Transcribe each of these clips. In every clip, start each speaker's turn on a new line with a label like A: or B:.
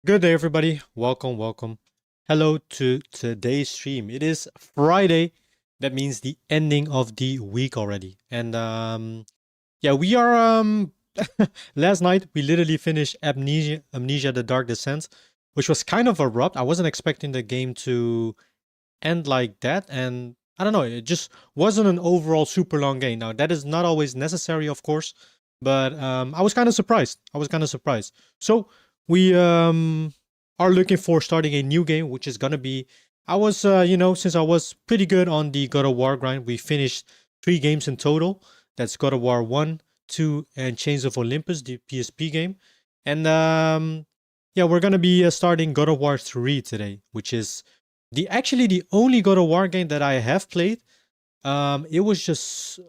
A: Good day, everybody. Welcome. Hello to today's stream. It is Friday. That means the ending of the week already. And yeah, we are last night we literally finished Amnesia the Dark Descent, which was kind of abrupt. I wasn't expecting the game to end like that, and I don't know, it just wasn't an overall super long game. Now, that is not always necessary, of course, but I was kind of surprised. So we are looking for starting a new game, which is gonna be. I was, since I was pretty good on the God of War grind, we finished 3 games in total. That's God of War 1, 2, and Chains of Olympus, the PSP game. And yeah, we're gonna be starting God of War 3 today, which is the only God of War game that I have played. It was just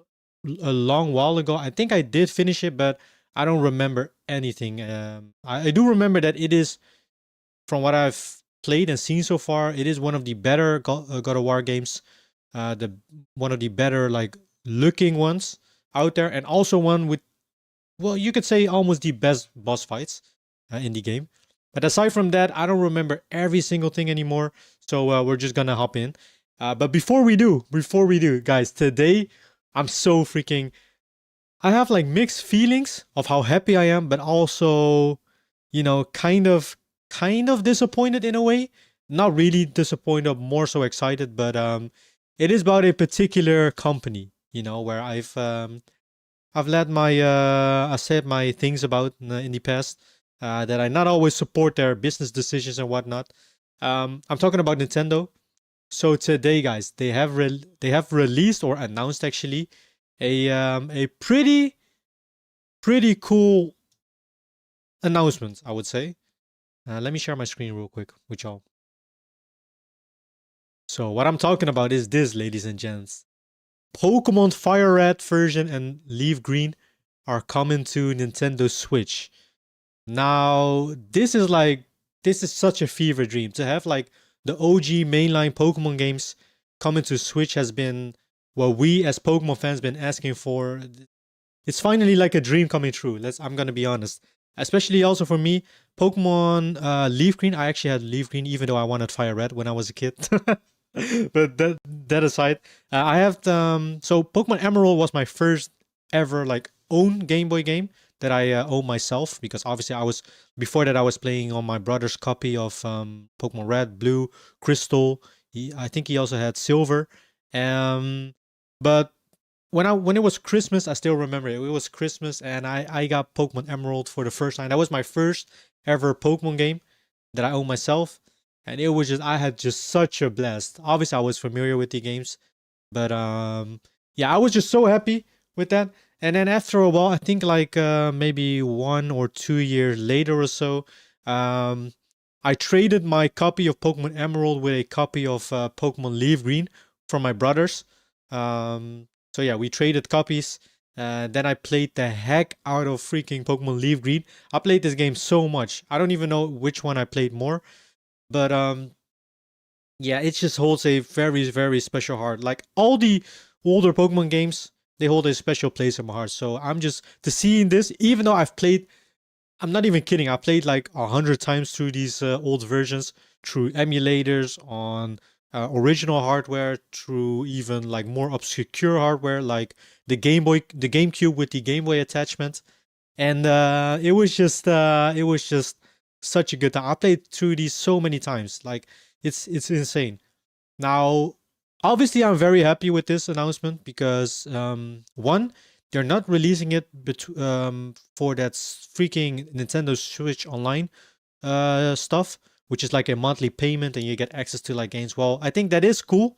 A: a long while ago. I think I did finish it, but I don't remember anything. I do remember that it is, from what I've played and seen so far, it is one of the better God of War games. The one of the better like looking ones out there, and also one with, well, you could say almost the best boss fights in the game. But aside from that, I don't remember every single thing anymore. So we're just gonna hop in. But before we do, guys, today I'm so freaking. I have like mixed feelings of how happy I am, but also, kind of disappointed in a way. Not really disappointed, more so excited. But it is about a particular company, where I've let my I said my things about in the past, that I not always support their business decisions and whatnot. I'm talking about Nintendo. So today, guys, they have released or announced actually a pretty cool announcement, I would say. Let me share my screen real quick with y'all. So what I'm talking about is this, ladies and gents. Pokemon Fire Red version and Leaf Green are coming to Nintendo Switch. Now, this is such a fever dream to have like the OG mainline Pokemon games coming to Switch has been what we as Pokemon fans been asking for. It's finally like a dream coming true. I'm gonna be honest. Especially also for me, Pokemon Leaf Green. I actually had Leaf Green even though I wanted Fire Red when I was a kid. But that aside, I have so Pokemon Emerald was my first ever like own Game Boy game that I own myself, because obviously I was, before that I was playing on my brother's copy of Pokemon Red, Blue, Crystal. I think he also had Silver. But when it was Christmas, I still remember it. It was Christmas, and I got Pokemon Emerald for the first time. That was my first ever Pokemon game that I owned myself, and it was just, I had just such a blast. Obviously, I was familiar with the games, but yeah, I was just so happy with that. And then after a while, I think like maybe 1 or 2 years later or so, um, I traded my copy of Pokemon Emerald with a copy of Pokemon Leaf Green from my brothers. So yeah, we traded copies. Then I played the heck out of freaking Pokemon Leaf Green. I played this game so much. I don't even know which one I played more, but yeah, it just holds a very, very special heart. Like all the older Pokemon games, they hold a special place in my heart. So I'm just to seeing this, even though I've played, I'm not even kidding. I played like 100 times through these old versions, through emulators on original hardware, through even like more obscure hardware, like the Game Boy, the GameCube with the Game Boy attachment, and it was just such a good time. I played through these so many times, like it's insane. Now, obviously, I'm very happy with this announcement because one, they're not releasing it for that freaking Nintendo Switch Online stuff, which is like a monthly payment and you get access to like games. Well, I think that is cool.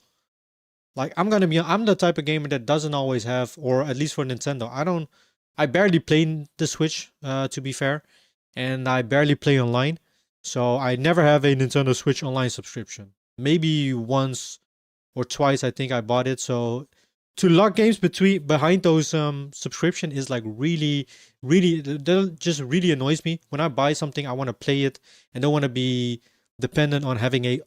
A: Like I'm the type of gamer that doesn't always have, or at least for Nintendo, I barely play the Switch, to be fair, and I barely play online, so I never have a Nintendo Switch Online subscription. Maybe once or twice I think I bought it. So to lock games behind those subscription is like really that just really annoys me. When I buy something, I want to play it and don't want to be dependent on having a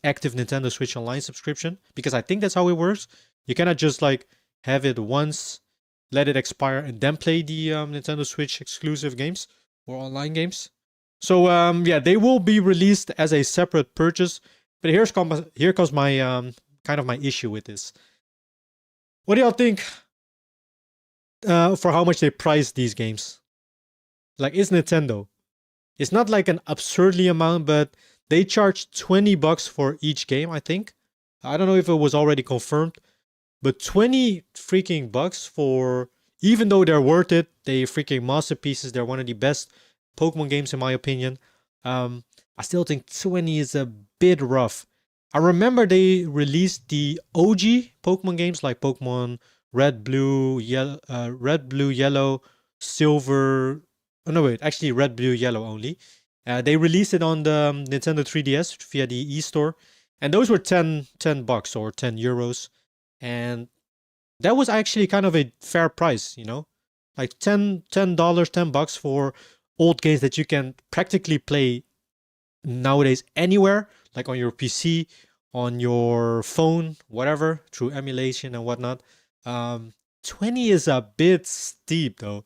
A: active Nintendo Switch Online subscription, because I think that's how it works. You cannot just like have it once, let it expire, and then play the Nintendo Switch exclusive games or online games. So yeah, they will be released as a separate purchase. But here comes my kind of my issue with this. What do y'all think for how much they price these games? Like, it's Nintendo. It's not like an absurdly amount, but they charge $20 for each game, I think. I don't know if it was already confirmed, but 20 freaking bucks for, even though they're worth it, they freaking masterpieces, they're one of the best Pokemon games in my opinion. Um, I still think 20 is a bit rough. I remember they released the OG Pokemon games like Pokemon Red, Blue, Yellow, Silver. Oh no, wait, actually Red, Blue, Yellow only. They released it on the Nintendo 3DS via the eStore, and those were 10 bucks or 10 euros, and that was actually kind of a fair price, you know, like $10, 10 bucks for old games that you can practically play nowadays anywhere, like on your PC, on your phone, whatever, through emulation and whatnot. Um, 20 is a bit steep though.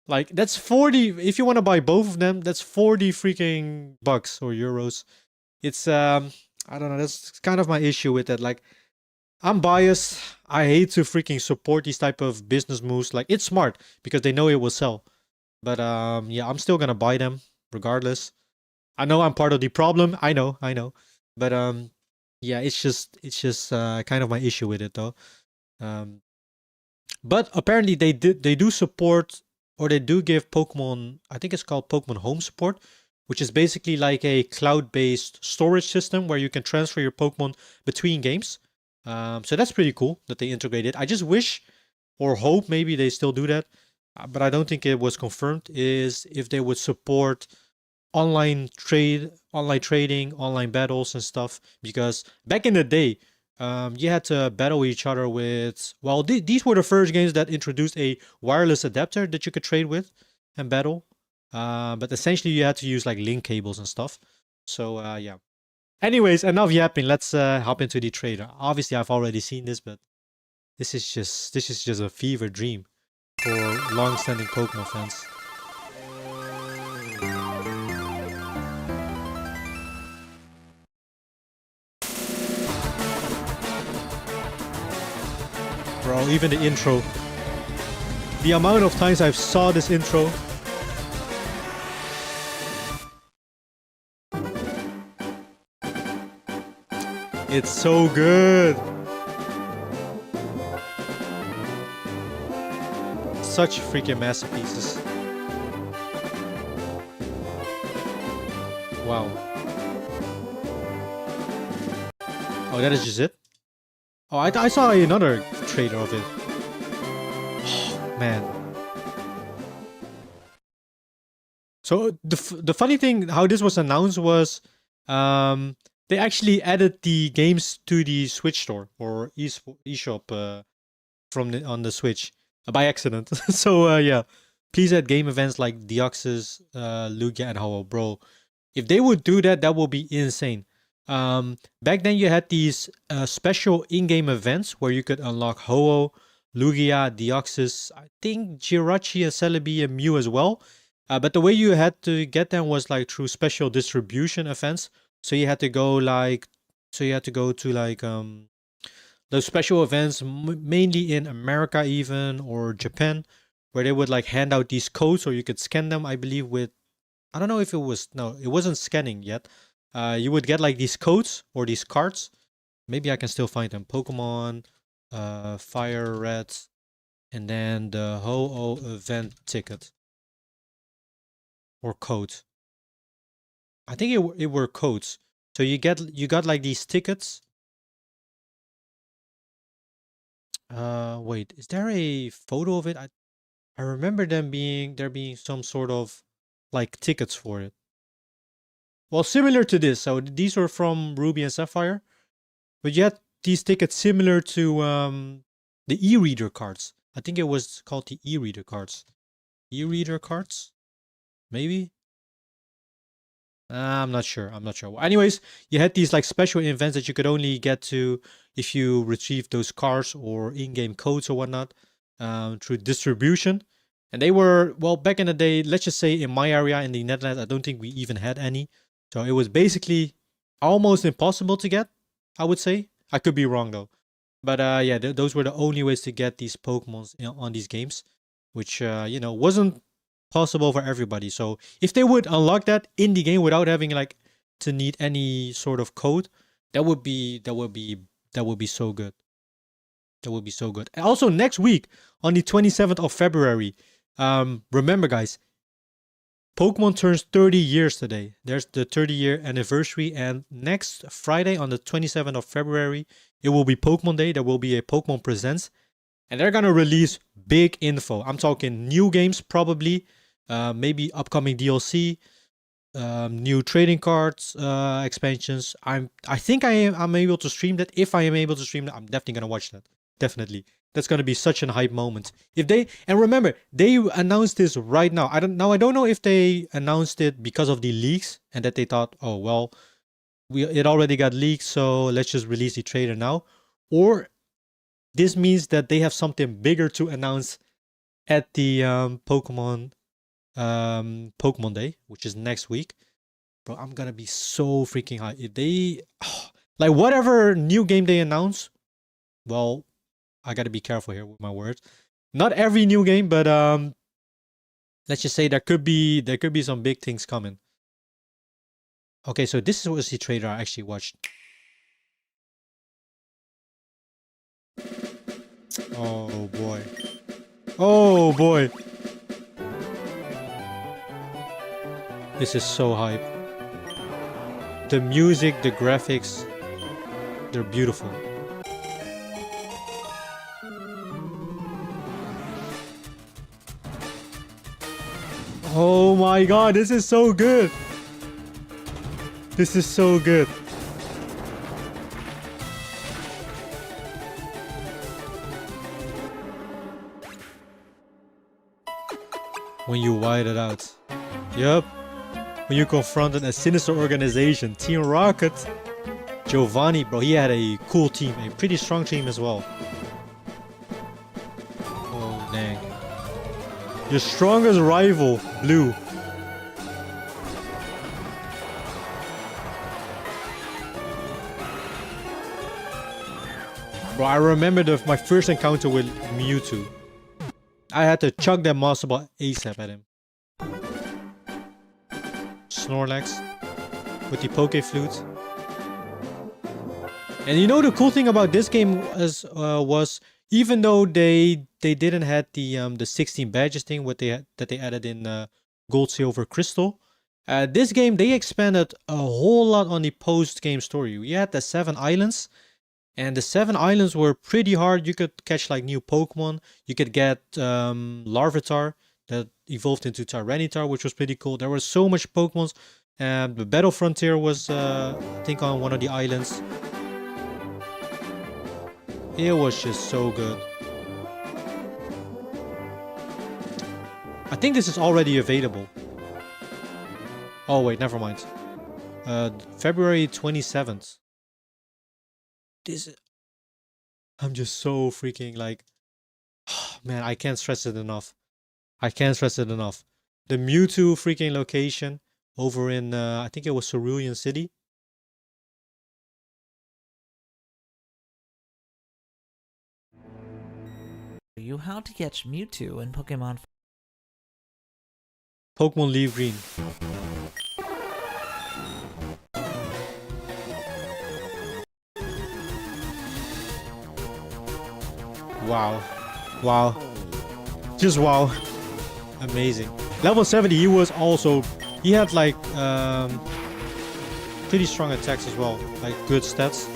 A: Like, that's 40. If you want to buy both of them, that's 40 freaking bucks or euros. It's I don't know, that's kind of my issue with it. Like, I'm biased. I hate to freaking support these type of business moves. Like, it's smart because they know it will sell. But yeah, I'm still gonna buy them regardless. I know I'm part of the problem. I know. But yeah, it's just kind of my issue with it though. Um, but apparently they do support, or they do give Pokemon, I think it's called Pokemon Home support, which is basically like a cloud-based storage system where you can transfer your Pokemon between games. So that's pretty cool that they integrated. I just wish or hope maybe they still do that, but I don't think it was confirmed. Is if they would support online trading, online battles and stuff. Because back in the day, you had to battle each other with. Well, these were the first games that introduced a wireless adapter that you could trade with and battle. But essentially, you had to use like link cables and stuff. So yeah. Anyways, enough yapping. Let's hop into the trailer. Obviously, I've already seen this, but this is just a fever dream for long-standing Pokemon fans. Bro, even the intro. The amount of times I've saw this intro. It's so good. Such freaking masterpieces. Wow. Oh, that is just it? Oh, I saw another trailer of it. Oh, man. So the funny thing how this was announced was they actually added the games to the Switch store or eShop from on the Switch by accident. So yeah, please add game events like Deoxys, Lugia, and Ho-Oh, bro. If they would do that, that would be insane. Back then you had these special in-game events where you could unlock Ho-Oh, Lugia, Deoxys, I think Jirachi, and Celebi, and Mew as well. But the way you had to get them was like through special distribution events. So you had to go like, so you had to go to like those special events, mainly in America even or Japan, where they would like hand out these codes or you could scan them. I believe with, I don't know if it was, no, it wasn't scanning yet. You would get like these codes or these cards. Maybe I can still find them. Pokemon, Fire Red, and then the Ho-Oh event ticket or code. I think it were codes. So you got like these tickets. Wait, is there a photo of it? I remember there being some sort of like tickets for it. Well, similar to this. So these were from Ruby and Sapphire, but you had these tickets similar to the e-reader cards. I think it was called the e-reader cards. E-reader cards, maybe. I'm not sure. I'm not sure. Well, anyways, you had these like special events that you could only get to if you retrieve those cards or in-game codes or whatnot through distribution. And they were, well, back in the day, let's just say in my area in the Netherlands, I don't think we even had any. So it was basically almost impossible to get, I would say. I could be wrong though. But yeah, those were the only ways to get these Pokemons on these games, which, wasn't possible for everybody. So if they would unlock that in the game without having like to need any sort of code, that would be so good. That would be so good. And also next week on the 27th of February, remember guys, Pokemon turns 30 years today. There's the 30-year anniversary, and next Friday on the 27th of February, it will be Pokemon Day. There will be a Pokemon Presents, and they're gonna release big info. I'm talking new games probably, maybe upcoming DLC, new trading cards, expansions. I think I'm able to stream that. If I am able to stream that, I'm definitely gonna watch that. Definitely. That's gonna be such a hype moment. If they, and remember, they announced this right now. I don't know if they announced it because of the leaks and that they thought, oh well, it already got leaked, so let's just release the trailer now. Or this means that they have something bigger to announce at the Pokemon Day, which is next week. Bro, I'm gonna be so freaking high. If they like whatever new game they announce, well, I gotta be careful here with my words. Not every new game, but let's just say there could be some big things coming. Okay, so this was the trailer I actually watched. Oh boy. Oh boy. This is so hype. The music, the graphics, they're beautiful. Oh my god, this is so good. This is so good. When you wide it out. Yup. When you confronted a sinister organization, Team Rocket. Giovanni, bro, he had a cool team, a pretty strong team as well. Oh, dang. Your strongest rival, Blue. Bro, I remember my first encounter with Mewtwo. I had to chuck that Master Ball ASAP at him. Snorlax with the Poke Flute. And you know the cool thing about this game was even though they didn't have the 16 badges thing that they added in Gold, Silver, Crystal, this game they expanded a whole lot on the post game story. We had the 7 islands, and the 7 islands were pretty hard. You could catch like new Pokemon. You could get Larvitar that evolved into Tyranitar, which was pretty cool. There was so much Pokemons. The Battle Frontier was I think on one of the islands. It was just so good. I think this is already available. Oh wait, never mind. February 27th. I'm just so freaking like, man, I can't stress it enough. I can't stress it enough. The Mewtwo freaking location over in, I think it was Cerulean City.
B: You how to catch Mewtwo in Pokemon
A: Leaf Green. Wow. Wow. Just wow. Amazing. Level 70, he had like pretty strong attacks as well. Like good stats.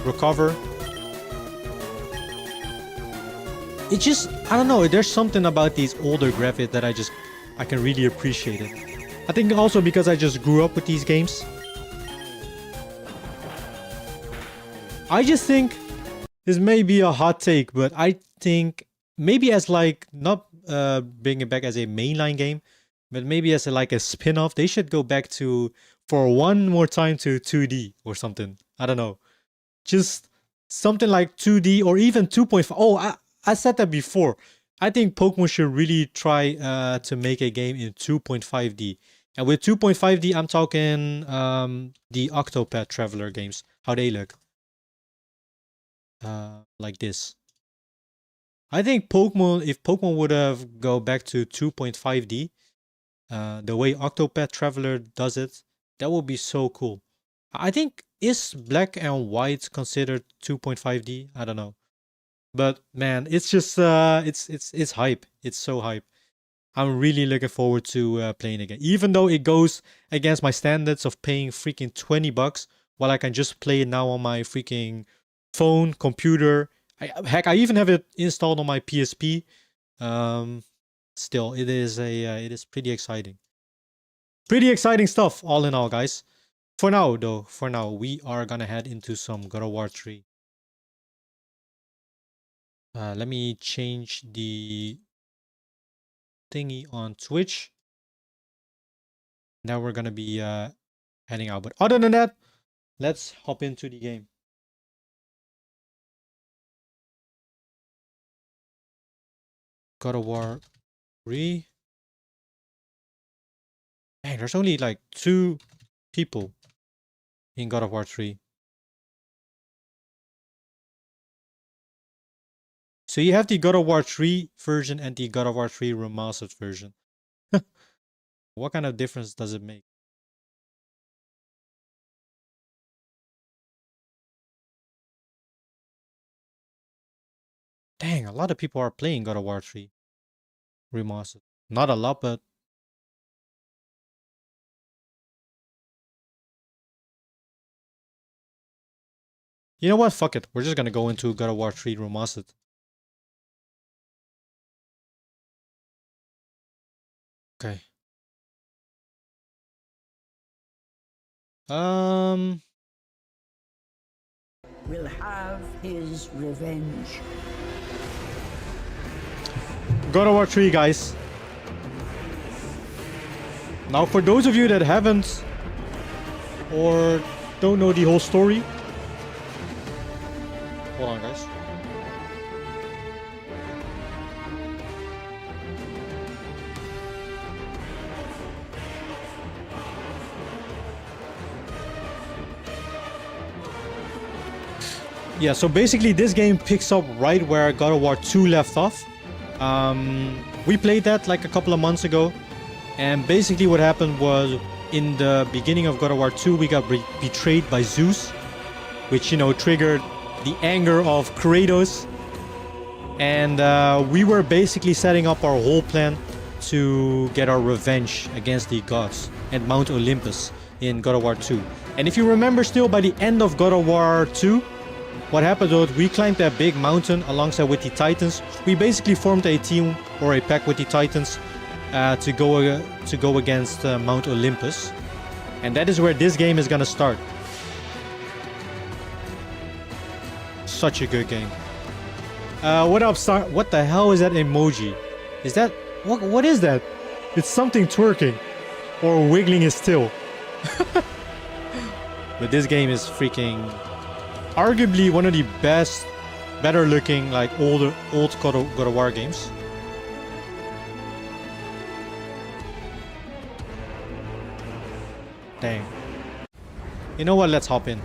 A: Recover. It just, I don't know, there's something about these older graphics that I can really appreciate it. I think also because I just grew up with these games. I just think, this may be a hot take, but I think maybe as like, not bringing it back as a mainline game, but maybe as like a spin-off, they should go back for one more time to 2D or something. I don't know. Just something like 2D or even 2.5. Oh, I said that before. I think Pokemon should really try to make a game in 2.5D. And with 2.5D, I'm talking the Octopath Traveler games. How they look. Like this. I think Pokemon, if Pokemon would have go back to 2.5D, the way Octopath Traveler does it, that would be so cool. I think, is Black and White considered 2.5D? I don't know. But man, it's just it's hype. It's so hype. I'm really looking forward to playing again. Even though it goes against my standards of paying freaking $20, while I can just play it now on my freaking phone, computer. Heck, I even have it installed on my PSP. Still, it is pretty exciting. Pretty exciting stuff, all in all, guys. For now, we are gonna head into some God of War 3. Let me change the thingy on Twitch. Now we're gonna be heading out. But other than that, let's hop into the game. God of War 3. Dang, there's only like 2 people in God of War 3. So you have the God of War 3 version and the God of War 3 Remastered version. What kind of difference does it make? Dang, a lot of people are playing God of War 3 Remastered. Not a lot, but you know what? Fuck it. We're just gonna go into God of War 3 Remastered. Okay.
C: Will have his revenge.
A: God of War 3, guys. Now, for those of you that haven't or don't know the whole story, hold on, guys. Yeah, so basically this game picks up right where God of War 2 left off. We played that like a couple of months ago, and basically what happened was in the beginning of God of War 2 we got betrayed by Zeus, which, you know, triggered the anger of Kratos, and we were basically setting up our whole plan to get our revenge against the gods and Mount Olympus in God of War 2. And if you remember, still by the end of God of War 2, what happened was we climbed that big mountain alongside with the Titans. We basically formed a team or a pack with the Titans to go against Mount Olympus, and that is where this game is gonna start. Such a good game. What up, Star? What the hell is that emoji? Is that what is that? It's something twerking or wiggling his tail. But this game is freaking arguably one of the better looking, like old God of War games. Dang. You know what? Let's hop in.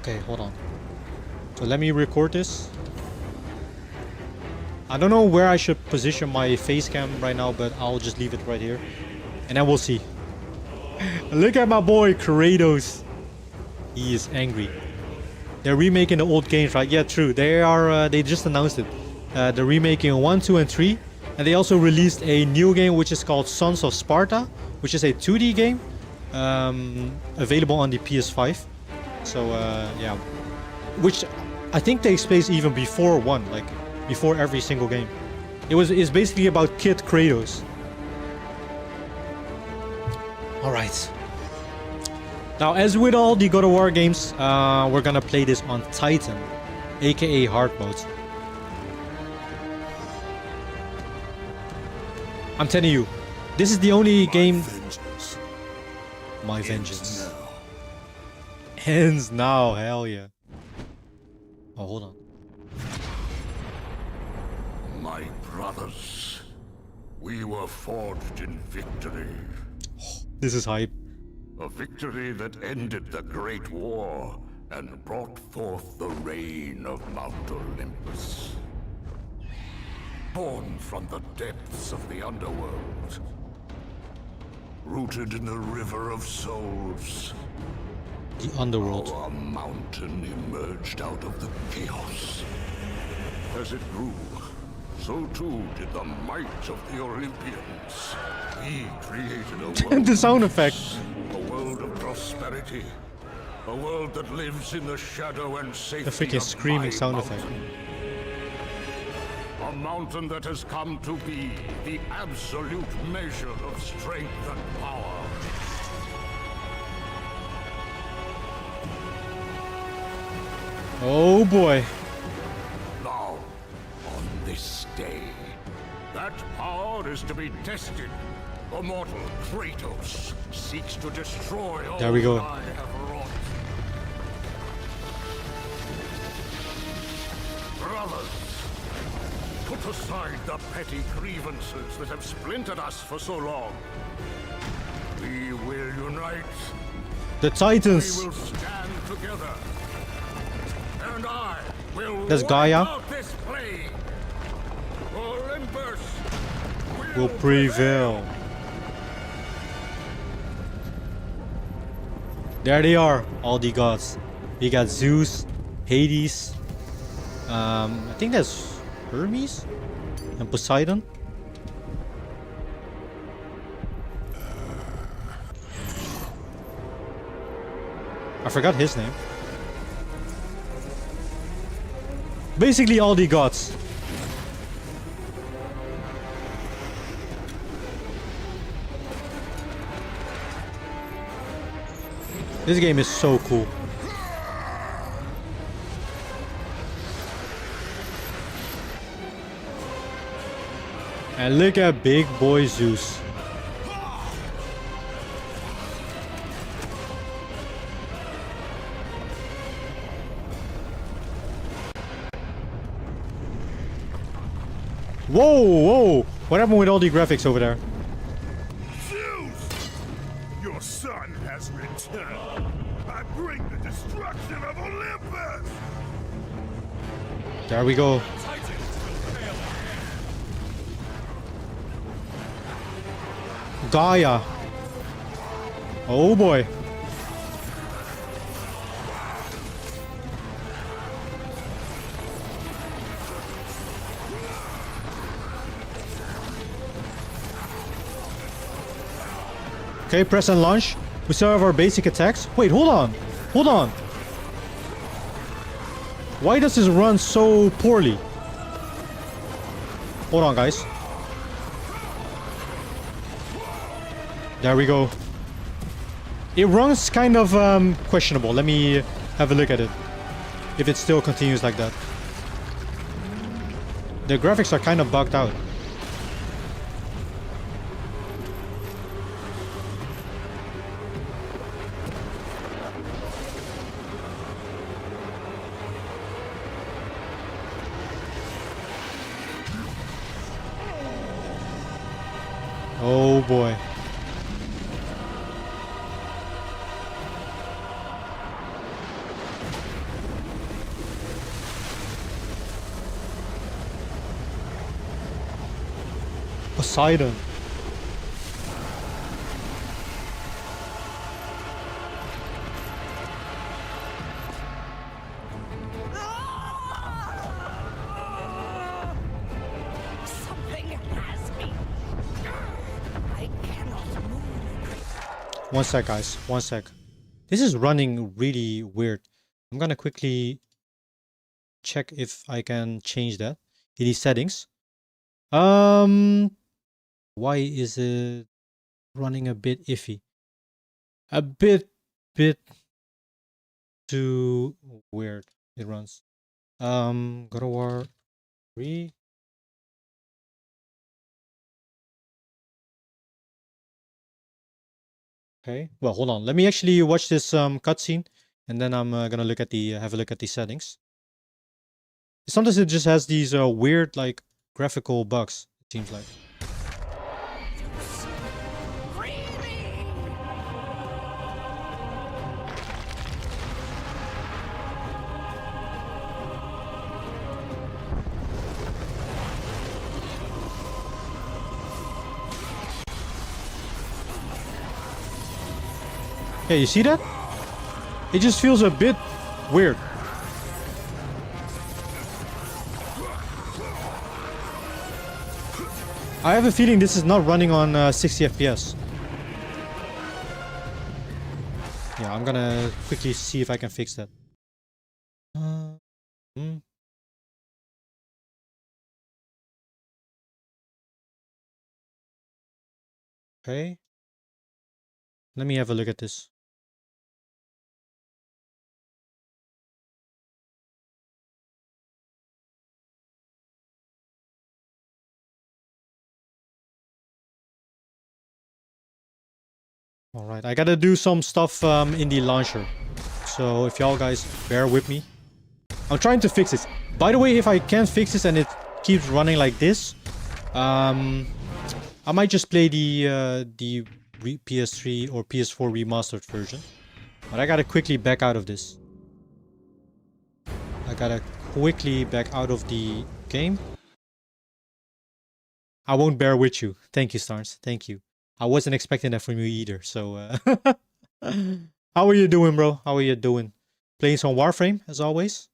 A: Okay, hold on. So let me record this. I don't know where I should position my face cam right now, but I'll just leave it right here, and then we'll see. Look at my boy Kratos. He is angry. They're remaking the old games, right? Yeah, true. They are. They just announced it. They're remaking 1, 2, and 3, and they also released a new game which is called Sons of Sparta, which is a 2D game, available on the PS5. So yeah, which I think takes place even before 1, like before every single game. It's basically about Kid Kratos. All right. Now, as with all the God of War games, we're gonna play this on Titan, aka hard mode. I'm telling you, this is the only game. My vengeance. Ends now, hell yeah. Oh, hold on.
D: My brothers, we were forged in victory.
A: This is hype.
D: A victory that ended the Great War and brought forth the reign of Mount Olympus. Born from the depths of the underworld, rooted in the River of Souls,
A: The underworld.
D: our mountain emerged out of the chaos. As it grew, so too did the might of the Olympians. We created a world
A: The sound effect.
D: a world of prosperity. A world that lives in the shadow and safety
A: The freaking
D: of
A: screaming
D: my
A: sound
D: mountain.
A: effect.
D: A mountain that has come to be the absolute measure of strength and power.
A: Oh boy.
D: Now, on this day, that power is to be tested. The mortal Kratos seeks to destroy all
A: There we go.
D: that I have wrought. Brothers, put aside the petty grievances that have splintered us for so long. We will unite.
A: The
D: We
A: Titans.
D: will stand together. And I will
A: That's
D: wipe
A: Gaia.
D: out this plague. Olympus
A: Will prevail. There they are, all the gods. We got Zeus, Hades. I think that's Hermes and Poseidon. I forgot his name. Basically all the gods. This game is so cool. And look at big boy Zeus. Whoa, whoa! What happened with all the graphics over there?
E: Zeus! Your son has returned. I bring the destruction of Olympus!
A: There we go. Gaia. Oh boy. Okay, press and launch. We still have our basic attacks. Wait, hold on. Hold on. Why does this run so poorly? Hold on, guys. There we go. It runs kind of questionable. Let me have a look at it. If it still continues like that. The graphics are kind of bugged out. Oh boy. Poseidon.
C: Something has me. I cannot move.
A: One sec, guys. One sec. This is running really weird. I'm gonna quickly check if I can change that in these settings. Why is it running a bit iffy? A bit too weird. It runs. God of War 3. Okay. Well, hold on. Let me actually watch this cutscene, and then I'm gonna look at the have a look at the settings. Sometimes it just has these weird like graphical bugs, it seems like. Yeah, you see that? It just feels a bit weird. I have a feeling this is not running on 60 FPS. Yeah, I'm gonna quickly see if I can fix that. Hmm. Okay. Let me have a look at this. Alright, I gotta do some stuff in the launcher. So if y'all guys bear with me. I'm trying to fix this. By the way, if I can't fix this and it keeps running like this, I might just play the PS3 or PS4 remastered version. But I gotta quickly back out of this. I gotta quickly back out of the game. I won't bear with you. Thank you, Stars. Thank you. I wasn't expecting that from you either. So, how are you doing, bro? How are you doing? Playing some Warframe, as always.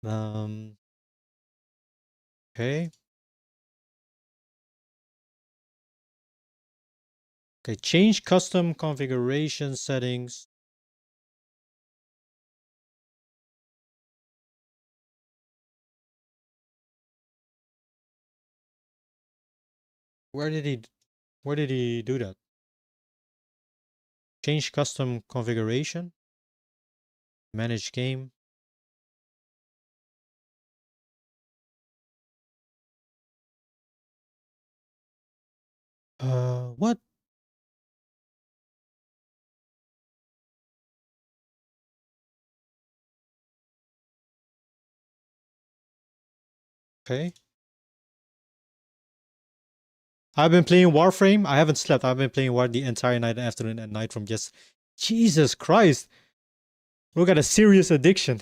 A: Okay. Okay, change custom configuration settings. Where did he do that? Change custom configuration. Manage game. What? Okay. I've been playing Warframe. I haven't slept. I've been playing War the entire night, afternoon, and night from just. Jesus Christ. We got a serious addiction.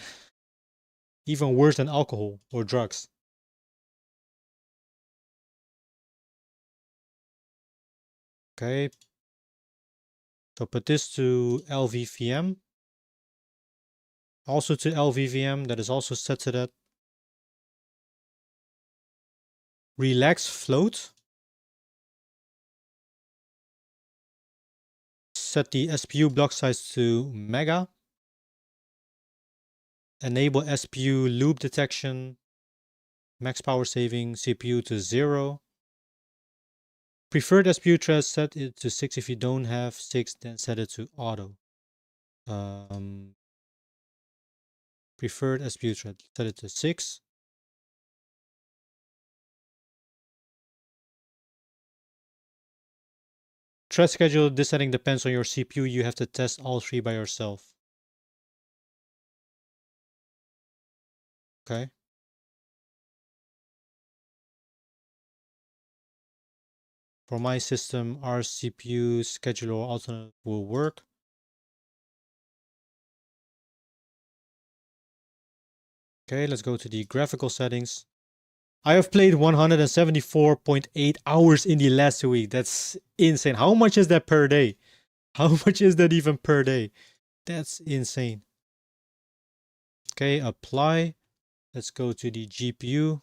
A: Even worse than alcohol or drugs. Okay. So put this to LVVM. Also to LVVM. That is also set to that. Relax float. Set the SPU block size to mega. Enable SPU loop detection. Max power saving CPU to 0. Preferred SPU thread, set it to 6. If you don't have 6, then set it to auto. Preferred SPU thread, set it to 6. Thread schedule, this setting depends on your CPU. You have to test all 3 by yourself. Okay. For my system, our CPU scheduler alternate will work. Okay, let's go to the graphical settings. I have played 174.8 hours in the last week. That's insane. How much is that per day? How much is that even per day? That's insane. Okay, apply. Let's go to the GPU.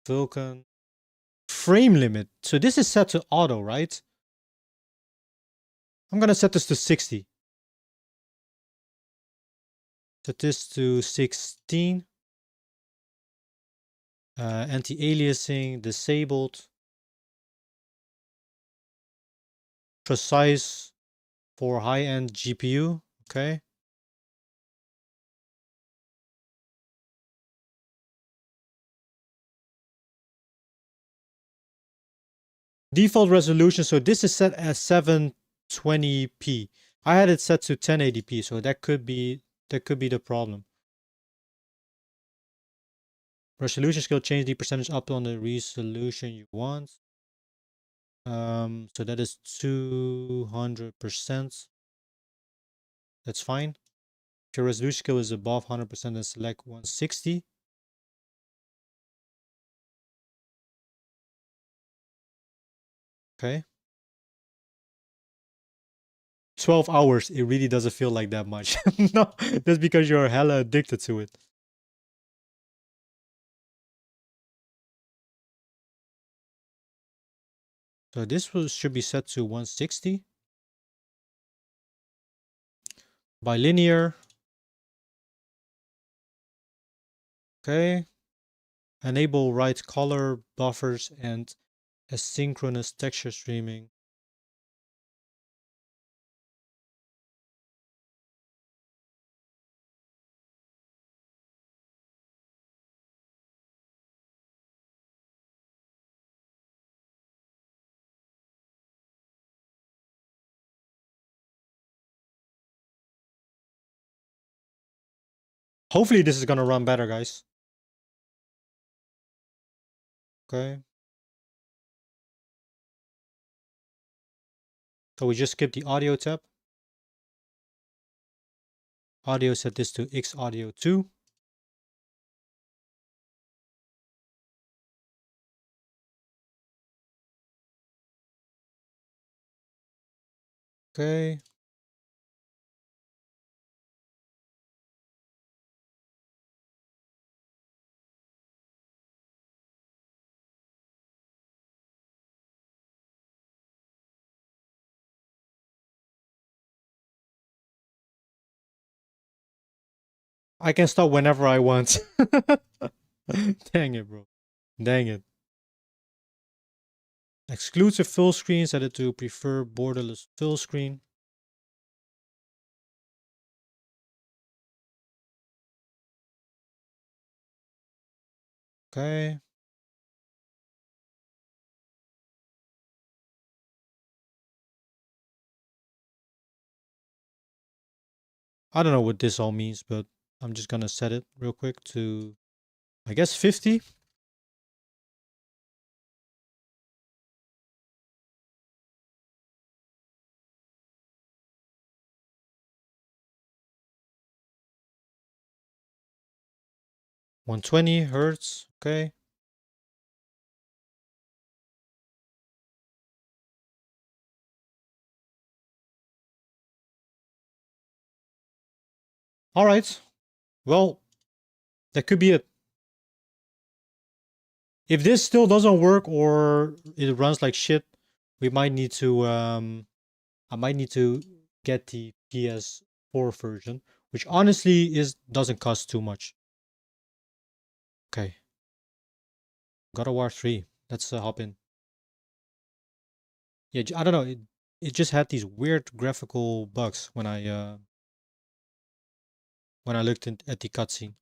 A: Vulkan. Frame limit. So this is set to auto, right? I'm gonna set this to 60. Set this to 16. Anti-aliasing disabled. Precise for high-end GPU. Okay. Default resolution. So this is set as 720p. I had it set to 1080p, so that could be the problem. Resolution scale, change the percentage up on the resolution you want. So that is 200%. That's fine. If your resolution scale is above 100%, then select 160. Okay. 12 hours. It really doesn't feel like that much. No, that's because you're hella addicted to it. So this should be set to 160. Bilinear. Okay. Enable right color buffers and asynchronous texture streaming. Hopefully this is gonna run better, guys. Okay. So we just skip the audio tab. Audio, set this to X audio 2. Okay. I can stop whenever I want. Dang it, bro. Dang it. Exclusive full screen, set it to prefer borderless full screen. Okay. I don't know what this all means, but I'm just gonna set it real quick to, I guess, 50. $120 Hz. Okay. All right. Well, that could be it. If this still doesn't work or it runs like shit, we might need to I might need to get the PS4 version, which honestly doesn't cost too much. Okay. God of War 3. Let's hop in. Yeah, I don't know. It just had these weird graphical bugs when I looked at the cutscene.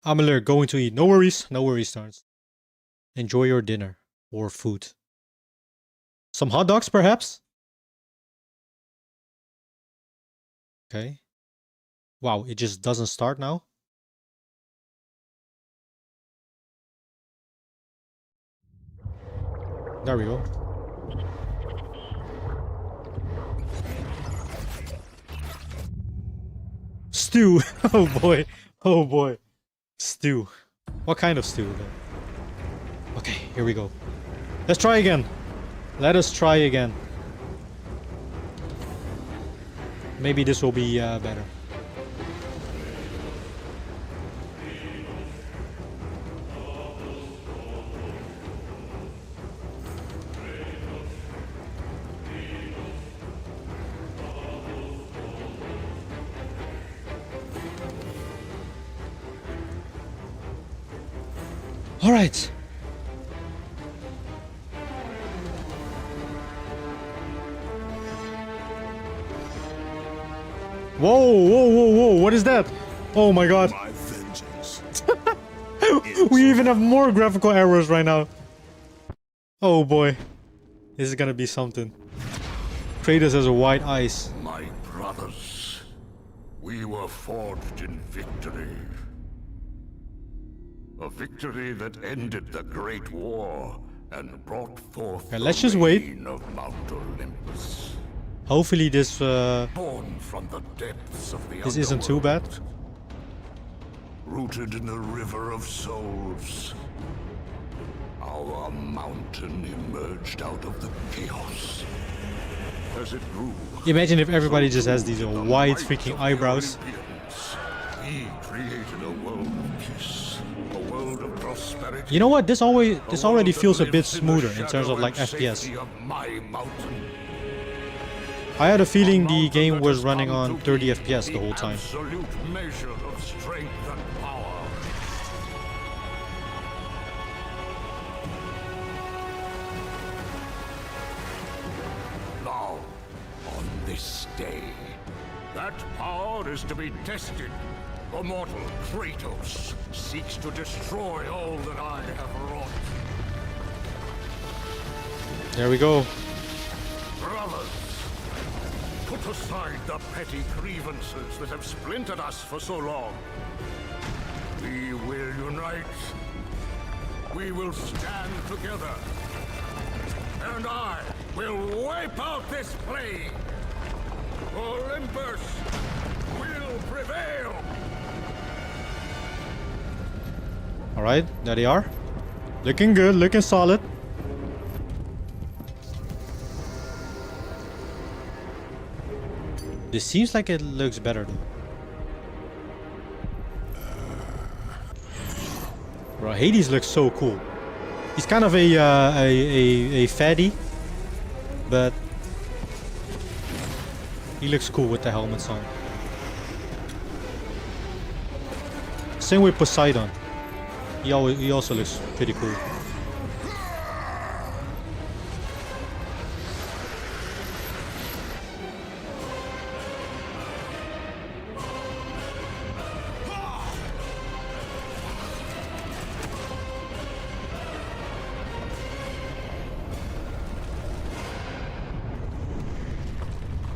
A: I'm alert, going to eat. No worries, Starnes. Enjoy your dinner or food. Some hot dogs, perhaps? Okay. Wow, it just doesn't start now. There we go. Stew. Oh boy. Oh boy. Stew. What kind of stew though? Okay, here we go. Let's try again. Let us try again. Maybe this will be better. All right. Whoa, whoa, whoa, whoa. What is that? Oh my god.
E: My vengeance.
A: We even have more graphical errors right now. Oh boy. This is gonna be something. Kratos has a white eyes.
D: My brothers, we were forged in victory. A victory that ended the Great War and brought forth
A: Okay, let's just wait.
D: reign of Mount Olympus.
A: Hopefully this
D: Born from the depths of the
A: this isn't too bad.
D: underworld, rooted in the river of souls, our mountain emerged out of the chaos. As it grew,
A: Imagine if everybody just has these
D: the
A: white
D: might
A: freaking
D: of the
A: eyebrows.
D: Olympians, we created a world of peace, a world of prosperity.
A: You know what? This already
D: world that
A: feels a bit
D: lives in the
A: smoother in terms of
D: shadow
A: like
D: and
A: FPS.
D: safety of my mountain.
A: I had a feeling the
D: Mountain
A: game
D: that
A: was
D: has
A: running
D: come
A: on
D: to
A: 30
D: be
A: FPS the whole time.
D: Absolute measure of strength and power. Now, on this day, that power is to be tested. The mortal Kratos seeks to destroy all that I have wrought.
A: There we go.
D: Brothers, put aside the petty grievances that have splintered us for so long. We will unite. We will stand together. And I will wipe out this plague. Olympus will prevail.
A: Alright, there they are. Looking good, looking solid. This seems like it looks better though. Bro, Hades looks so cool. He's kind of a fatty, but he looks cool with the helmets on. Same with Poseidon. He also looks pretty cool.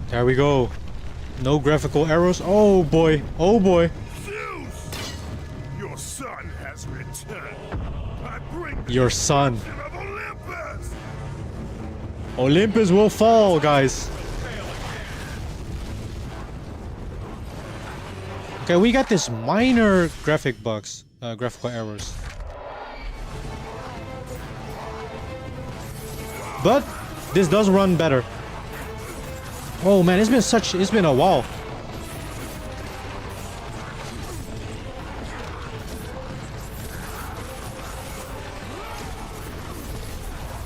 A: There we go. No graphical arrows. Oh boy. Oh boy.
E: Zeus! Your son has returned. I bring the
A: Your son.
E: destruction of Olympus!
A: Olympus will fall, guys. Okay, we got this minor graphic bugs, graphical errors. But this does run better. Oh man, it's been a while.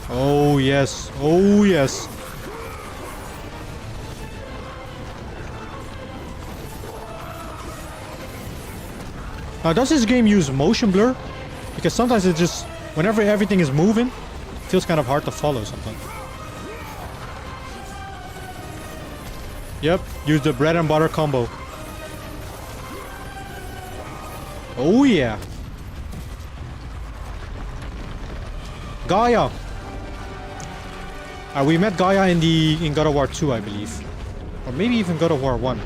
A: Oh yes. Oh yes. Now, does this game use motion blur? Because sometimes it just, whenever everything is moving, it feels kind of hard to follow sometimes. Yep, use the bread and butter combo. Oh yeah. Gaia. We met Gaia in God of War 2, I believe. Or maybe even God of War 1.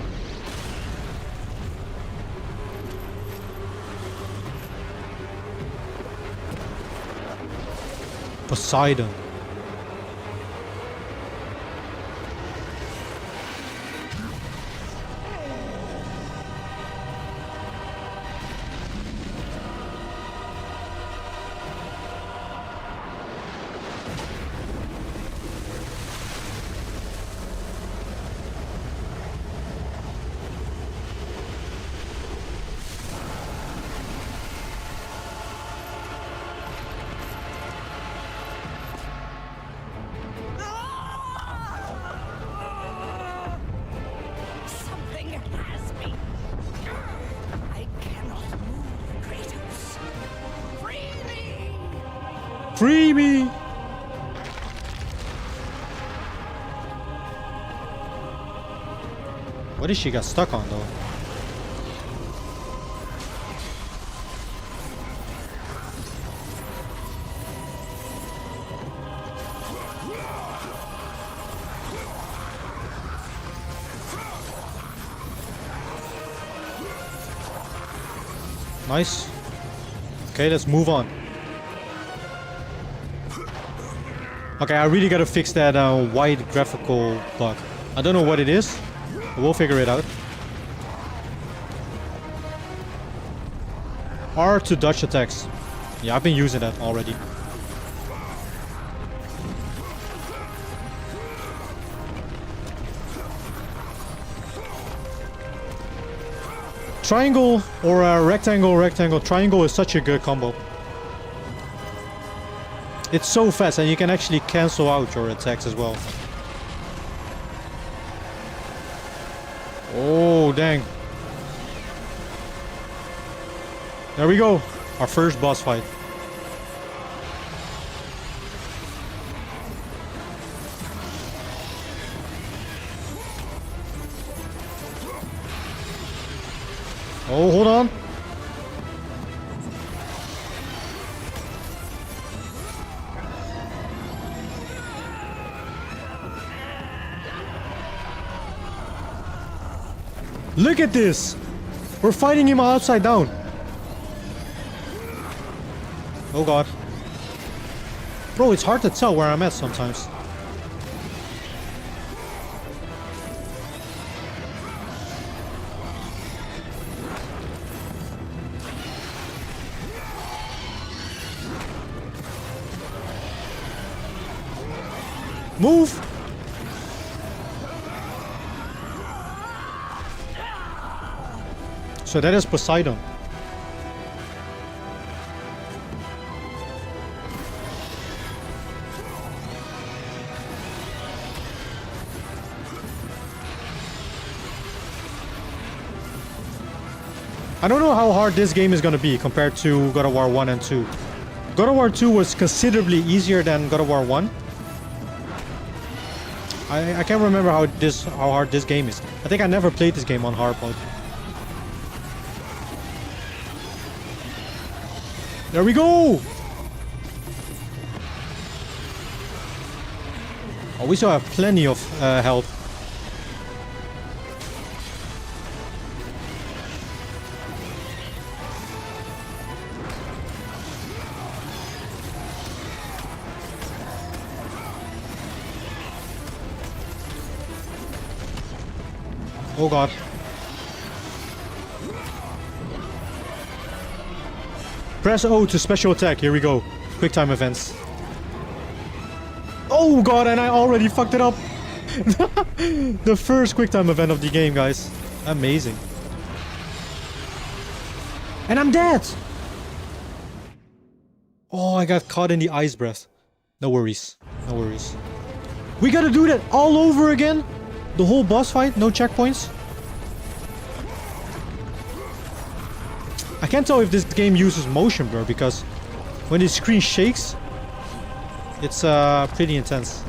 A: Poseidon.
C: Something has me. I cannot move, Kratos. Free me!
A: Free me! What is she got stuck on though? Nice. Okay, let's move on. Okay, I really gotta fix that white graphical bug. I don't know what it is, but we'll figure it out. R to dodge attacks. Yeah, I've been using that already. Triangle or rectangle, rectangle, triangle is such a good combo. It's so fast and you can actually cancel out your attacks as well. Oh, dang. There we go. Our first boss fight. Oh, hold on. Look at this! We're fighting him upside down. Oh god. Bro, it's hard to tell where I'm at sometimes. Move! So that is Poseidon. I don't know how hard this game is going to be compared to God of War 1 and 2. God of War 2 was considerably easier than God of War 1. I can't remember how hard this game is. I think I never played this game on hard mode. There we go! Oh, we still have plenty of health. Oh god. Press O to special attack. Here we go. Quick time events. Oh god, and I already fucked it up. The first quick time event of the game, guys. Amazing. And I'm dead. Oh, I got caught in the ice breath. No worries. No worries. We gotta do that all over again? The whole boss fight? No checkpoints? I can't tell if this game uses motion blur because when the screen shakes, it's pretty intense.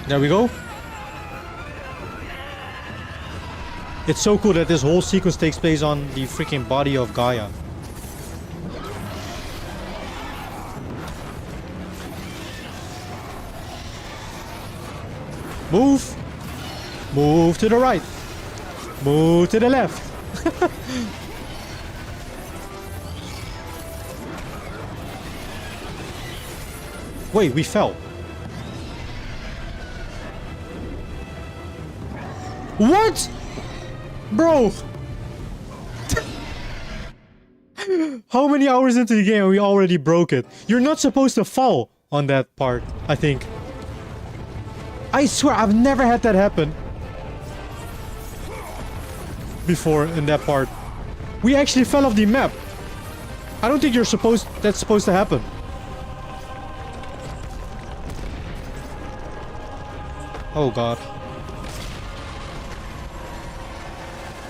A: There we go. It's so cool that this whole sequence takes place on the freaking body of Gaia. Move! Move to the right! Move to the left! Wait, we fell. What? Bro! How many hours into the game and we already broke it? You're not supposed to fall on that part, I think. I swear, I've never had that happen before in that part. We actually fell off the map. I don't think that's supposed to happen. Oh god.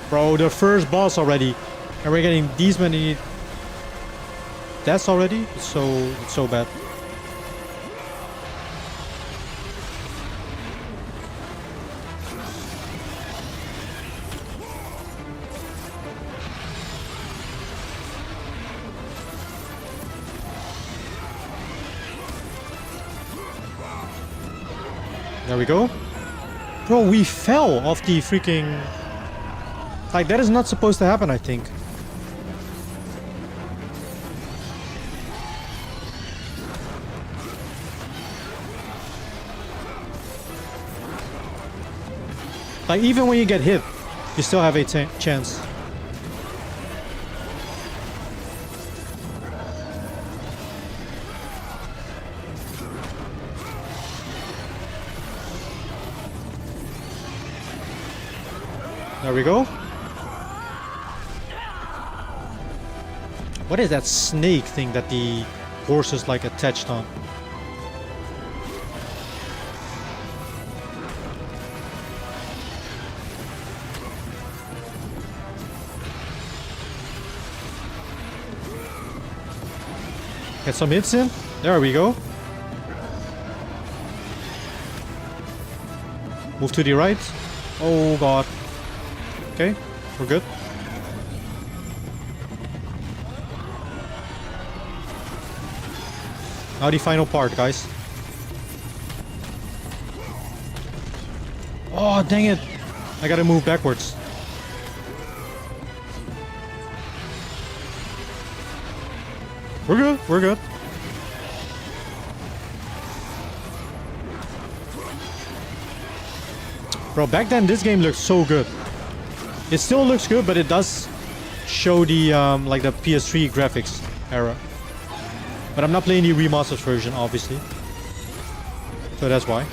A: Bro, the first boss already. And we're getting these many deaths already? It's so bad. There we go. Bro, we fell off the freaking... Like, that is not supposed to happen, I think. Like, even when you get hit, you still have a chance. There we go. What is that snake thing that the horse is like attached on? Get some hits in. There we go. Move to the right. Oh god. Okay, we're good. Now the final part, guys. Oh, dang it. I gotta move backwards. We're good, we're good. Bro, back then this game looked so good. It still looks good, but it does show the like the PS3 graphics era. But I'm not playing the remastered version, obviously. So that's why.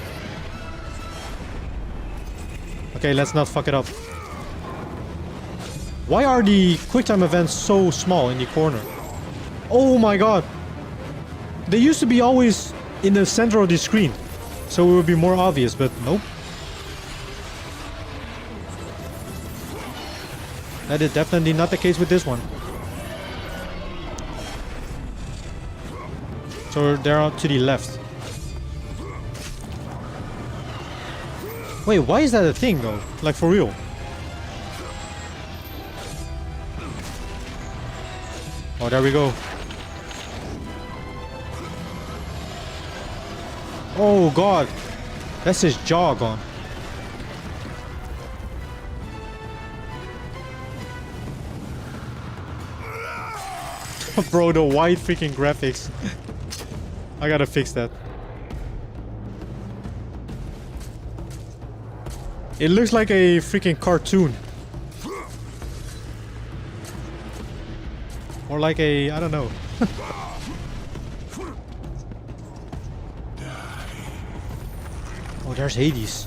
A: Okay, let's not fuck it up. Why are the QuickTime events so small in the corner? Oh my god. They used to be always in the center of the screen. So it would be more obvious, but nope. That is definitely not the case with this one. So they're out to the left. Wait, why is that a thing though? Like for real? Oh, there we go. Oh god. That's his jaw gone. Bro, the white freaking graphics. I gotta fix that. It looks like a freaking cartoon. Or like a, I don't know. Oh, there's Hades.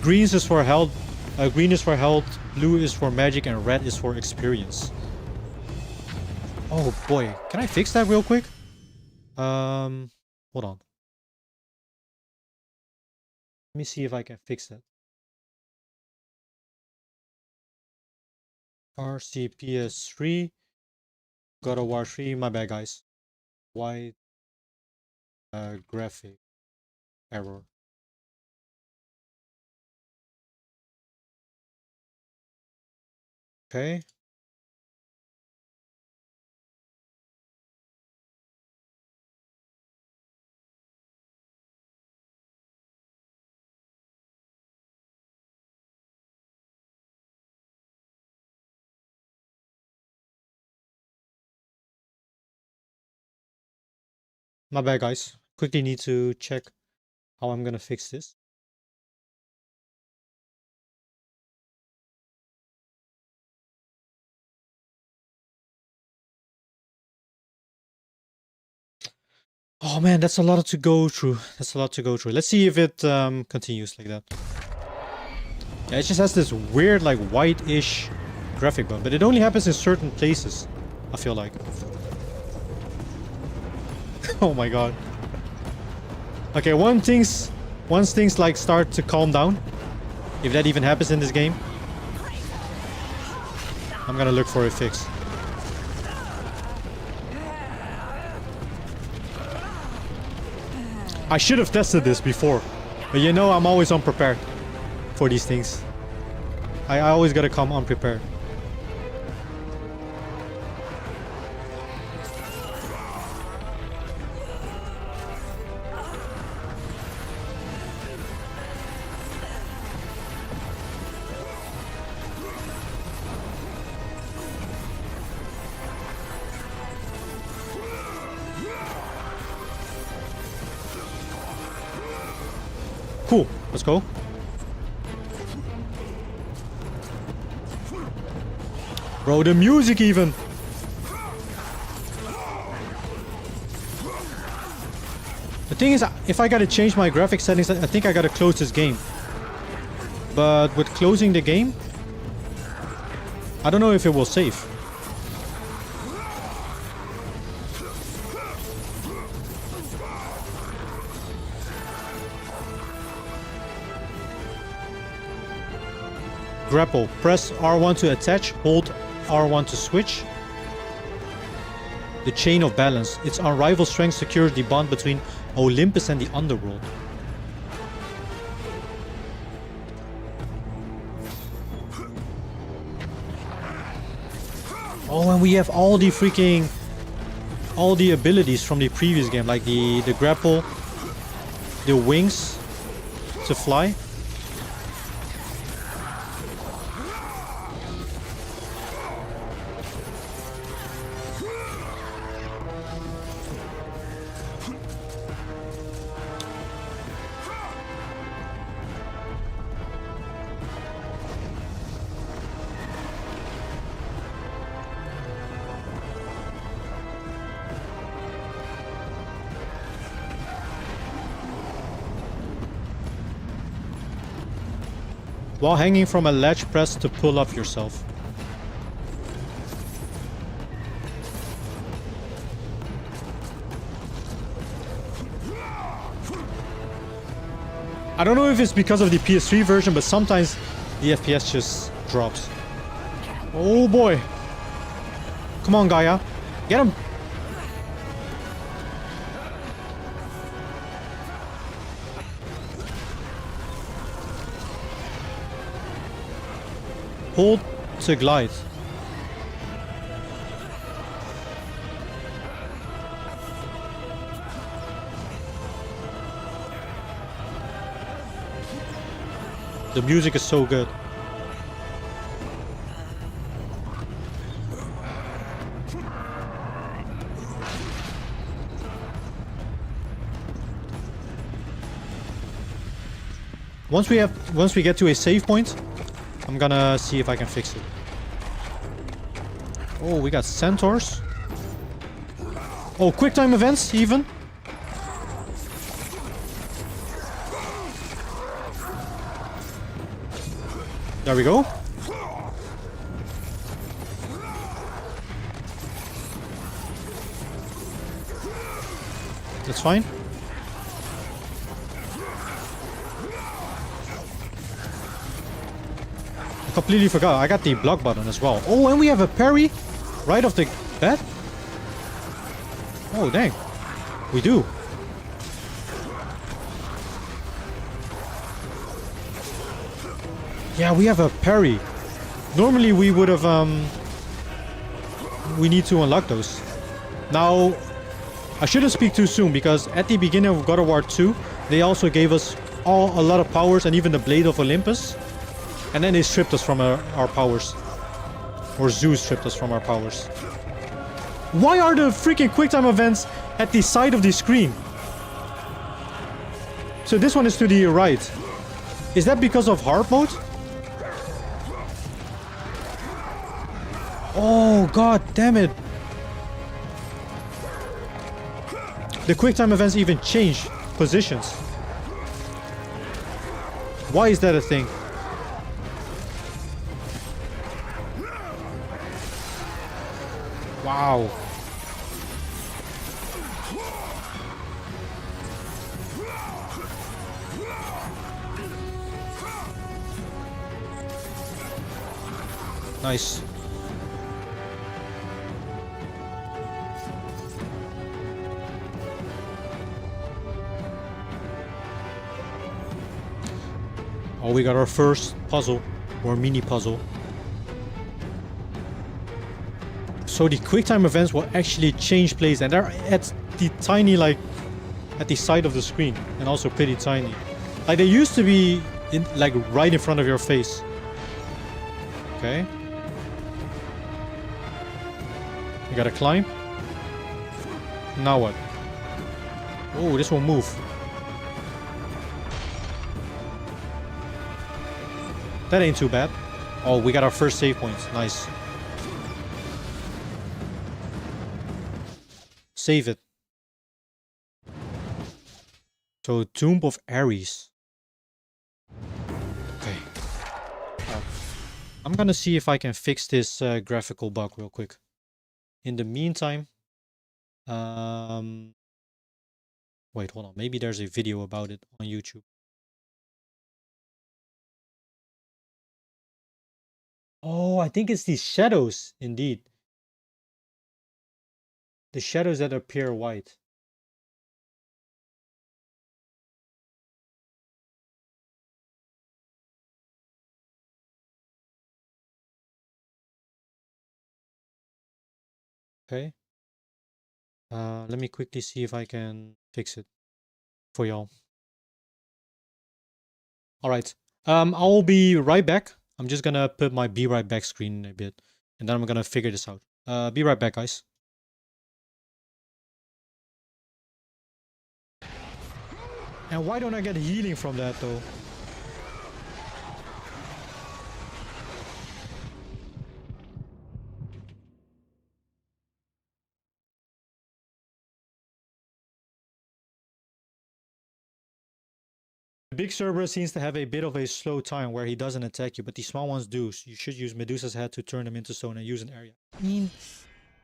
A: Green is for health. Green is for health. Blue is for magic, and red is for experience. Oh boy, can I fix that real quick? Hold on. Let me see if I can fix that. RCPS3. God of War 3. My bad, guys. White graphic error. Okay. My bad, guys. Quickly need to check how I'm gonna fix this. Oh man, that's a lot to go through. That's a lot to go through. Let's see if it continues like that. Yeah, it just has this weird, like, white-ish graphic bump, but it only happens in certain places, I feel like. Oh my god. Okay, once things like start to calm down, if that even happens in this game, I'm gonna look for a fix. I should have tested this before, but you know I'm always unprepared for these things. I always gotta come unprepared. Cool. Let's go. Bro, the music even. The thing is, if I gotta change my graphic settings, I think I gotta close this game. But with closing the game, I don't know if it will save. Grapple. Press R1 to attach, hold R1 to switch. The chain of balance. Its unrivaled strength secures the bond between Olympus and the underworld. Oh, and we have all the abilities from the previous game, like the grapple, the wings to fly. While hanging from a ledge, press to pull up yourself. I don't know if it's because of the PS3 version, but sometimes the FPS just drops. Oh boy. Come on, Gaia. Get him. Hold to glide. The music is so good. Once we get to a save point, I'm gonna see if I can fix it. Oh, we got centaurs. Oh, quick time events even. There we go. That's fine. Completely forgot. I got the block button as well. Oh, and we have a parry right off the bat. Oh, dang. We do. Yeah, we have a parry. Normally we would have we need to unlock those. Now, I shouldn't speak too soon because at the beginning of God of War 2, they also gave us a lot of powers and even the Blade of Olympus. And then they stripped us from our powers. Or Zeus stripped us from our powers. Why are the freaking QuickTime events at the side of the screen? So this one is to the right. Is that because of hard mode? Oh, god damn it. The QuickTime events even change positions. Why is that a thing? Wow. Nice. Oh, we got our first puzzle, or mini puzzle. So the QuickTime events will actually change place, and they're at the tiny, like, at the side of the screen, and also pretty tiny. Like they used to be in, like, right in front of your face. Okay. You gotta climb. Now what? Oh, this will move. That ain't too bad. Oh, we got our first save points. Nice. Save it. So, Tomb of Ares. Okay. I'm gonna see if I can fix this graphical bug real quick. In the meantime, wait, hold on. Maybe there's a video about it on YouTube. Oh, I think it's these shadows, indeed. The shadows that appear white. Okay. Let me quickly see if I can fix it for y'all. All right. I'll be right back. I'm just gonna put my be right back screen in a bit, and then I'm gonna figure this out. Be right back, guys. And why don't I get healing from that though? The big server seems to have a bit of a slow time where he doesn't attack you, but the small ones do. So you should use Medusa's head to turn them into stone and use an area. I mean,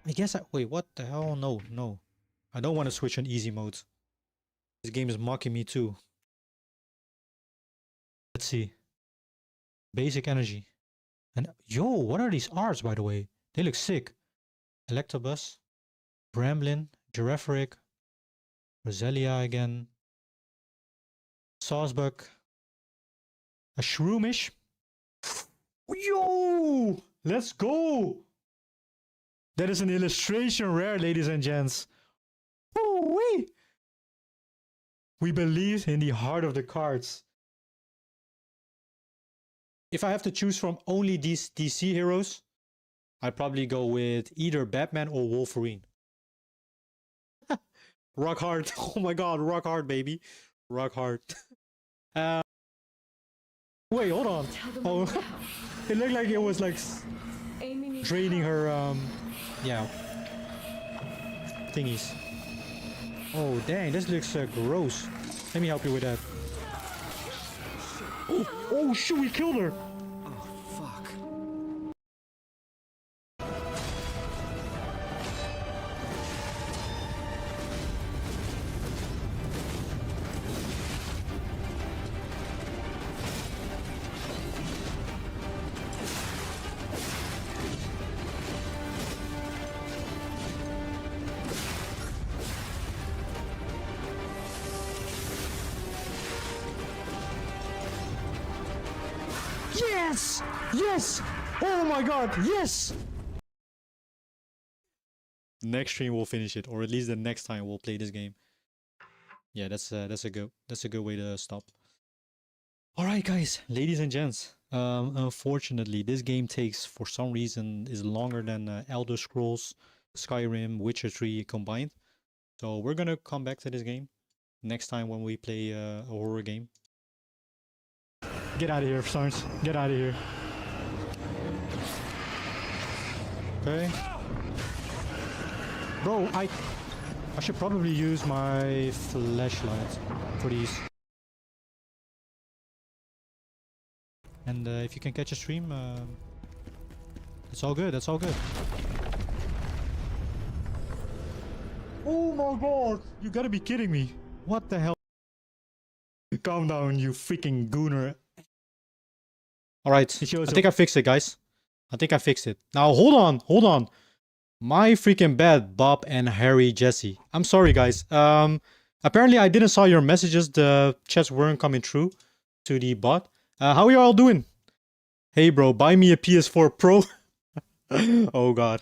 A: I guess wait, what the hell? No, no. I don't want to switch on easy mode. This game is mocking me too. Let's see. Basic energy. And yo, what are these arts, by the way? They look sick. Electabuzz, Bramblin, Giraffaric, Roselia again, Sawsbuck, a Shroomish. Yo! Let's go! That is an illustration rare, ladies and gents. Ooh-wee! We believe in the heart of the cards. If I have to choose from only these DC heroes, I'd probably go with either Batman or Wolverine. Rock hard. Oh my god, rock hard, baby. Rock hard. Wait, hold on. Oh, it looked like it was like draining her, yeah, thingies. Oh, dang, this looks gross. Let me help you with that. Oh, shoot, we killed her. Yes! Yes! Oh my god, yes! Next stream we'll finish it, or at least the next time we'll play this game. Yeah, that's a good way to stop. All right, guys, ladies and gents. Unfortunately, this game takes, for some reason, is longer than Elder Scrolls, Skyrim, Witcher 3 combined. So we're gonna come back to this game next time when we play a horror game. Get out of here, Sarns. Get out of here. Okay. Bro, I should probably use my flashlight for these. And if you can catch a stream, it's all good. That's all good. Oh my god! You gotta be kidding me. What the hell? Calm down, you freaking gooner. Alright, I think I fixed it, guys. I think I fixed it. Now, hold on. My freaking bad, Bob and Harry Jesse. I'm sorry, guys. Apparently I didn't saw your messages. The chats weren't coming through to the bot. How are you all doing? Hey, bro, buy me a PS4 Pro. Oh god.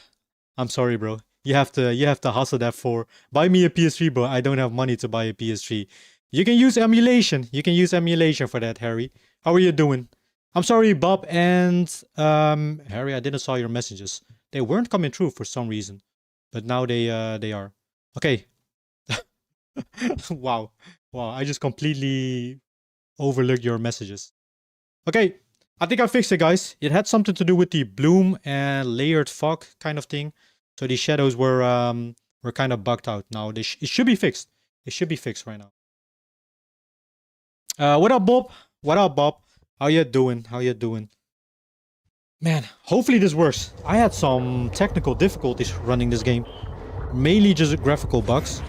A: I'm sorry, bro. You have to hustle that for. Buy me a PS3, bro. I don't have money to buy a PS3. You can use emulation. You can use emulation for that, Harry. How are you doing? I'm sorry, Bob and Harry, I didn't saw your messages. They weren't coming through for some reason. But now they are. Okay. Wow. Wow, I just completely overlooked your messages. Okay. I think I fixed it, guys. It had something to do with the bloom and layered fog kind of thing. So the shadows were kind of bugged out. Now it should be fixed. It should be fixed right now. What up, Bob? What up, Bob? How you doing? How you doing? Man, hopefully this works. I had some technical difficulties running this game. Mainly just graphical bugs.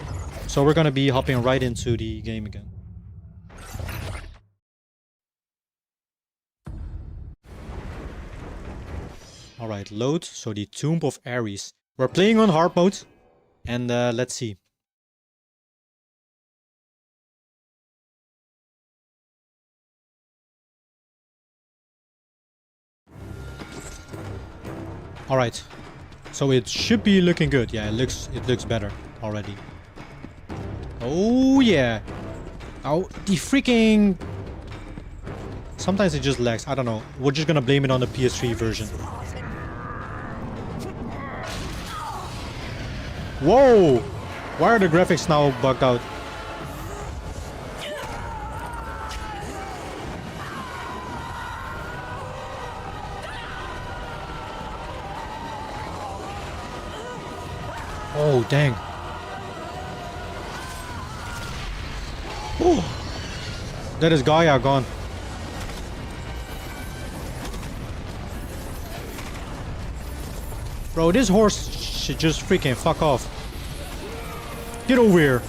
A: So we're gonna be hopping right into the game again. Alright, load. So the Tomb of Ares. We're playing on hard mode. And let's see. Alright. So it should be looking good. Yeah, it looks better already. Oh yeah. Oh, the freaking... Sometimes it just lags. I don't know. We're just gonna blame it on the PS3 version. Whoa! Why are the graphics now bugged out? Oh, dang. Oh! That is Gaia gone. Bro, this horse should just freaking fuck off. Get over here.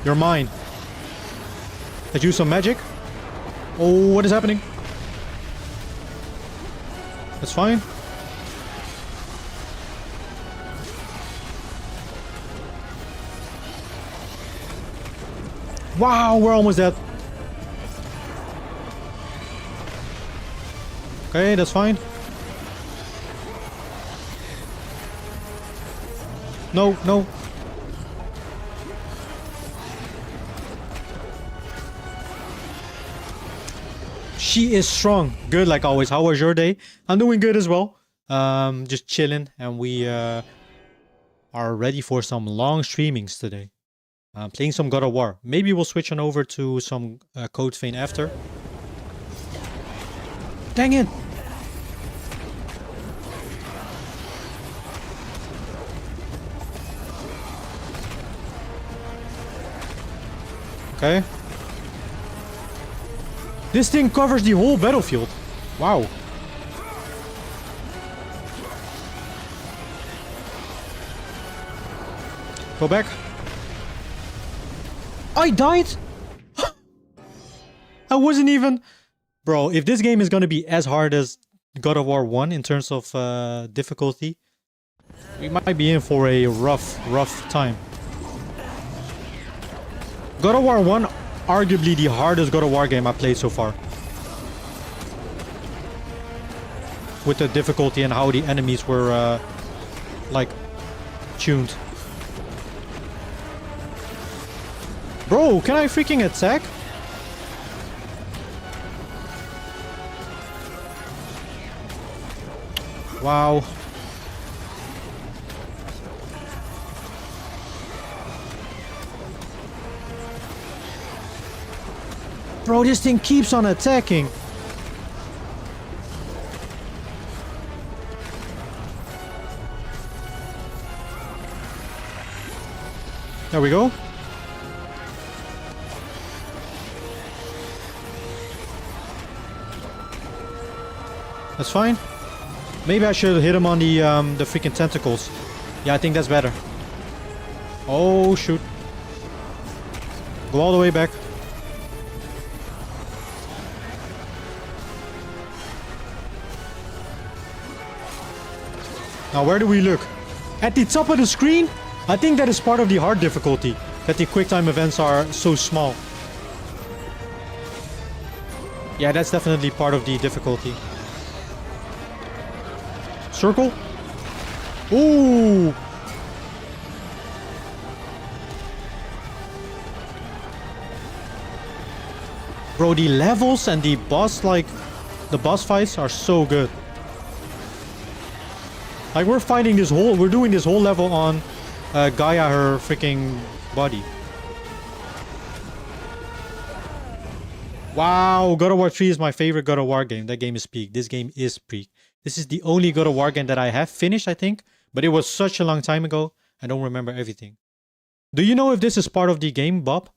A: You're mine. Let's use some magic. Oh, what is happening? That's fine. Wow, we're almost dead. Okay, that's fine. No, no. She is strong. Good like always. How was your day? I'm doing good as well. Just chilling, and we are ready for some long streamings today. Playing some God of War. Maybe we'll switch on over to some Code Vein after. Dang it! Okay. This thing covers the whole battlefield. Wow. Go back. I died? I wasn't even... Bro, if this game is gonna be as hard as God of War 1 in terms of difficulty, we might be in for a rough time. God of War 1, arguably the hardest God of War game I played so far. With the difficulty and how the enemies were, like, tuned. Bro, can I freaking attack? Wow. Bro, this thing keeps on attacking. There we go. That's fine. Maybe I should hit him on the freaking tentacles. Yeah, I think that's better. Oh, shoot. Go all the way back. Now, where do we look? At the top of the screen? I think that is part of the hard difficulty. That the quick time events are so small. Yeah, that's definitely part of the difficulty. Circle? Ooh! Bro, the levels and the boss, like, the boss fights are so good. Like, we're doing this whole level on Gaia, her freaking body. Wow, God of War 3 is my favorite God of War game. That game is peak. This game is peak. This is the only God of War game that I have finished, I think. But it was such a long time ago. I don't remember everything. Do you know if this is part of the game, Bob?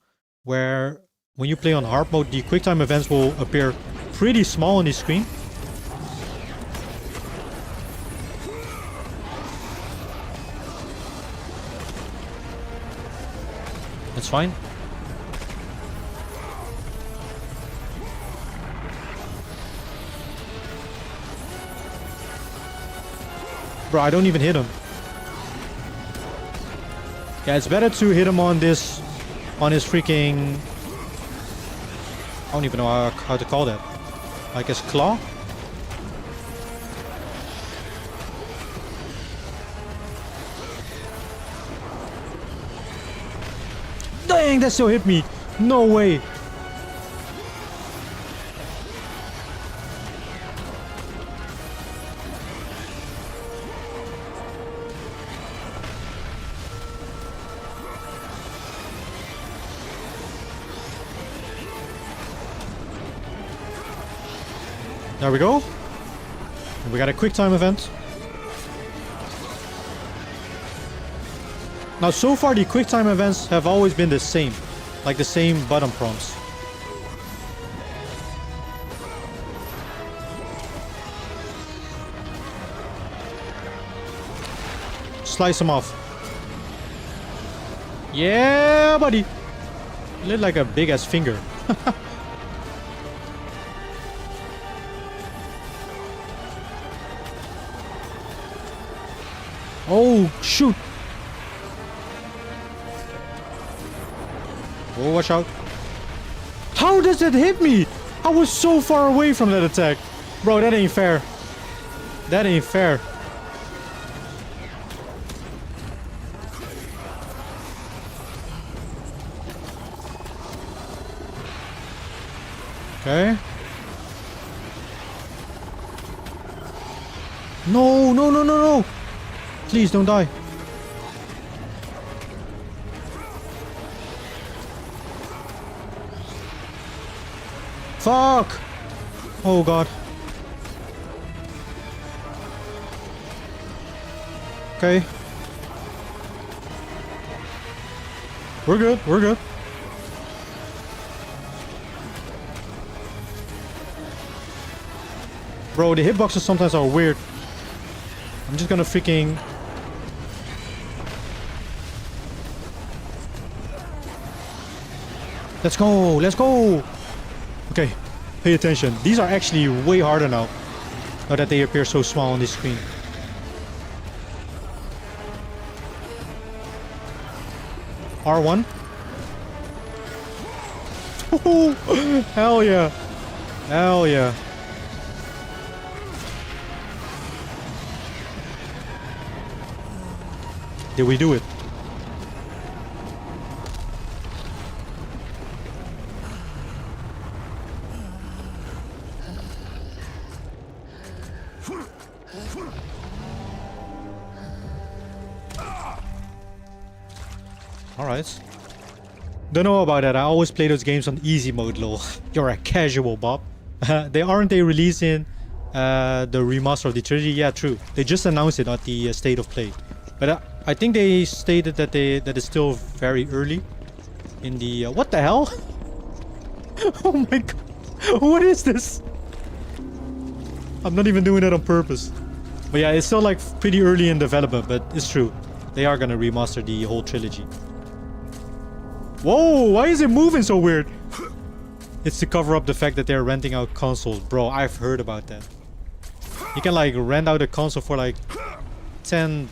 A: Where when you play on hard mode, the QuickTime events will appear pretty small on the screen? That's fine. Bro, I don't even hit him. Yeah, it's better to hit him on this, on his freaking, I don't even know how to call that. Like his claw? Dang, that still hit me. No way. There we go. And we got a quick time event. Now, so far the quick time events have always been the same. Like the same button prompts. Slice him off. Yeah, buddy. You look like a big ass finger. Oh, shoot. Oh, watch out. How does that hit me? I was so far away from that attack. Bro, that ain't fair. That ain't fair. Okay. No, no, no, no, no. Please don't die. Fuck. Oh god. Okay. We're good. We're good. Bro, the hitboxes sometimes are weird. I'm just gonna freaking... Let's go! Let's go! Okay, pay attention. These are actually way harder now. Now that they appear so small on the screen. R1. Hell yeah. Hell yeah. Did we do it? Alright. Don't know about that. I always play those games on easy mode, lol. You're a casual, Bob. Aren't they releasing the remaster of the trilogy? Yeah, true. They just announced it at the State of Play. But I think they stated that it's still very early in the... what the hell? Oh my god. What is this? I'm not even doing that on purpose. But yeah, it's still like pretty early in development, but it's true. They are gonna remaster the whole trilogy. Whoa, why is it moving so weird? It's to cover up the fact that they're renting out consoles. Bro, I've heard about that. You can like rent out a console for like 10...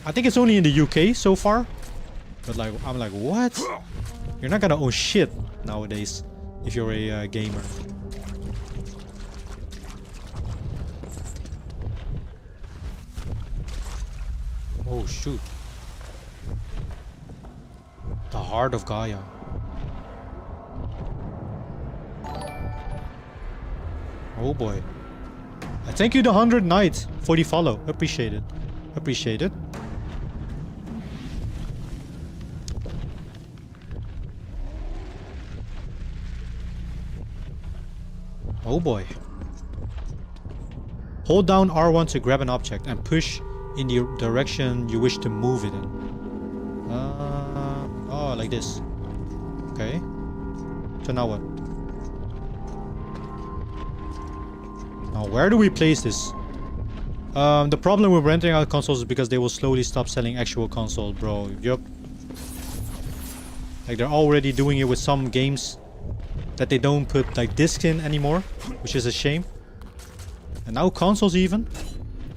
A: I think it's only in the UK so far. But like, I'm like, what? You're not gonna own shit nowadays if you're a gamer. Oh shoot. The Heart of Gaia. Oh boy. Thank you the 100 Knights for the follow. Appreciate it. Appreciate it. Oh boy. Hold down R1 to grab an object and push in the direction you wish to move it in. Oh, like this. Okay. So now what? Now where do we place this? The problem with renting out consoles is because they will slowly stop selling actual consoles, bro. Yup. Like they're already doing it with some games that they don't put like discs in anymore, which is a shame. And now consoles even.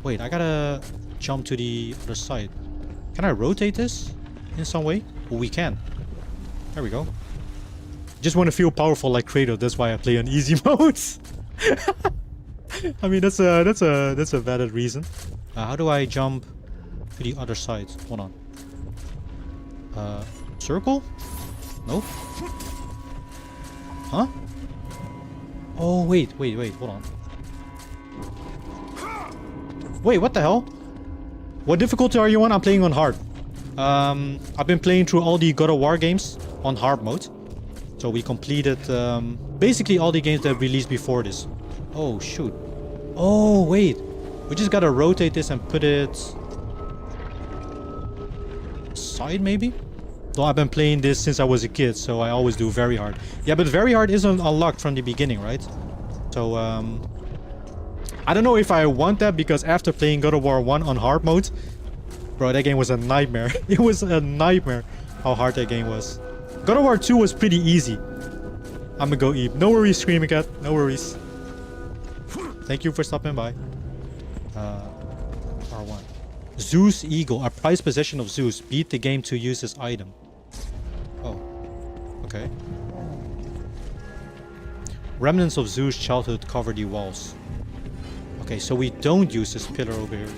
A: Wait, I gotta jump to the other side. Can I rotate this in some way? Oh, we can. There we go. Just want to feel powerful like Kratos. That's why I play on easy modes. I mean, that's a valid reason. How do I jump to the other side? Hold on. Circle? No. Huh? Oh, wait, hold on. Wait, what the hell? What difficulty are you on? I'm playing on hard. I've been playing through all the God of War games on hard mode. So we completed basically all the games that released before this. Oh, shoot. Oh, wait. We just gotta rotate this and put it... side, maybe? Though I've been playing this since I was a kid, so I always do very hard. Yeah, but very hard isn't unlocked from the beginning, right? So, I don't know if I want that, because after playing God of War 1 on hard mode, bro, that game was a nightmare. It was a nightmare how hard that game was. God of War 2 was pretty easy. I'm gonna go eat. No worries, Screaming Cat. No worries. Thank you for stopping by. R1. Zeus Eagle. A prized possession of Zeus. Beat the game to use this item. Oh. Okay. Remnants of Zeus' childhood cover the walls. Okay, so we don't use this pillar over here.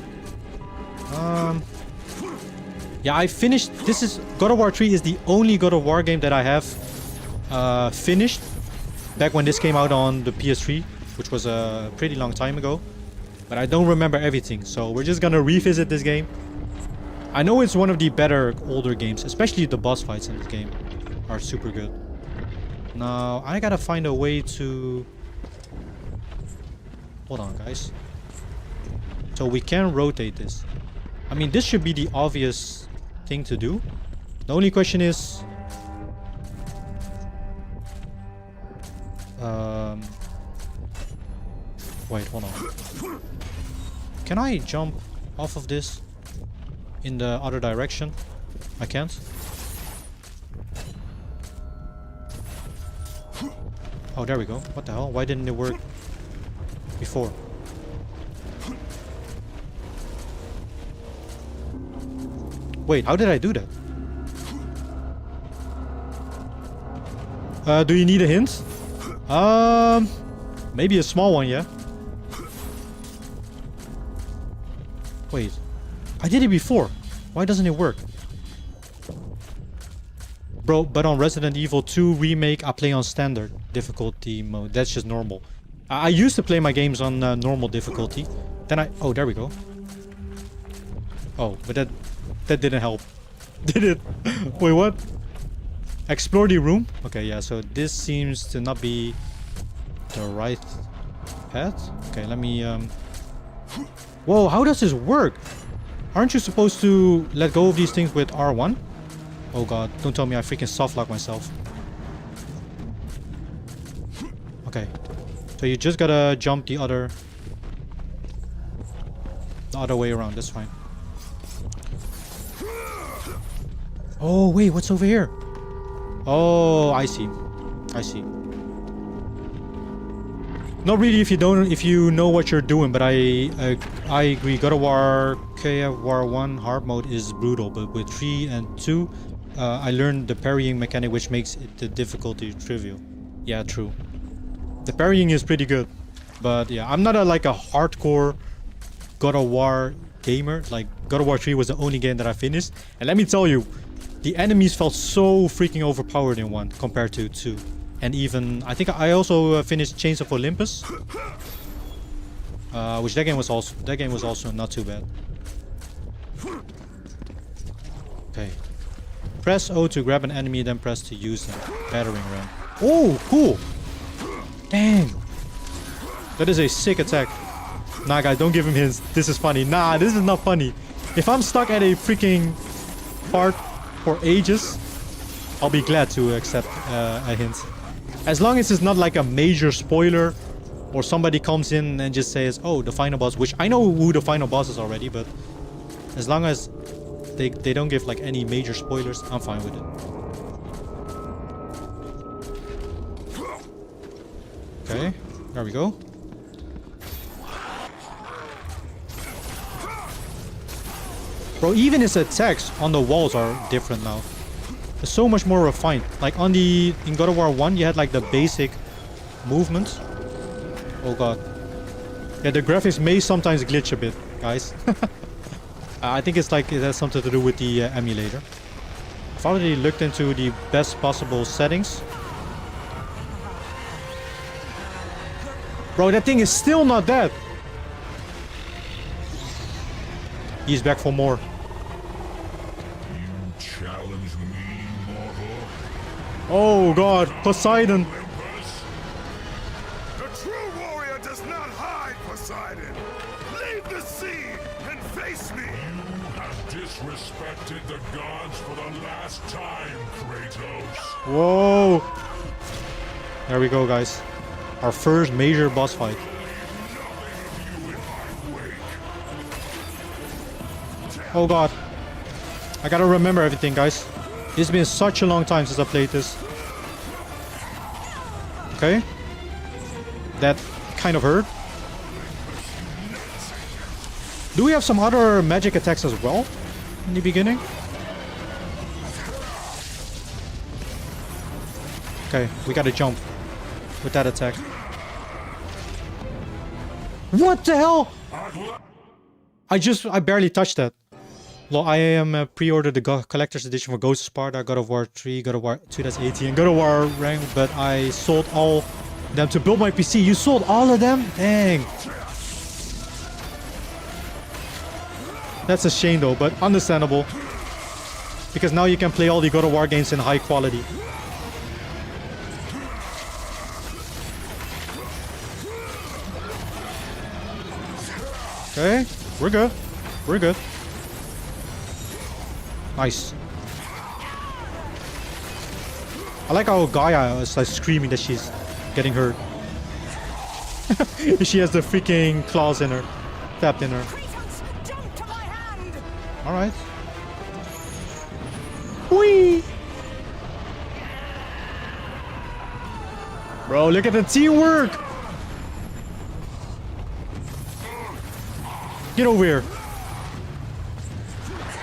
A: Yeah, I finished... This is... God of War 3 is the only God of War game that I have finished back when this came out on the PS3, which was a pretty long time ago. But I don't remember everything, so we're just gonna revisit this game. I know it's one of the better older games, especially the boss fights in this game are super good. Now, I gotta find a way to... Hold on, guys. So we can rotate this. I mean, this should be the obvious thing to do. The only question is... Wait, hold on. Can I jump off of this in the other direction? I can't. Oh, there we go. What the hell? Why didn't it work before? Wait, how did I do that? Do you need a hint? Maybe a small one, yeah? Wait, I did it before. Why doesn't it work? Bro, but on Resident Evil 2 Remake, I play on standard difficulty mode. That's just normal. I used to play my games on normal difficulty. Then I... Oh, there we go. Oh, but that didn't help. Did it? Wait, what? Explore the room? Okay, yeah, so this seems to not be the right path. Okay, let me... Whoa, how does this work? Aren't you supposed to let go of these things with R1? Oh god, don't tell me I freaking softlock myself. Okay. So you just gotta jump the other way around, that's fine. Oh wait, what's over here? Oh, I see. I see. Not really if you know what you're doing, but I agree. God of War KF 1 hard mode is brutal, but with 3 and 2, I learned the parrying mechanic, which makes the difficulty trivial. Yeah, true. The parrying is pretty good, but yeah, I'm not like a hardcore God of War gamer. Like God of War 3 was the only game that I finished, and let me tell you, the enemies felt so freaking overpowered in 1 compared to 2. And even, I think I also finished Chains of Olympus, which that game was also not too bad. Okay, press O to grab an enemy, then press to use them. Battering ram. Oh, cool! Dang! That is a sick attack. Nah, guys, don't give him hints. This is funny. Nah, this is not funny. If I'm stuck at a freaking part for ages, I'll be glad to accept a hint. As long as it's not like a major spoiler or somebody comes in and just says, oh, the final boss, which I know who the final boss is already, but as long as they don't give like any major spoilers, I'm fine with it. Okay, there we go. Bro, even his attacks on the walls are different now. It's so much more refined. Like in God of War 1, you had like the basic movements. Oh god. Yeah, the graphics may sometimes glitch a bit, guys. I think it's like it has something to do with the emulator. I've already looked into the best possible settings. Bro, that thing is still not dead. He's back for more.
E: Challenge me, mortal.
A: Oh god, Poseidon.
E: The true warrior does not hide, Poseidon. Leave the sea and face me. You have disrespected the gods for the last time, Kratos.
A: Whoa. There we go, guys. Our first major boss fight. Oh god. I gotta remember everything, guys. It's been such a long time since I played this. Okay. That kind of hurt. Do we have some other magic attacks as well in the beginning? Okay, we gotta jump with that attack. What the hell? I barely touched that. Well, I am pre-ordered the collector's edition for Ghost of Sparta, God of War 3, God of War 2018, and God of War Rank, but I sold all them to build my PC. You sold all of them? Dang. That's a shame though, but understandable. Because now you can play all the God of War games in high quality. Okay, we're good. We're good. Nice. I like how Gaia is like screaming that she's getting hurt. She has the freaking claws in her. Tapped in her.
C: Kratos, jump to my hand!
A: Alright. Whee! Bro, look at the teamwork! Get over here.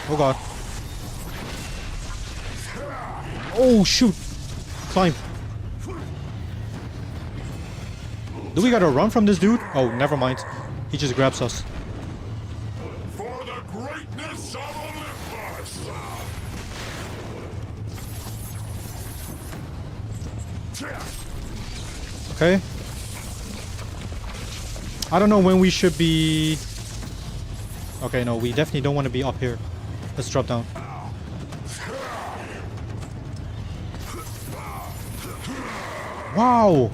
A: Oh god. Oh shoot. Climb. Do we gotta run from this dude? Oh, never mind. He just grabs us.
E: For the greatness of Olympus.
A: Okay. I don't know when we should be... Okay, no, we definitely don't want to be up here. Let's drop down. Wow!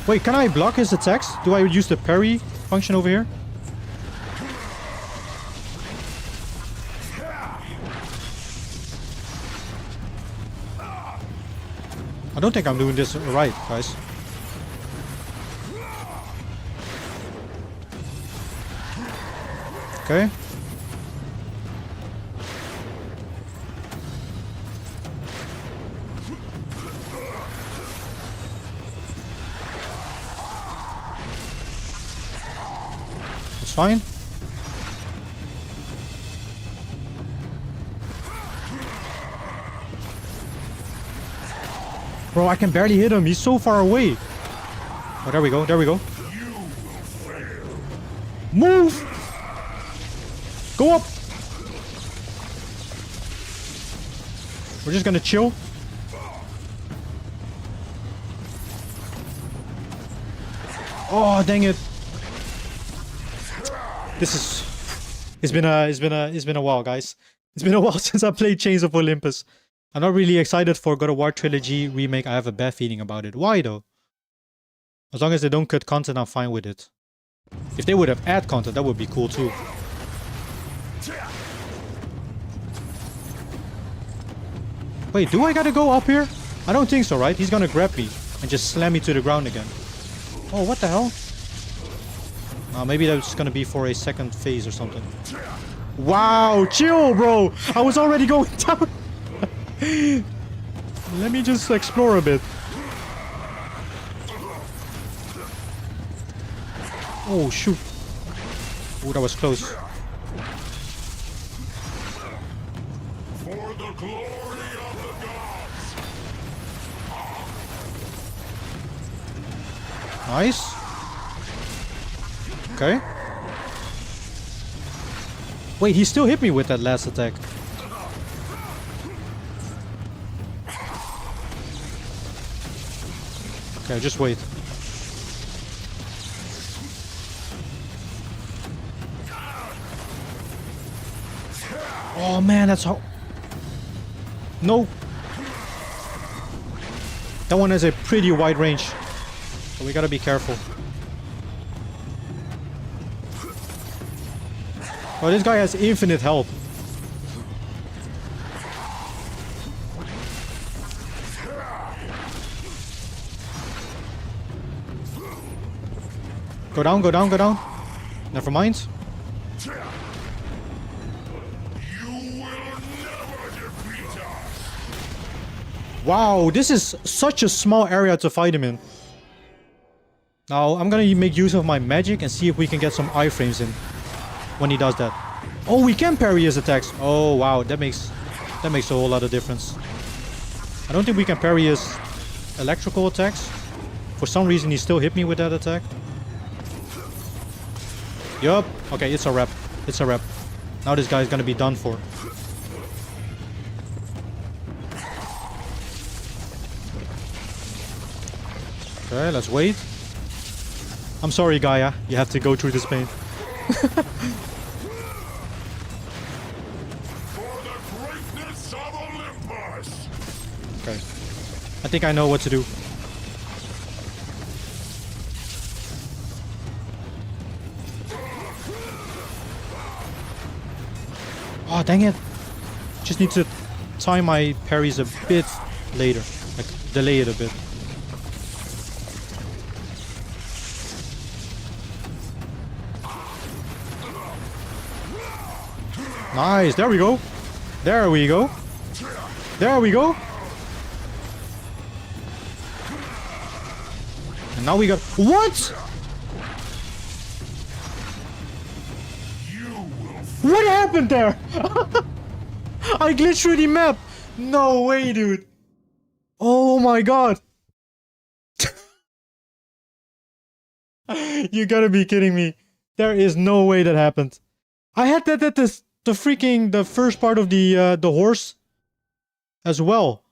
A: Wait, can I block his attacks? Do I use the parry function over here? I don't think I'm doing this right, guys. Okay. It's fine. Bro, I can barely hit him. He's so far away. Oh, there we go. There we go. Move! Go up! We're just gonna chill. Oh, dang it. This is... It's been a while, guys. It's been a while since I played Chains of Olympus. I'm not really excited for God of War Trilogy Remake. I have a bad feeling about it. Why, though? As long as they don't cut content, I'm fine with it. If they would have add content, that would be cool too. Wait, do I gotta go up here? I don't think so, right? He's gonna grab me and just slam me to the ground again. Oh, what the hell? Maybe that's gonna be for a second phase or something. Wow, chill, bro! I was already going down. Let me just explore a bit. Oh, shoot. Oh, that was close.
E: For the glory of the gods.
A: Nice. Okay. Wait, he still hit me with that last attack. Okay, just wait. Oh man, that's how... No. That one has a pretty wide range. So we gotta be careful. Oh, this guy has infinite health. Go down, go down, go down. Never mind. Wow, this is such a small area to fight him in. Now, I'm gonna make use of my magic and see if we can get some iframes in when he does that. Oh, we can parry his attacks. Oh, wow, that makes a whole lot of difference. I don't think we can parry his electrical attacks. For some reason, he still hit me with that attack. Yup. Okay, it's a wrap. It's a wrap. Now this guy's gonna be done for. Okay, let's wait. I'm sorry, Gaia. You have to go through this pain.
E: For the greatness of Olympus.
A: Okay. I think I know what to do. Oh, dang it. Just need to time my parries a bit later. Like, delay it a bit. Nice, there we go. There we go. There we go. And now we got... What? What happened there? I glitched through the map. No way, dude. Oh my god. You gotta be kidding me. There is no way that happened. I had that at the first part of the horse as well.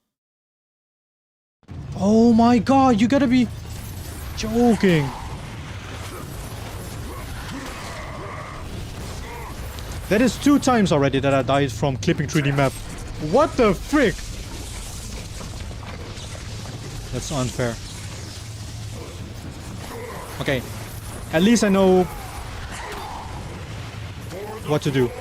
A: Oh my god, you gotta be joking. That is 2 times already that I died from clipping through the map. What the frick? That's unfair. Okay, at least I know what to do.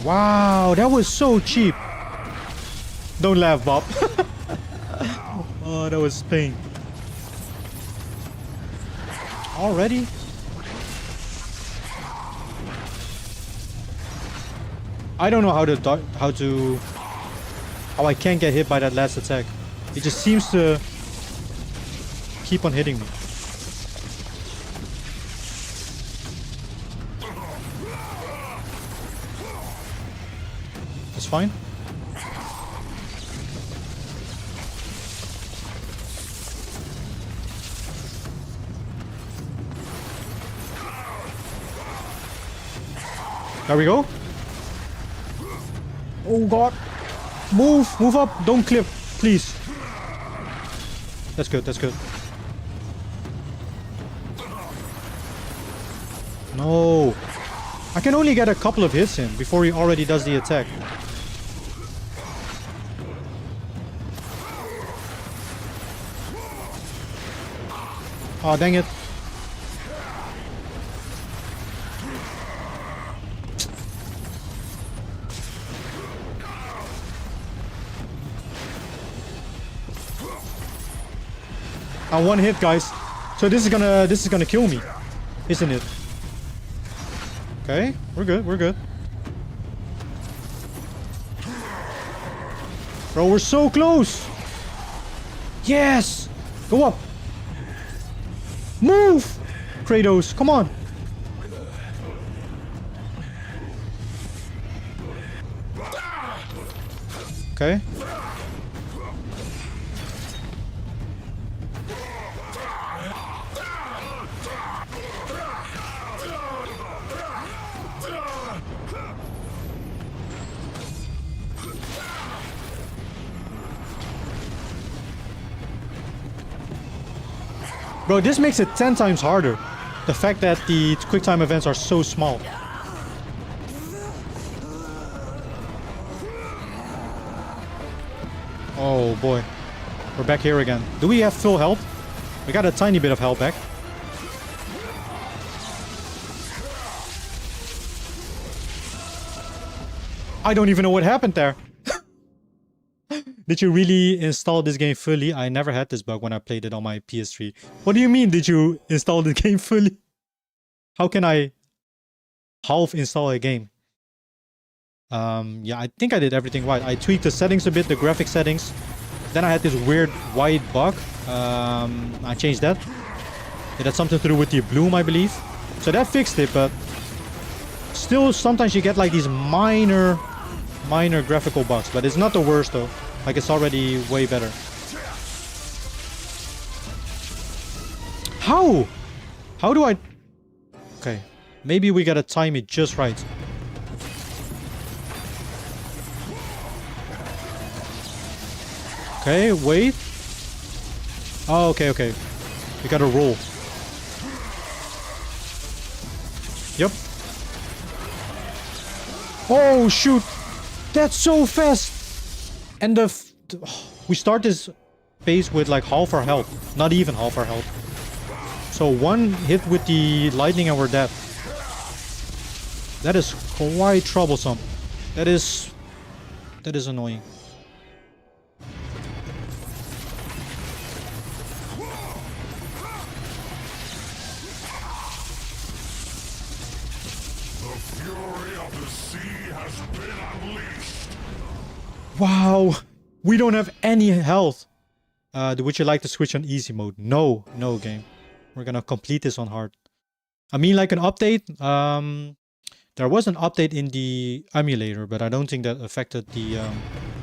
A: Wow, that was so cheap. Don't laugh, Bob. Oh, that was pain. Already? I don't know how I can't get hit by that last attack. It just seems to keep on hitting me. That's fine. There we go. Oh god. Move up. Don't clip, please. That's good, that's good. No. I can only get a couple of hits in before he already does the attack. Oh, dang it. One hit, guys. So this is gonna kill me, isn't it? Okay, we're good, we're good. Bro, we're so close. Yes! Go up. Move! Kratos, come on. Okay. Bro, this makes it 10 times harder. The fact that the quick time events are so small. Oh boy. We're back here again. Do we have full health? We got a tiny bit of health back. I don't even know what happened there. Did you really install this game fully? I never had this bug when I played it on my PS3. What do you mean, did you install the game fully? How can I half install a game? Yeah, I think I did everything right. I tweaked the settings a bit, the graphic settings. Then I had this weird white bug. I changed that. It had something to do with the bloom, I believe. So that fixed it, but still sometimes you get like these minor graphical bugs. But it's not the worst though. Like, it's already way better. How? How do I... Okay. Maybe we gotta time it just right. Okay, wait. Oh, okay, okay. We gotta roll. Yep. Oh, shoot. That's so fast. And we start this phase with like half our health. Not even half our health. So one hit with the lightning and we're dead. That is quite troublesome. That is annoying.
E: The fury of the sea has been unleashed.
A: Wow. We don't have any health. Would you like to switch on easy mode? No, no game. We're gonna complete this on hard. I mean, like an update. There was an update in the emulator, but I don't think that affected the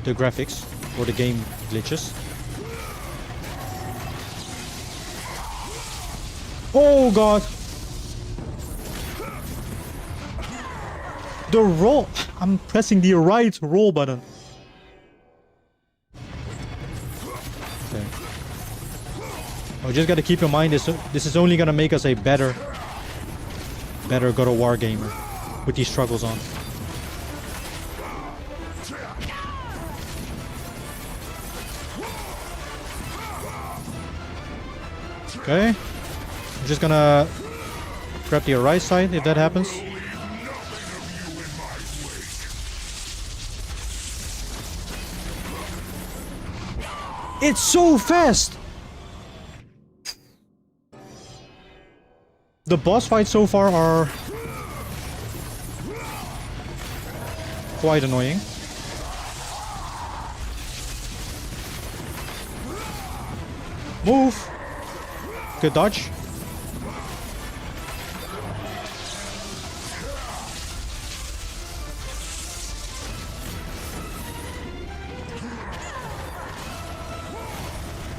A: graphics or the game glitches. Oh god. The roll. I'm pressing the right roll button. Okay. Oh, just gotta keep in mind this is only gonna make us a better God of War gamer with these struggles on. Okay. I'm just gonna grab the right side if that happens. It's so fast! The boss fights so far are quite annoying. Move! Good dodge.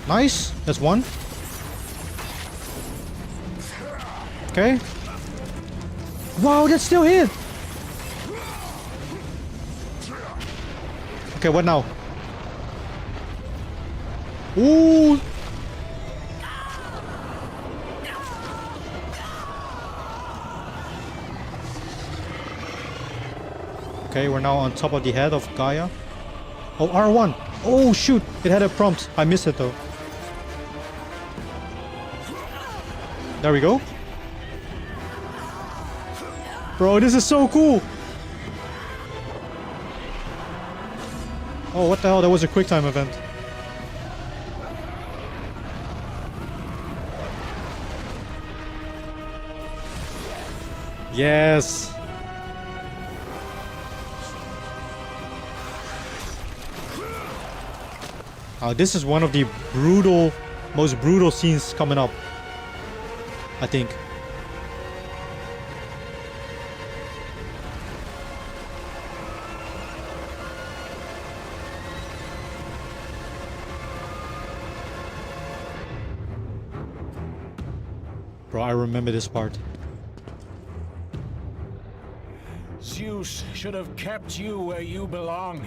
A: Nice, that's one. Okay. Wow, that still hit. Okay, what now? Ooh. Okay, we're now on top of the head of Gaia. Oh, R1. Oh, shoot. It had a prompt. I missed it, though. There we go. Bro, this is so cool. Oh, what the hell? That was a quick time event. Yes. This is one of the most brutal scenes coming up, I think. Bro, I remember this part.
F: Zeus should have kept you where you belong.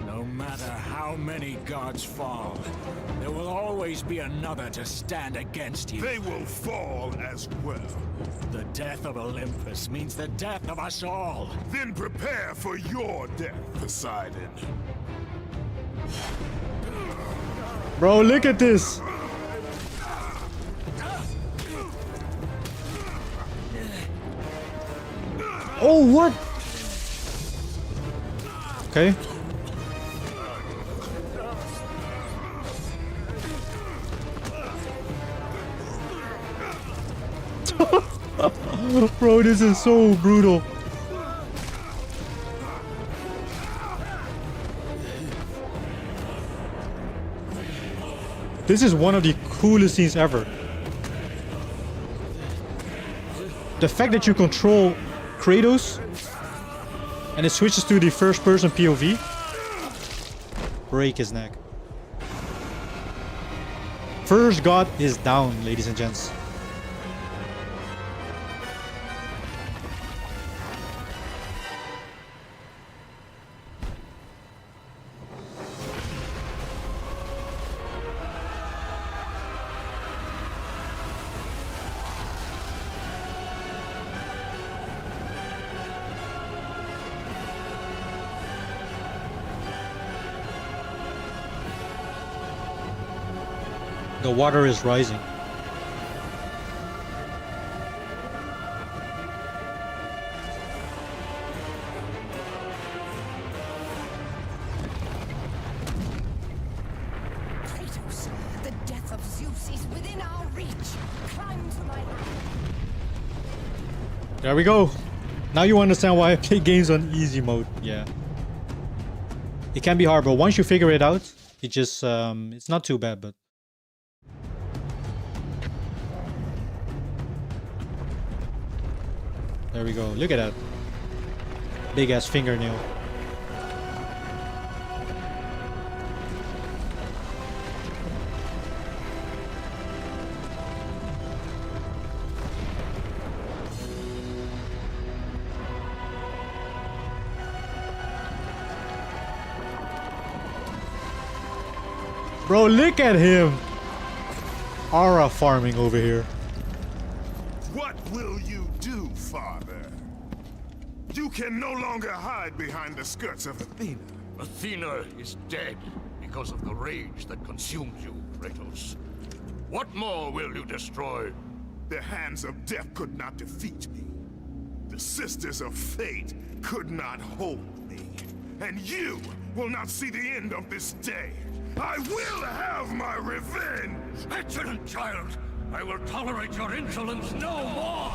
F: No matter how many gods fall, there will always be another to stand against you.
E: They will fall as well.
F: The death of Olympus means the death of us all.
E: Then prepare for your death, Poseidon.
A: Bro, look at this. Oh, what? Okay. Bro, this is so brutal. This is one of the coolest scenes ever. The fact that you control Kratos and it switches to the first person POV. Break his neck. First god is down, ladies and gents. The water is rising.
C: Kratos, the death of Zeus is within our reach. Climb to my hand.
A: There we go. Now you understand why I play games on easy mode. Yeah. It can be hard, but once you figure it out, it just it's not too bad, but there we go. Look at that. Big ass fingernail. Bro, look at him. Aura farming over here.
E: What will you do, father? You can no longer hide behind the skirts of Athena.
D: Athena is dead because of the rage that consumes you, Kratos. What more will you destroy?
E: The hands of death could not defeat me. The sisters of fate could not hold me. And you will not see the end of this day. I will have my revenge!
D: Petulant child! I will tolerate your insolence no more!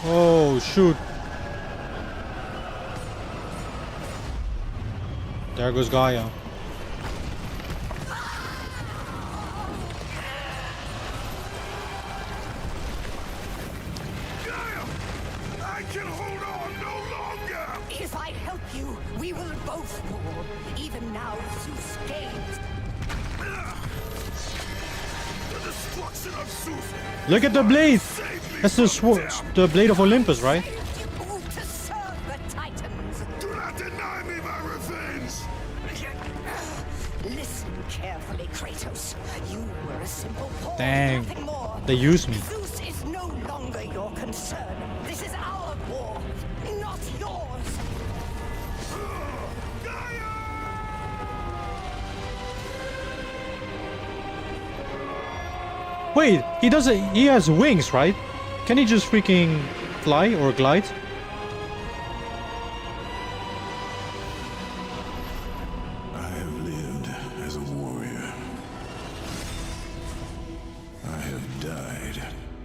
A: Oh, shoot. There goes Gaia.
E: Gaia! I can hold on no longer!
C: If I help you, we will both fall. Even now, Zeus gains.
E: The destruction of Zeus!
A: Look at the blade.
E: Save me
A: That's the
E: from them.
A: the blade of Olympus, right?
C: titans.
E: Do not deny me my revenge!
C: Listen carefully, Kratos. You were a simple pawn,
A: Dang.
C: nothing more.
A: They use me.
C: Zeus is no longer your concern. This is our war, not yours.
A: Wait, he doesn't. He has wings, right? Can he just freaking fly or glide?
E: I have lived as a warrior. I have died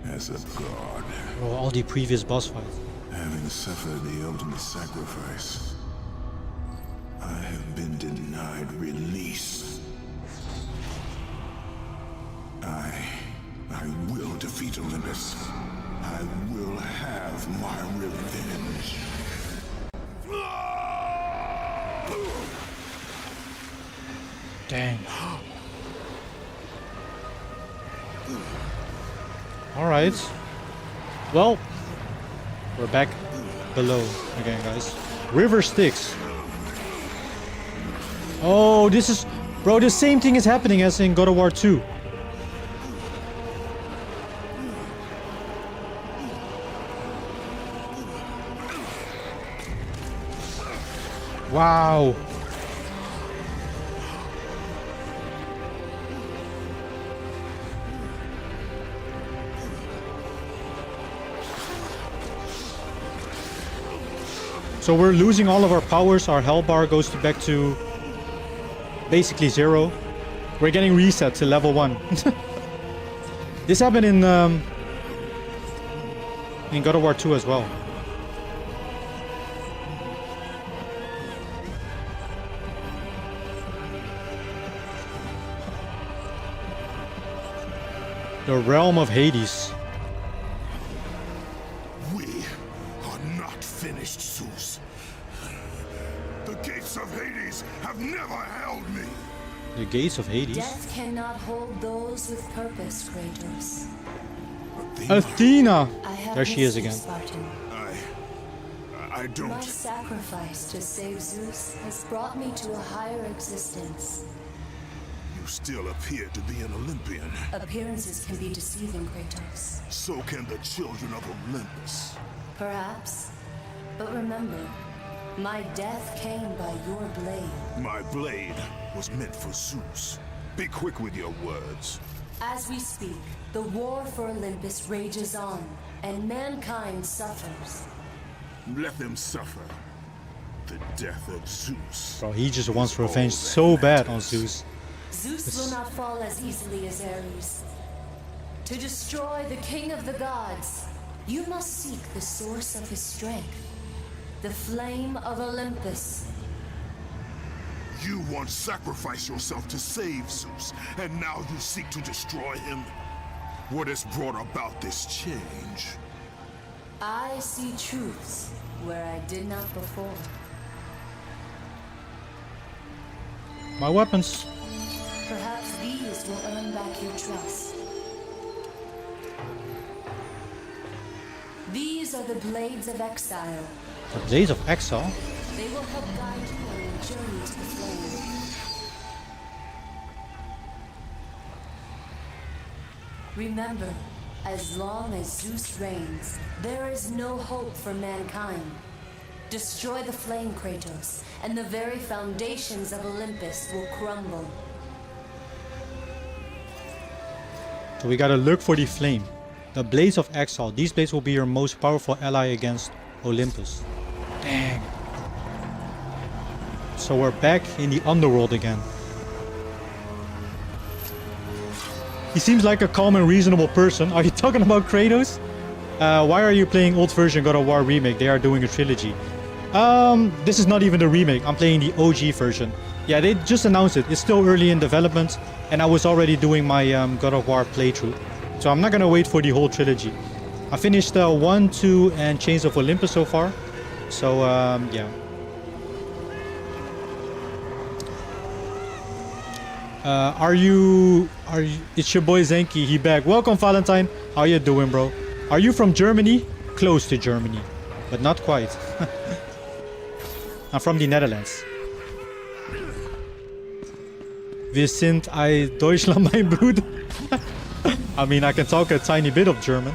E: as a god.
A: Oh, all the previous boss fights.
E: Having suffered the ultimate sacrifice, I have been denied release. I will defeat Olympus. I will have my revenge.
A: Dang. Alright. Well, we're back below again, guys. River Styx. Oh, this is... Bro, the same thing is happening as in God of War 2. Wow. So we're losing all of our powers. Our health bar goes back to basically 0. We're getting reset to level 1. This happened in God of War 2 as well. The realm of Hades.
E: We are not finished, Zeus. The gates of Hades have never held me.
A: The gates of Hades.
G: Death cannot hold those with purpose, Kratos.
A: Athena!
G: I have
A: There she is
G: missed you,
A: again.
G: Spartan.
E: I don't.
G: My sacrifice to save Zeus has brought me to a higher existence.
E: You still appear to be an Olympian.
G: Appearances can be deceiving, Kratos.
E: So can the children of Olympus.
G: Perhaps. But remember, my death came by your blade.
E: My blade was meant for Zeus. Be quick with your words.
G: As we speak, the war for Olympus rages on, and mankind suffers.
E: Let them suffer. The death of Zeus.
A: Bro, he just wants revenge so bad on Zeus.
G: Zeus will not fall as easily as Ares. To destroy the king of the gods, you must seek the source of his strength, the flame of Olympus.
E: You once sacrificed yourself to save Zeus, and now you seek to destroy him? What has brought about this change?
G: I see truths where I did not before.
A: My weapons.
G: Perhaps these will earn back your trust. These are the Blades of Exile.
A: The Blades of Exile?
G: They will help guide you on your journey to the flame. Remember, as long as Zeus reigns, there is no hope for mankind. Destroy the flame, Kratos, and the very foundations of Olympus will crumble.
A: So we gotta look for the flame. The Blades of Exile. These blades will be your most powerful ally against Olympus. Dang. So we're back in the underworld again. He seems like a calm and reasonable person. Are you talking about Kratos? Why are you playing old version God of War remake? They are doing a trilogy. This is not even the remake. I'm playing the OG version. Yeah, they just announced it. It's still early in development, and I was already doing my God of War playthrough. So I'm not gonna wait for the whole trilogy. I finished 1, 2, and Chains of Olympus so far. So yeah. Are you? It's your boy Zenki. He back. Welcome, Valentine. How you doing, bro? Are you from Germany? Close to Germany, but not quite. I'm from the Netherlands. Wir sind ein Deutschland, mein Bruder. I mean, I can talk a tiny bit of German.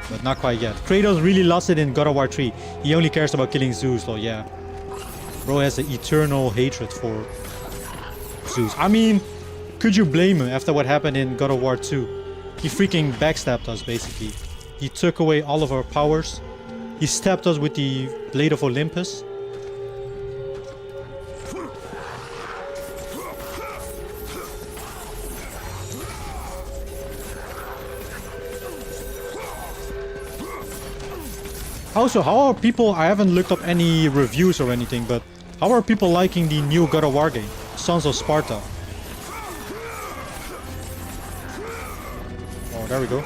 A: But not quite yet. Kratos really lost it in God of War 3. He only cares about killing Zeus, so yeah. Bro has an eternal hatred for Zeus. I mean, could you blame him after what happened in God of War 2? He freaking backstabbed us, basically. He took away all of our powers. He stabbed us with the Blade of Olympus. Also, how are people, I haven't looked up any reviews or anything, but how are people liking the new God of War game, Sons of Sparta? Oh, there we go.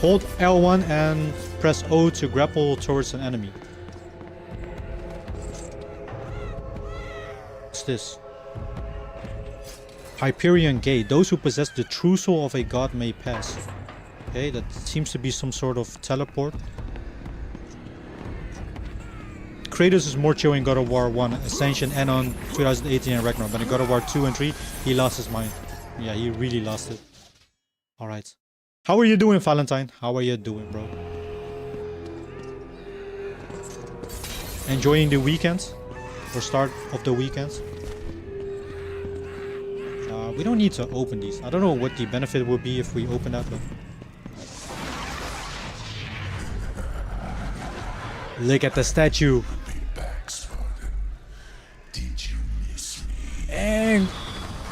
A: Hold L1 and press O to grapple towards an enemy. What's this? Hyperion Gate. Those who possess the true soul of a god may pass. Okay, that seems to be some sort of teleport. Kratos is more chill in God of War 1 Ascension and on 2018 and Ragnarok, but in God of War 2 and 3, he lost his mind. Yeah, he really lost it. Alright. How are you doing, Valentine? How are you doing, bro? Enjoying the weekend? Or start of the weekend? We don't need to open these. I don't know what the benefit would be if we open that, but... Look at the statue. And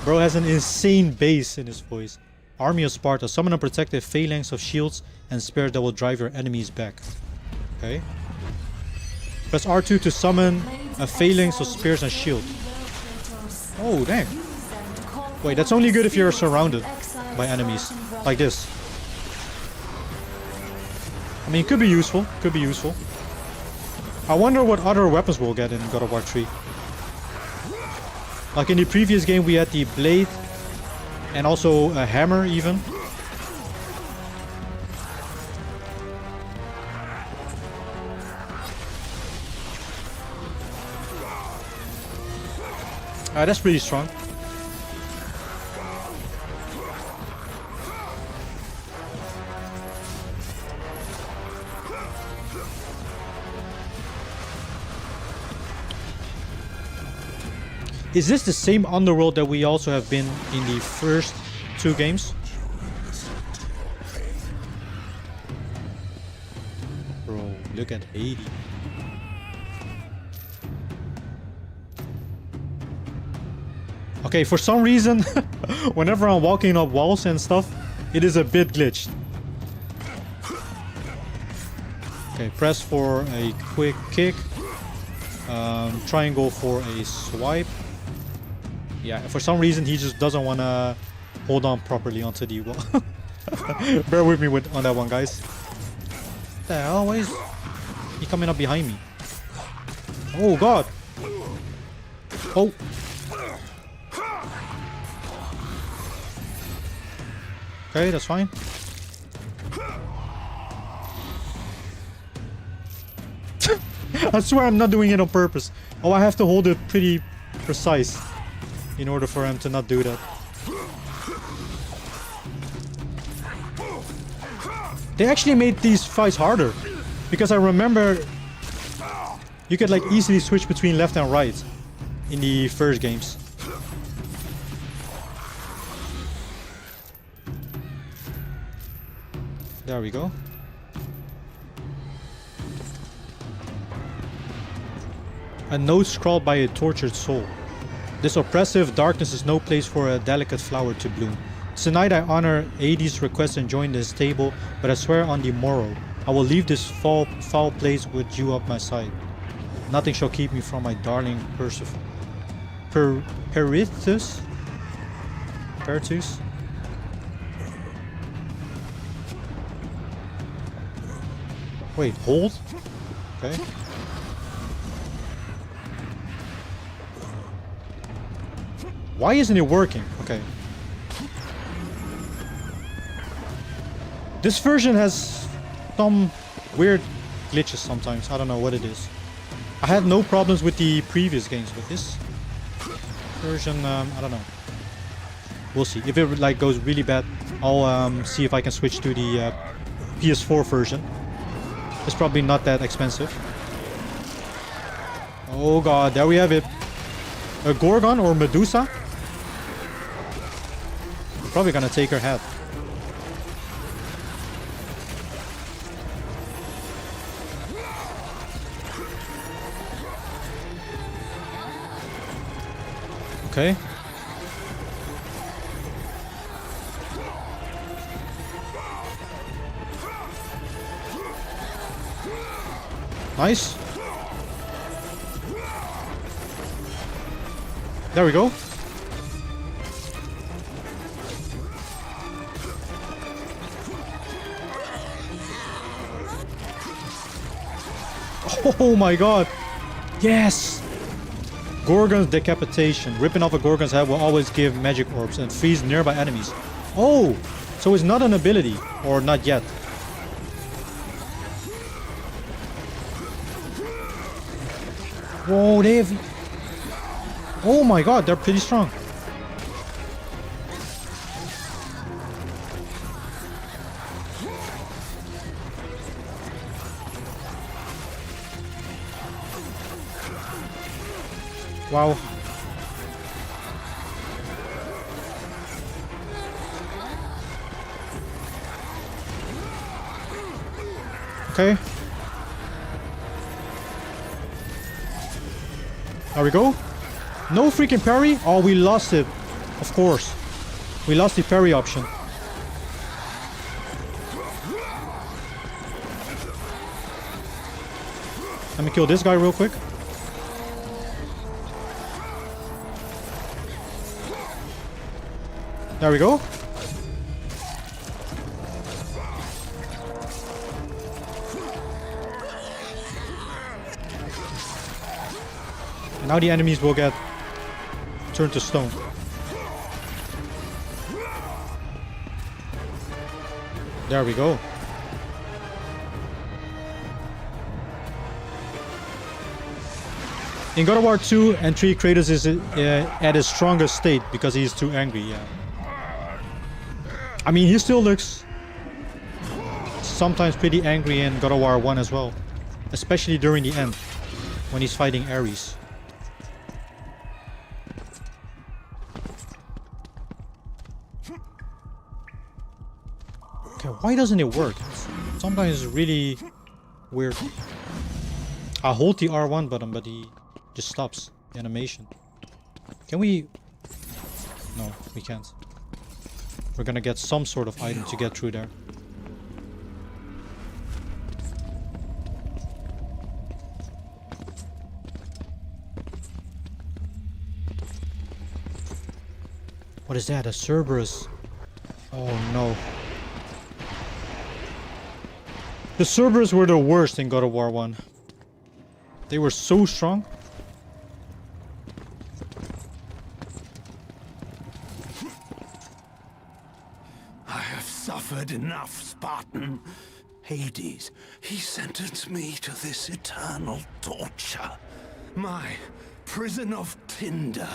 A: bro has an insane bass in his voice. Army of Sparta. Summon a protective phalanx of shields and spears that will drive your enemies back. Okay. Press R2 to summon a phalanx of spears and shield. Oh, dang. Wait, that's only good if you're surrounded by enemies. Like this. I mean, it could be useful. Could be useful. I wonder what other weapons we'll get in God of War 3. Like in the previous game, we had the blade. And also a hammer, even. That's pretty strong. Is this the same underworld that we also have been in the first two games? Bro, look at Hades. Okay, for some reason, whenever I'm walking up walls and stuff, it is a bit glitched. Okay, press for a quick kick. Triangle for a swipe. Yeah, for some reason he just doesn't want to hold on properly onto the wall. Bear with me on that one, guys. What the hell? Why is he coming up behind me? Oh god. Oh. Okay, that's fine. I swear I'm not doing it on purpose. Oh, I have to hold it pretty precise in order for him to not do that. They actually made these fights harder. Because I remember you could like easily switch between left and right in the first games. There we go. A note scrawled by a tortured soul. This oppressive darkness is no place for a delicate flower to bloom. Tonight I honor Hades' request and join this table, but I swear on the morrow, I will leave this foul place with you at my side. Nothing shall keep me from my darling Perithus? Wait, hold? Okay. Why isn't it working? Okay. This version has some weird glitches sometimes. I don't know what it is. I had no problems with the previous games, but this version, I don't know. We'll see. If it like goes really bad, I'll see if I can switch to the PS4 version. It's probably not that expensive. Oh god, there we have it. A Gorgon or Medusa? Probably gonna take her head. Okay. Nice. There we go. Oh my god. Yes. Gorgon's decapitation. Ripping off a Gorgon's head will always give magic orbs and freeze nearby enemies. Oh, so it's not an ability, or not yet. Whoa, they have... Oh my god, they're pretty strong. Wow. Okay. There we go. No freaking parry. Oh, we lost it. Of course. We lost the parry option. Let me kill this guy real quick. There we go. And now the enemies will get turned to stone. There we go. In God of War 2 and 3, Kratos is at his strongest state because he's too angry, yeah. I mean, he still looks sometimes pretty angry in God of War 1 as well. Especially during the end, when he's fighting Ares. Okay, why doesn't it work? Sometimes it's really weird. I hold the R1 button, but he just stops the animation. Can we... No, we can't. We're gonna get some sort of item to get through there. What is that? A Cerberus. Oh no. The Cerberus were the worst in God of War 1. They were so strong.
E: I have suffered enough, Spartan. Hades, he sentenced me to this eternal torture. My prison of tinder.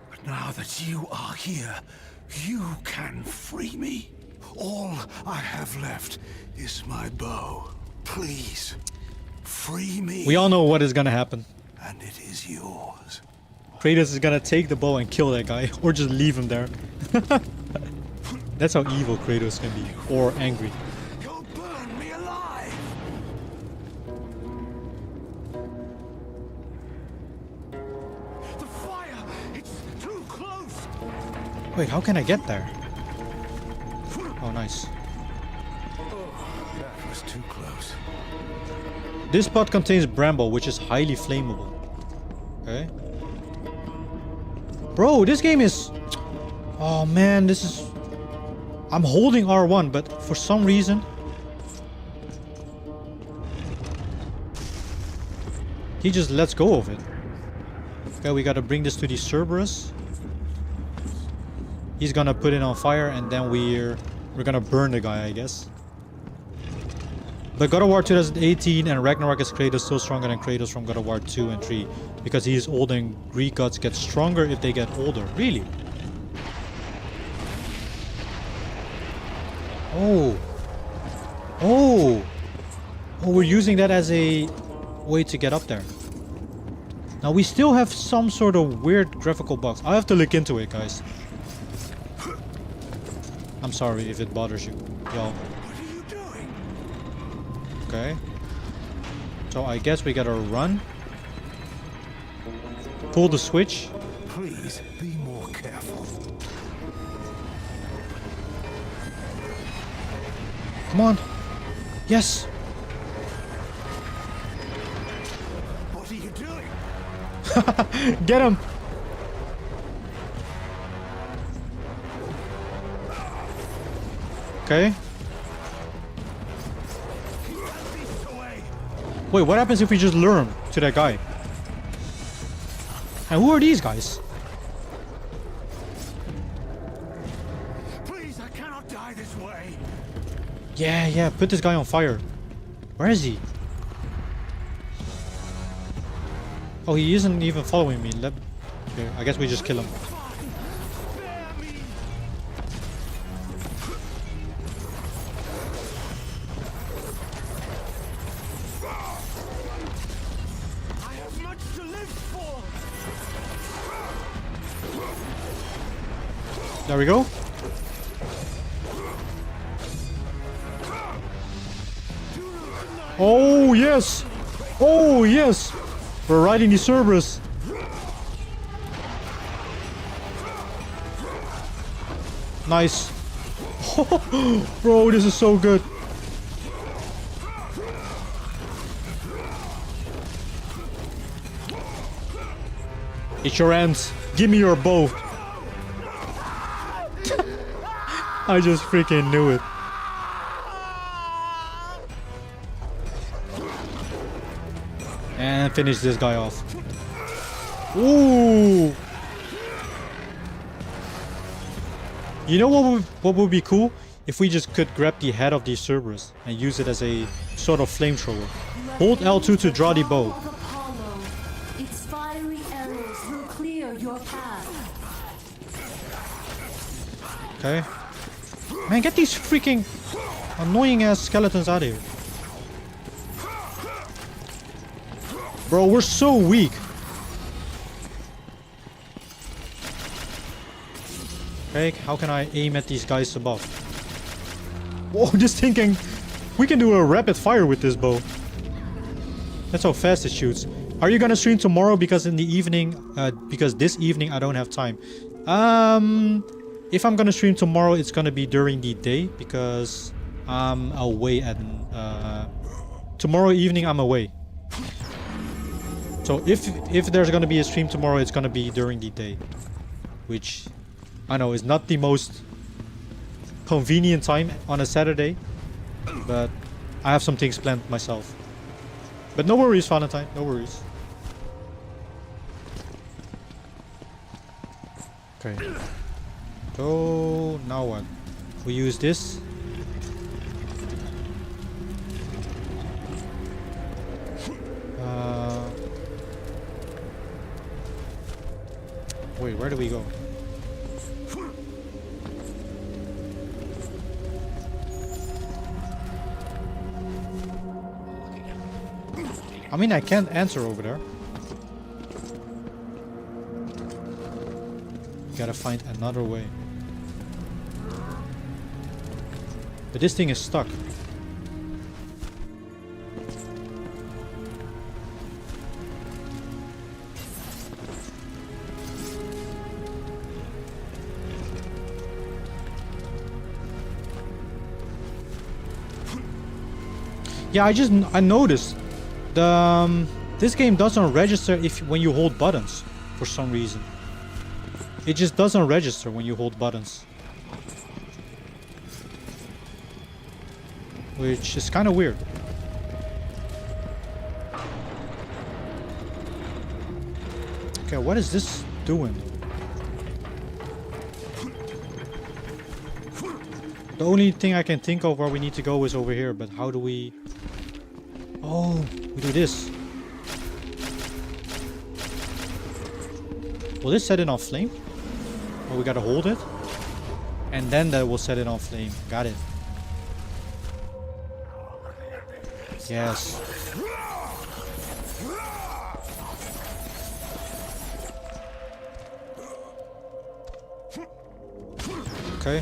E: But now that you are here, you can free me. All I have left is my bow. Please, free me.
A: We all know what is gonna happen.
E: And it is yours.
A: Kratos is gonna take the bow and kill that guy, or just leave him there. That's how evil Kratos can be, or angry.
E: You'll burn me alive. The fire, it's too close.
A: Wait, how can I get there? Oh, nice.
E: That was too close.
A: This pot contains bramble, which is highly flammable. Okay. Bro, this game is... Oh man, this is... I'm holding R1, but for some reason... he just lets go of it. Okay, we gotta bring this to the Cerberus. He's gonna put it on fire, and then we're gonna burn the guy, I guess. But God of War 2018 and Ragnarok is Kratos still stronger than Kratos from God of War 2 and 3 because he is old and Greek gods get stronger if they get older. Really? Oh. Oh. Oh, we're using that as a way to get up there. Now we still have some sort of weird graphical bugs. I have to look into it, guys. I'm sorry if it bothers you, y'all. Okay. So I guess we gotta run. Pull the switch.
E: Please be more careful.
A: Come on. Yes.
E: What are you doing?
A: Get him. Okay. Wait, what happens if we just lure him to that guy? And who are these guys?
E: Please, I cannot die this way.
A: Yeah, put this guy on fire. Where is he? Oh, he isn't even following me. Okay, I guess we just kill him.
E: Spare me. I have much to live for.
A: There we go. Oh, yes. Oh, yes. We're riding the Cerberus. Nice. Bro, this is so good. It's your ends. Give me your bow. I just freaking knew it. And finish this guy off. Ooh. You know what would be cool? If we just could grab the head of the Cerberus and use it as a sort of flamethrower. Hold L2 to draw the bow.
G: Apollo, its fiery arrows will clear your path.
A: Okay. Man, get these freaking annoying ass skeletons out of here. Bro, we're so weak. Okay, how can I aim at these guys above? Whoa, just thinking we can do a rapid fire with this bow. That's how fast it shoots. Are you gonna stream tomorrow? Because in the evening, because this evening I don't have time. If I'm gonna stream tomorrow, it's gonna be during the day because I'm away at tomorrow evening. I'm away. So if there's gonna be a stream tomorrow, it's gonna be during the day, which I know is not the most convenient time on a Saturday, but I have some things planned myself. But no worries, Valentine, no worries. Okay. So now what? We use this. Wait, where do we go? I mean, I can't answer over there. Gotta find another way. But this thing is stuck. Yeah, I noticed the this game doesn't register when you hold buttons for some reason. It just doesn't register when you hold buttons, which is kind of weird. Okay, what is this doing? The only thing I can think of where we need to go is over here, but how do we... Oh, we do this. Will this set it on flame? Oh, we gotta hold it? And then that will set it on flame. Got it. Yes. Okay.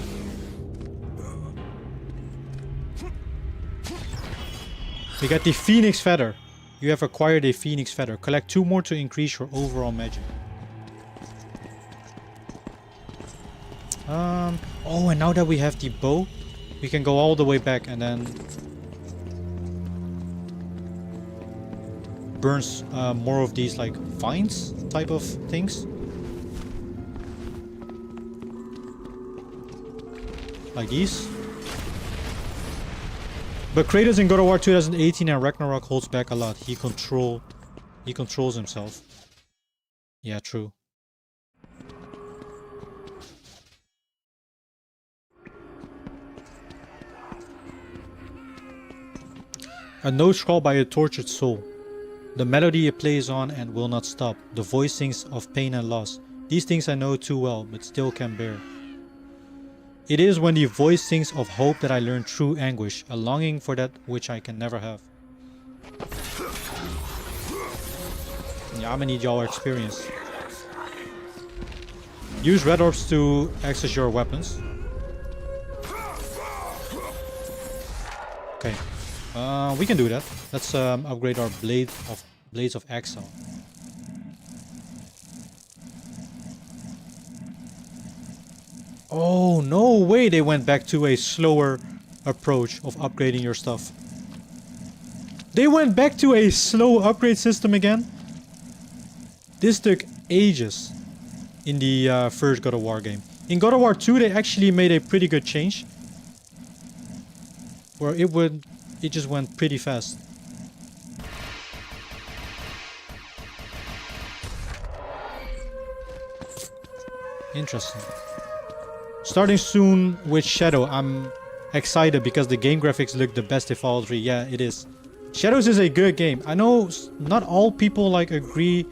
A: We got the Phoenix Feather. You have acquired a Phoenix Feather. Collect 2 more to increase your overall magic. Oh, and now that we have the bow, we can go all the way back and then burns more of these like vines type of things. Like these. But Kratos in God of War 2018 and Ragnarok holds back a lot. He controls himself. Yeah, true. A note scrawled by a tortured soul. The melody it plays on and will not stop. The voice sings of pain and loss. These things I know too well, but still can bear. It is when the voice sings of hope that I learn true anguish, a longing for that which I can never have. Yeah, I'm gonna need y'all experience. Use red orbs to access your weapons. Okay. We can do that. Let's upgrade our blades of exile. Oh no way! They went back to a slower approach of upgrading your stuff. They went back to a slow upgrade system again. This took ages in the first God of War game. In God of War 2, they actually made a pretty good change, where it just went pretty fast. Interesting. Starting soon with Shadow. I'm excited because the game graphics look the best of all 3. Yeah, it is. Shadows is a good game. I know not all people like agree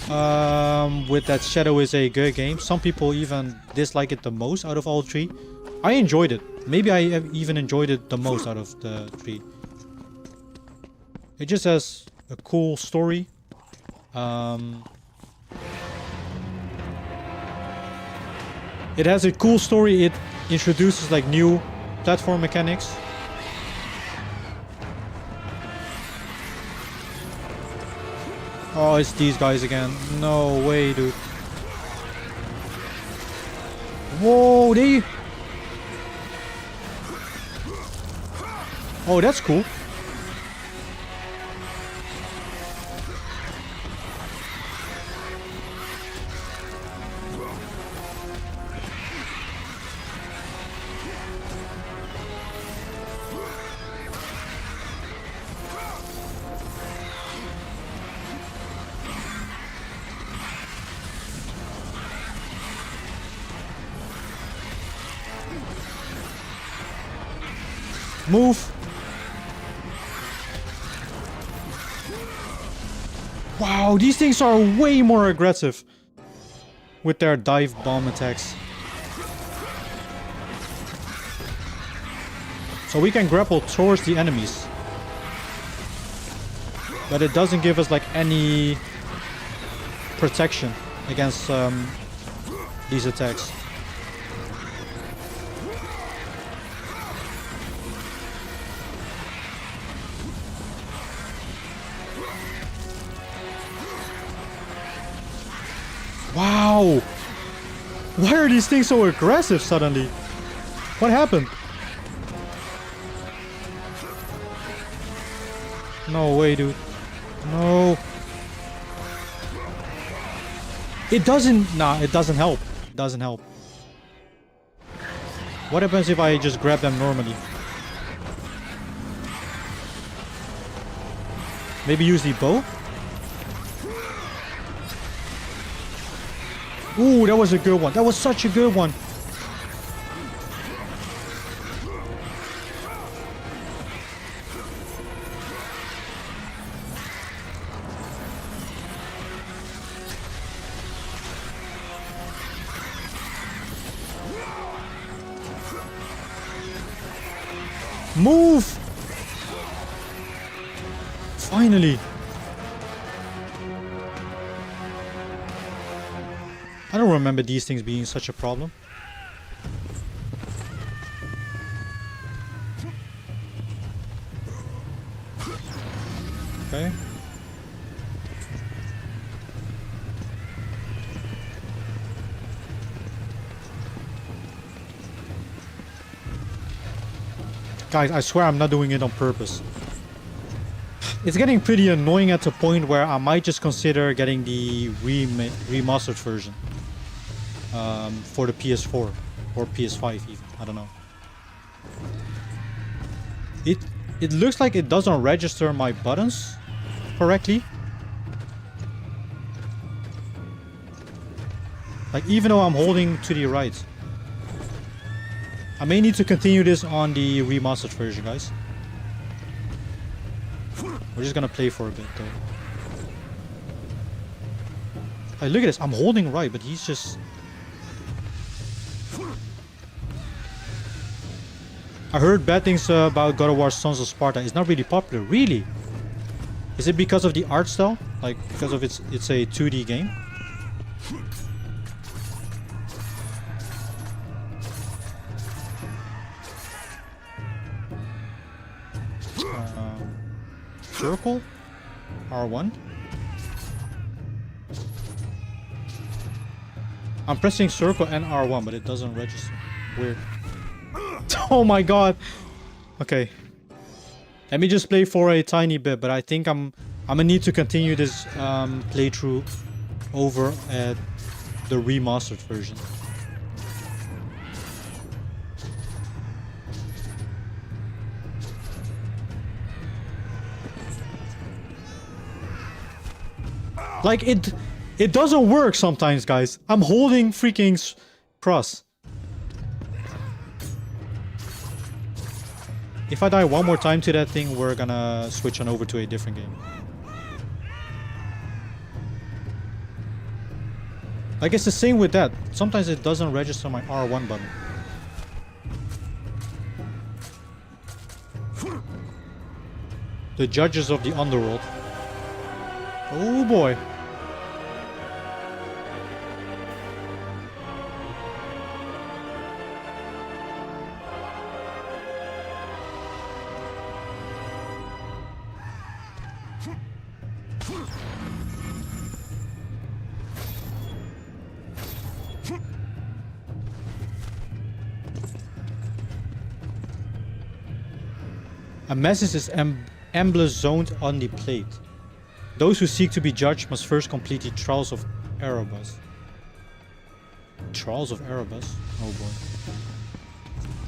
A: with that Shadow is a good game. Some people even dislike it the most out of all 3. I enjoyed it. Maybe I have even enjoyed it the most out of the 3. It just has a cool story. It has a cool story. It introduces like new platform mechanics. Oh, it's these guys again. No way, dude. Whoa, they... Oh, that's cool. Move. Wow, these things are way more aggressive with their dive bomb attacks. So we can grapple towards the enemies, but it doesn't give us like any protection against these attacks. Wow! Why are these things so aggressive suddenly? What happened? No way, dude. No. It doesn't... Nah, it doesn't help. It doesn't help. What happens if I just grab them normally? Maybe use the bow? Ooh, that was a good one. That was such a good one. Move! Finally! I don't remember these things being such a problem. Okay. Guys, I swear I'm not doing it on purpose. It's getting pretty annoying at the point where I might just consider getting the remastered version. For the PS4 or PS5 even. I don't know. It looks like it doesn't register my buttons correctly. Like even though I'm holding to the right. I may need to continue this on the remastered version, guys. We're just gonna play for a bit though. Hey, look at this. I'm holding right, but he's just... I heard bad things about God of War Sons of Sparta. It's not really popular. Really? Is it because of the art style? Like, because of it's a 2D game? Circle? R1? I'm pressing circle and R1, but it doesn't register. Weird. Oh my god. Okay. Let me just play for a tiny bit, but I think I'm gonna need to continue this playthrough over at the remastered version. Like it doesn't work sometimes, guys. I'm holding freaking cross. If I die one more time to that thing, we're gonna switch on over to a different game. Like it's the same with that. Sometimes it doesn't register my R1 button. The judges of the underworld. Oh boy. A message is emblazoned on the plate. Those who seek to be judged must first complete the Trials of Erebus. Trials of Erebus? Oh boy.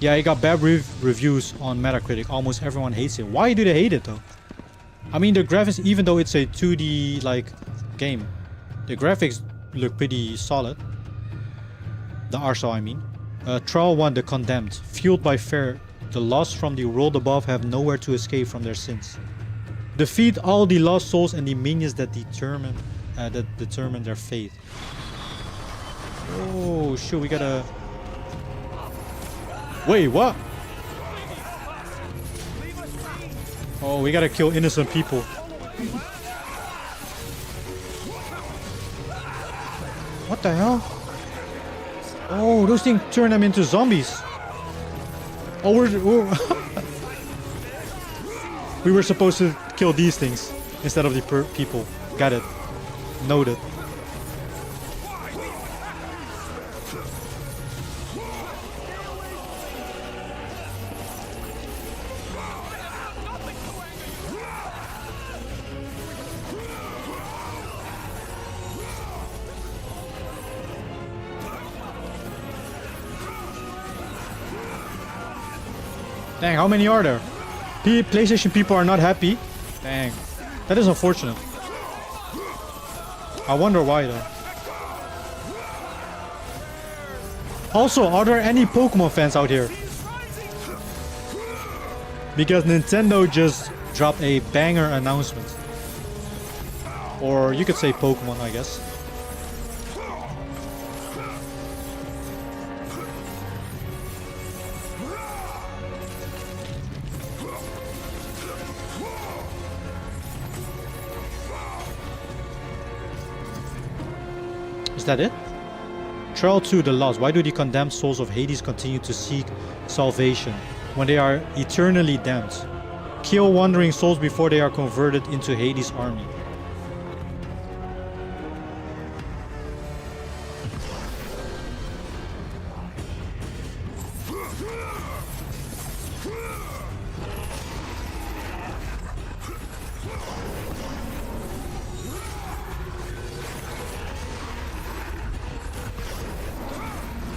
A: Yeah, it got bad reviews on Metacritic. Almost everyone hates it. Why do they hate it though? I mean, the graphics, even though it's a 2D like game, the graphics look pretty solid. The Arso, I mean. Trial 1, The Condemned. Fueled by fear, the lost from the world above have nowhere to escape from their sins. Defeat all the lost souls and the minions that determine their fate. Oh shoot, we gotta... Wait, what? Oh, we gotta kill innocent people. What the hell? Oh, those things turn them into zombies. Oh, we were supposed to kill these things instead of the people. Got it. Noted. Dang, how many are there? PlayStation people are not happy. Dang. That is unfortunate. I wonder why though. Also, are there any Pokemon fans out here? Because Nintendo just dropped a banger announcement. Or you could say Pokemon, I guess. Is that it? Trial 2, the lost. Why do the condemned souls of Hades continue to seek salvation when they are eternally damned? Kill wandering souls before they are converted into Hades' army.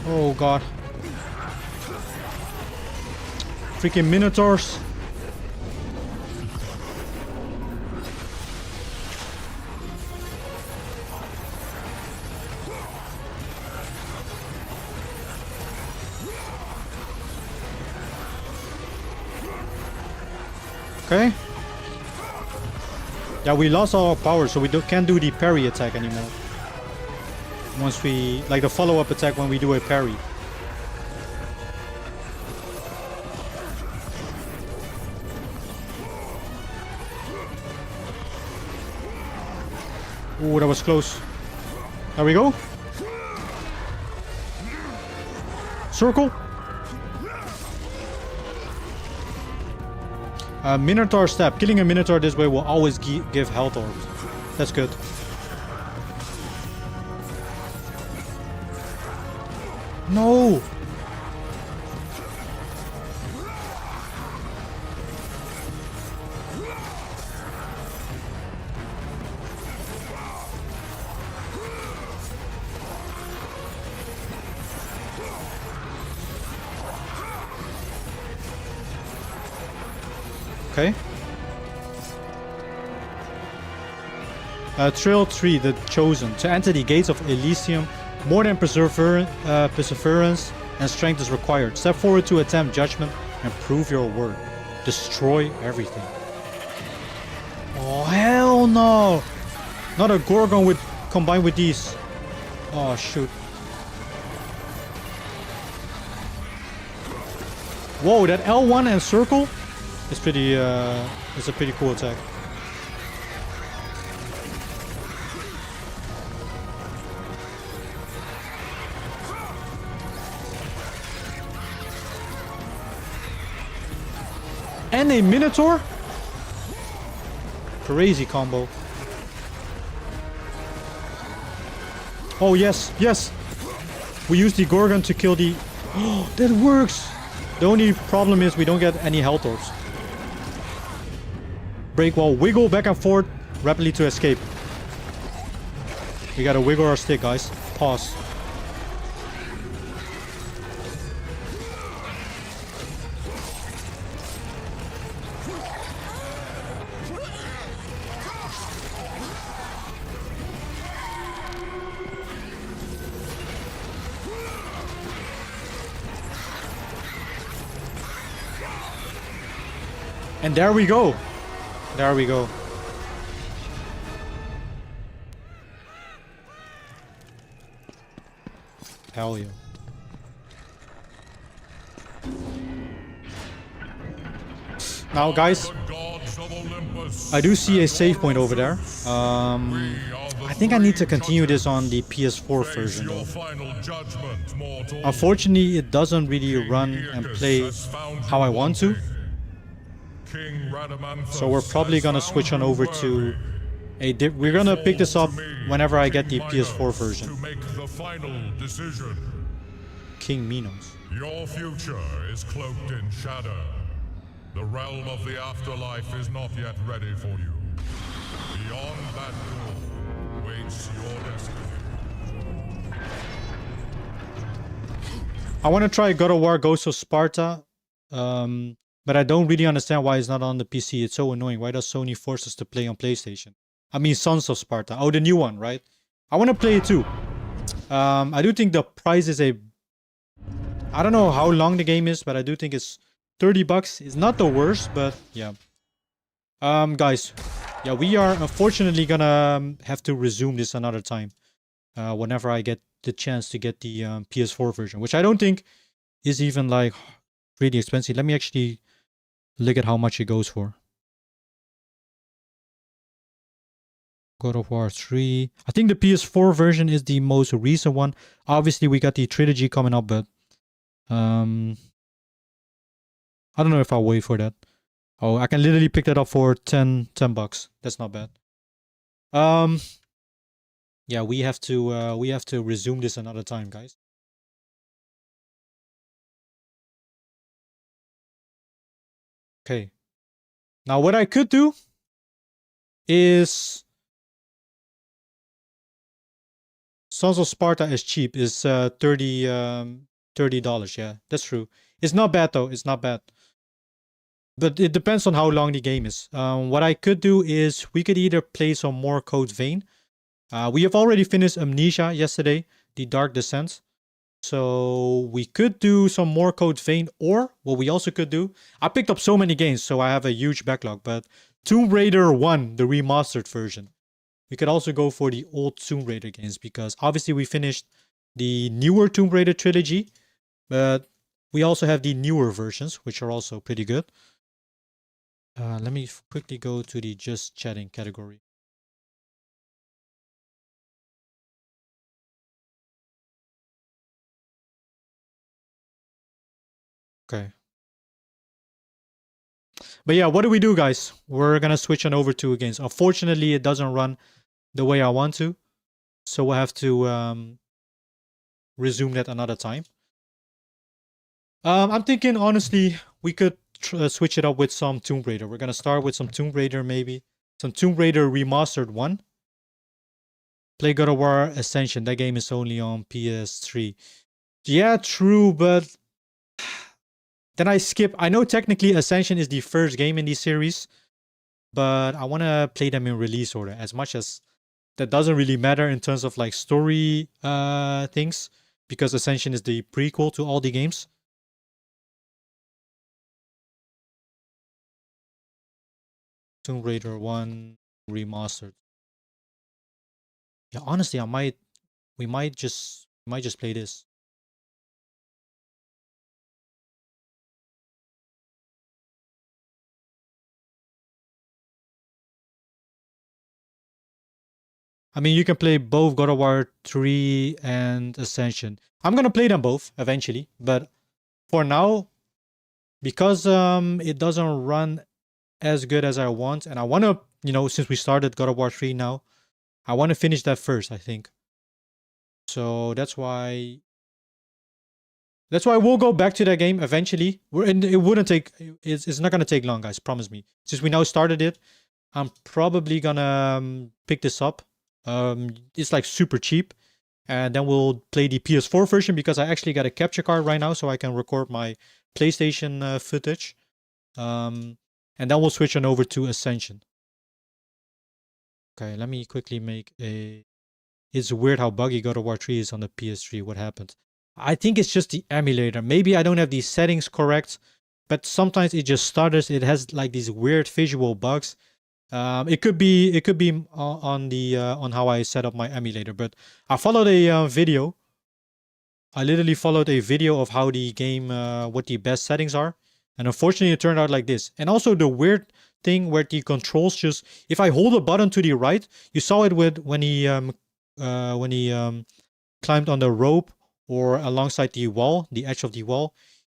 A: Oh god. Freaking minotaurs. Okay. Yeah, we lost all our power, so we can't do the parry attack anymore. Once we, like the follow-up attack when we do a parry. Ooh, that was close. There we go. Circle. Minotaur step. Killing a Minotaur this way will always give health orbs. That's good. No! Okay. Trail 3, the Chosen. To enter the gates of Elysium, more than perseverance and strength is required. Step forward to attempt judgment and prove your word. Destroy everything. Oh, hell no! Not a Gorgon with combined with these. Oh, shoot. Whoa, that L1 and circle is pretty, it's a pretty cool attack. And a Minotaur? Crazy combo. Oh, yes, yes. We use the Gorgon to kill the... Oh, that works! The only problem is we don't get any health orbs. Break wall, wiggle back and forth rapidly to escape. We gotta wiggle our stick, guys. Pause. And there we go. There we go. Hell yeah. Now guys, I do see a save point over there. I think I need to continue this on the PS4 version though. Unfortunately, it doesn't really run and play how I want to. So we're probably gonna switch on over to a we're gonna pick this up whenever I get the PS4 version. King Minos.
H: Your future is cloaked in shadow. The realm of the afterlife is not yet ready for you. Beyond that door waits your destiny.
A: I want to try God of War Ghost of Sparta. But I don't really understand why it's not on the PC. It's so annoying. Why does Sony force us to play on PlayStation? I mean, Sons of Sparta. Oh, the new one, right? I want to play it too. I do think the price is a... I don't know how long the game is, but I do think it's 30 bucks. It's not the worst, but yeah. Guys. Yeah, we are unfortunately gonna have to resume this another time. Whenever I get the chance to get the PS4 version. Which I don't think is even like really expensive. Let me actually... look at how much it goes for. God of War 3. I think the PS4 version is the most recent one. Obviously, we got the trilogy coming up, but I don't know if I'll wait for that. Oh, I can literally pick that up for 10 bucks. That's not bad. Yeah, we have to resume this another time, guys. Okay. Now what I could do is Sons of Sparta is cheap. Is $30. Yeah, that's true. It's not bad though. It's not bad. But it depends on how long the game is. What I could do is we could either play some more Code Vein. We have already finished Amnesia yesterday, the Dark Descent. So we could do some more Code Vein, or what we also could do, I picked up so many games, so I have a huge backlog, but Tomb Raider 1, the remastered version. We could also go for the old Tomb Raider games, because obviously we finished the newer Tomb Raider trilogy, but we also have the newer versions, which are also pretty good. Let me quickly go to the just chatting category. Okay. But yeah, what do we do, guys? We're gonna switch on over to games. Unfortunately, it doesn't run the way I want to, so we'll have to resume that another time. I'm thinking, honestly, we could switch it up with some Tomb Raider. We're gonna start with some Tomb Raider, maybe. Some Tomb Raider Remastered 1. Play God of War Ascension. That game is only on PS3. Yeah, true, but then I skip. I know technically Ascension is the first game in the series, but I want to play them in release order. As much as that doesn't really matter in terms of like story things, because Ascension is the prequel to all the games. Tomb Raider 1 Remastered. Yeah, honestly, we might just play this. I mean, you can play both God of War 3 and Ascension. I'm gonna play them both eventually, but for now, because it doesn't run as good as I want, and I want to, since we started God of War 3 now, I want to finish that first, I think. So that's why we'll go back to that game eventually. It wouldn't take. It's not gonna take long, guys. Promise me. Since we now started it, I'm probably gonna pick this up. It's like super cheap, and then we'll play the PS4 version because I actually got a capture card right now, so I can record my PlayStation footage. And then we'll switch on over to Ascension. Okay, let me quickly make a. It's weird how buggy God of War 3 is on the PS3. What happened? I think it's just the emulator. Maybe I don't have these settings correct, but sometimes it just stutters. It has like these weird visual bugs. It could be on the on how I set up my emulator. But I followed a video. I literally followed a video of how the game, what the best settings are, and unfortunately it turned out like this. And also the weird thing where the controls just, if I hold a button to the right, you saw it with when he climbed on the rope or alongside the wall, the edge of the wall,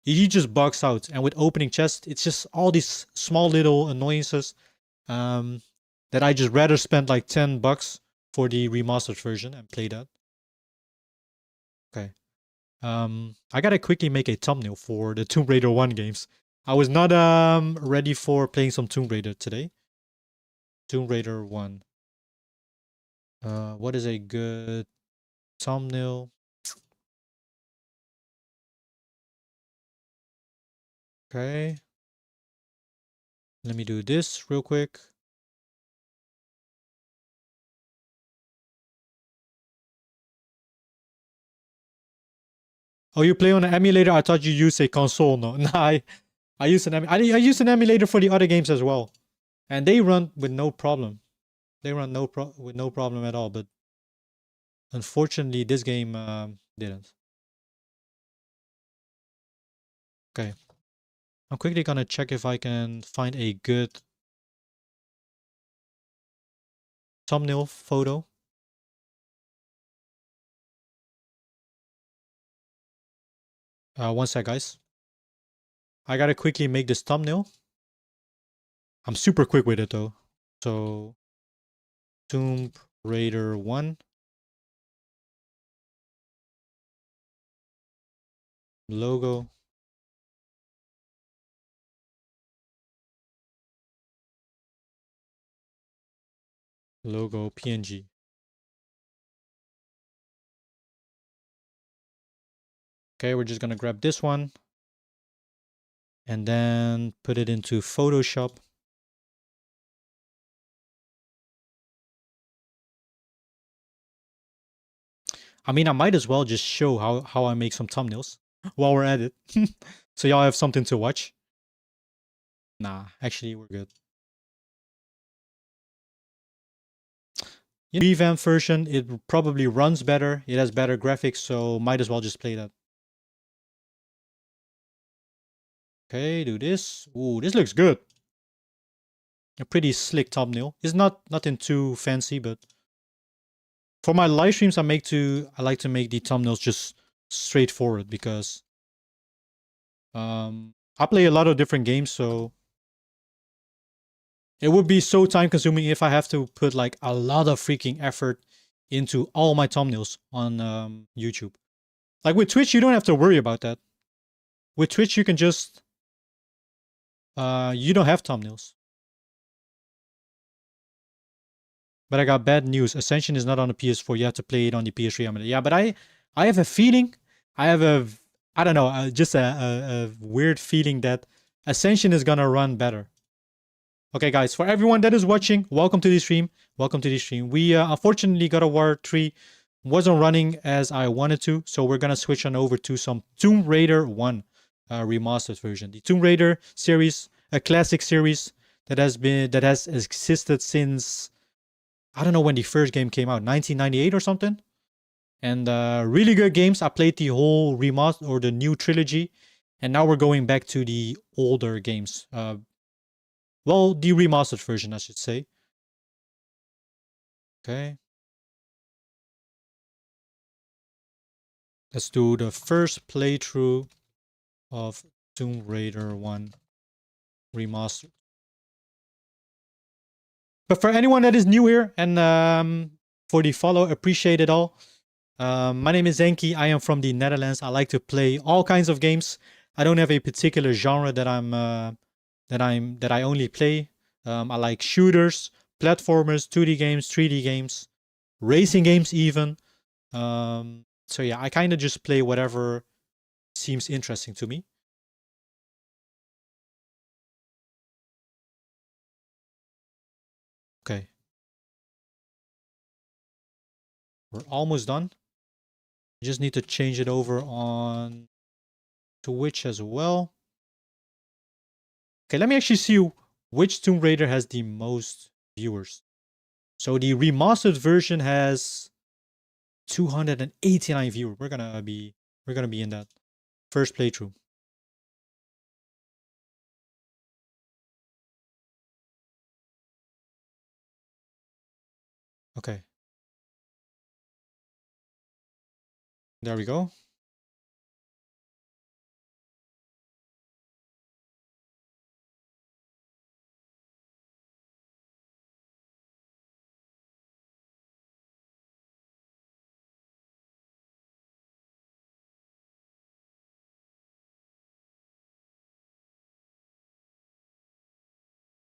A: he just bugs out. And with opening chest, it's just all these small little annoyances that I just rather spend like 10 bucks for the remastered version and play that. Okay. I gotta quickly make a thumbnail for the Tomb Raider 1 games. I was not ready for playing some Tomb Raider today. Tomb Raider 1. What is a good thumbnail? Okay. Let me do this real quick. Oh, you play on an emulator? I thought you used a console. No, nah, I use I use an emulator for the other games as well, and they run with no problem. They run with no problem at all. But unfortunately, this game didn't. Okay, I'm quickly gonna check if I can find a good thumbnail photo. One sec, guys. I gotta quickly make this thumbnail. I'm super quick with it though. So, Tomb Raider 1. Logo. Logo PNG. Okay, we're just gonna grab this one and then put it into Photoshop. I mean, I might as well just show how I make some thumbnails while we're at it. So y'all have something to watch. Nah, actually we're good. Revamped version, it probably runs better. It has better graphics, so might as well just play that. Okay, do this. Ooh, this looks good. A pretty slick thumbnail. It's nothing too fancy, but for my live streams, I like to make the thumbnails just straightforward because I play a lot of different games, so it would be so time consuming if I have to put like a lot of freaking effort into all my thumbnails on YouTube. Like with Twitch, you don't have to worry about that. With Twitch, you can just you don't have thumbnails. But I got bad news. Ascension is not on the PS4. You have to play it on the PS3. Yeah, but I have a feeling. I don't know, just a weird feeling that Ascension is gonna run better. Okay, guys, for everyone that is watching, welcome to the stream. Welcome to the stream. We unfortunately God of War 3 wasn't running as I wanted to, so we're gonna switch on over to some Tomb Raider 1 remastered version. The Tomb Raider series, a classic series that has existed since I don't know when the first game came out, 1998 or something. And really good games. I played the whole remaster or the new trilogy, and now we're going back to the older games. Well, the remastered version, I should say. Okay. Let's do the first playthrough of Tomb Raider 1 Remastered. But for anyone that is new here and for the follow, appreciate it all. My name is Zenki. I am from the Netherlands. I like to play all kinds of games. I don't have a particular genre that I only play. I like shooters, platformers, 2D games, 3D games, racing games even. So yeah, I kind of just play whatever seems interesting to me. Okay. We're almost done. You just need to change it over on Twitch as well. Okay, let me actually see which Tomb Raider has the most viewers. So the remastered version has 289 viewers. We're gonna be in that first playthrough. Okay. There we go.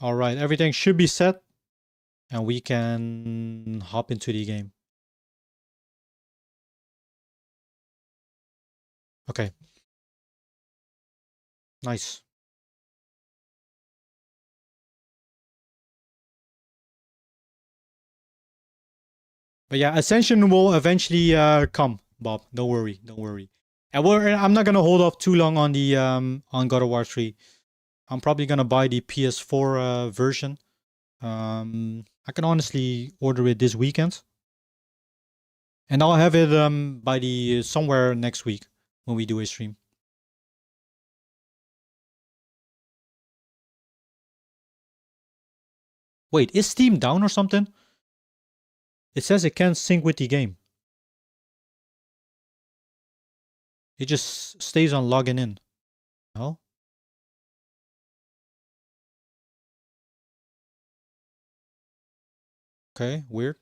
A: All right, everything should be set and we can hop into the game. Okay. Nice. But yeah, Ascension will eventually come, Bob. Don't worry, don't worry. And I'm not gonna hold off too long on the on God of War 3. I'm probably gonna buy the PS4 version. I can honestly order it this weekend, and I'll have it by the somewhere next week when we do a stream. Wait, is Steam down or something? It says it can't sync with the game. It just stays on logging in. No? Okay, weird.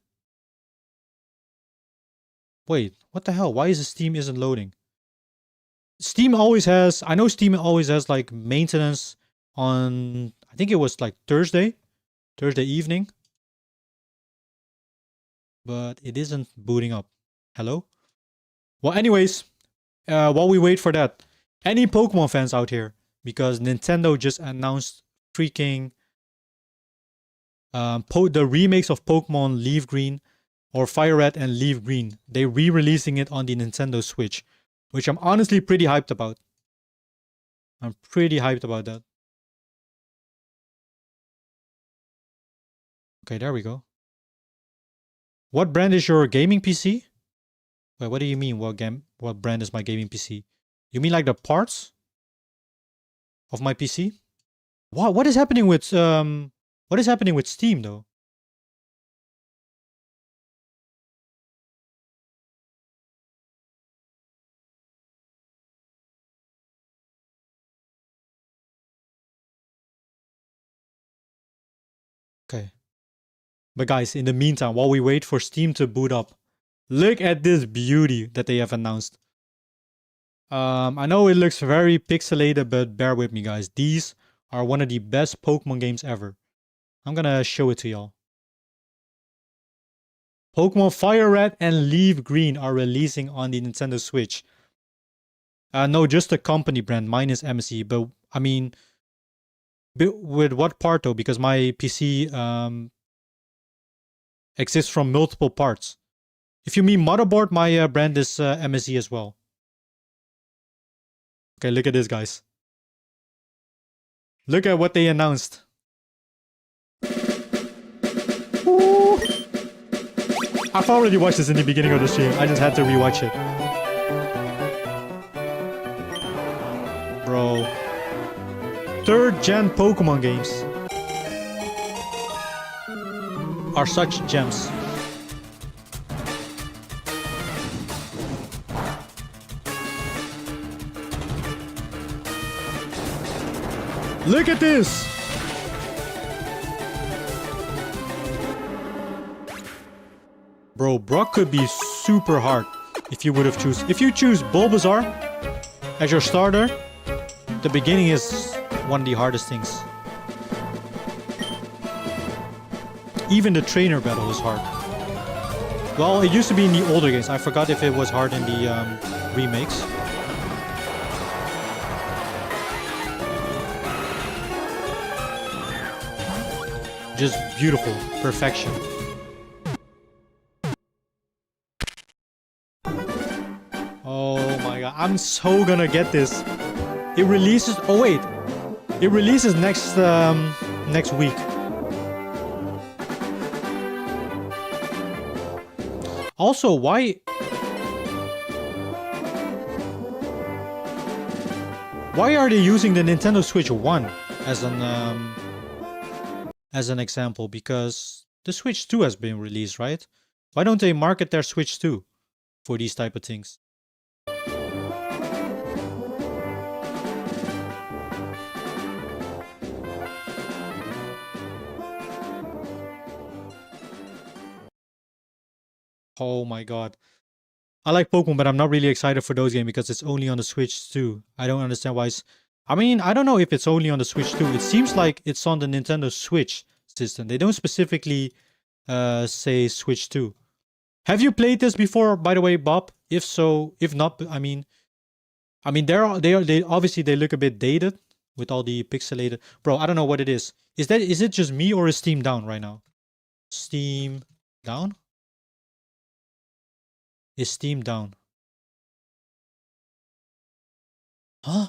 A: Wait, what the hell? Why is the Steam isn't loading? Steam always has, I know Steam always has like maintenance on, I think it was like Thursday evening. But it isn't booting up. Hello? Well, anyways, while we wait for that, any Pokemon fans out here? Because Nintendo just announced freaking the remakes of Pokemon Leaf Green or Fire Red and Leaf Green. They're re-releasing it on the Nintendo Switch, which I'm honestly pretty hyped about. I'm pretty hyped about that. Okay, there we go. What brand is your gaming PC? Wait, what do you mean? What brand is my gaming PC? You mean like the parts of my PC? What is happening with Steam though? Okay. But guys, in the meantime, while we wait for Steam to boot up, look at this beauty that they have announced. I know it looks very pixelated, but bear with me, guys. These are one of the best Pokemon games ever. I'm gonna show it to y'all. Pokemon Fire Red and Leaf Green are releasing on the Nintendo Switch. No, just the company brand. Mine is MSE, but I mean, with what part though? Because my PC exists from multiple parts. If you mean motherboard, my brand is MSE as well. Okay, look at this, guys. Look at what they announced. Ooh. I've already watched this in the beginning of the stream. I just had to rewatch it. Bro. 3rd gen Pokemon games are such gems. Look at this! Bro, Brock could be super hard if you would have choose. If you choose Bulbasaur as your starter, the beginning is one of the hardest things. Even the trainer battle is hard. Well, it used to be in the older games. I forgot if it was hard in the remakes. Just beautiful. Perfection. Oh my god. I'm so gonna get this. It releases... Oh wait. It releases next week. Also, why are they using the Nintendo Switch 1 as an example? Because the Switch 2 has been released, right? Why don't they market their Switch 2 for these type of things? Oh my god. I like Pokemon, but I'm not really excited for those games because it's only on the Switch too. I don't understand why it's... I mean, I don't know if it's only on the Switch too. It seems like it's on the Nintendo Switch system. They don't specifically say Switch 2. Have you played this before, by the way, Bob? If so, if not, I mean they obviously they look a bit dated with all the pixelated. Bro, I don't know what it is. Is it just me or is Steam down right now? Steam down? Is Steam down? Huh?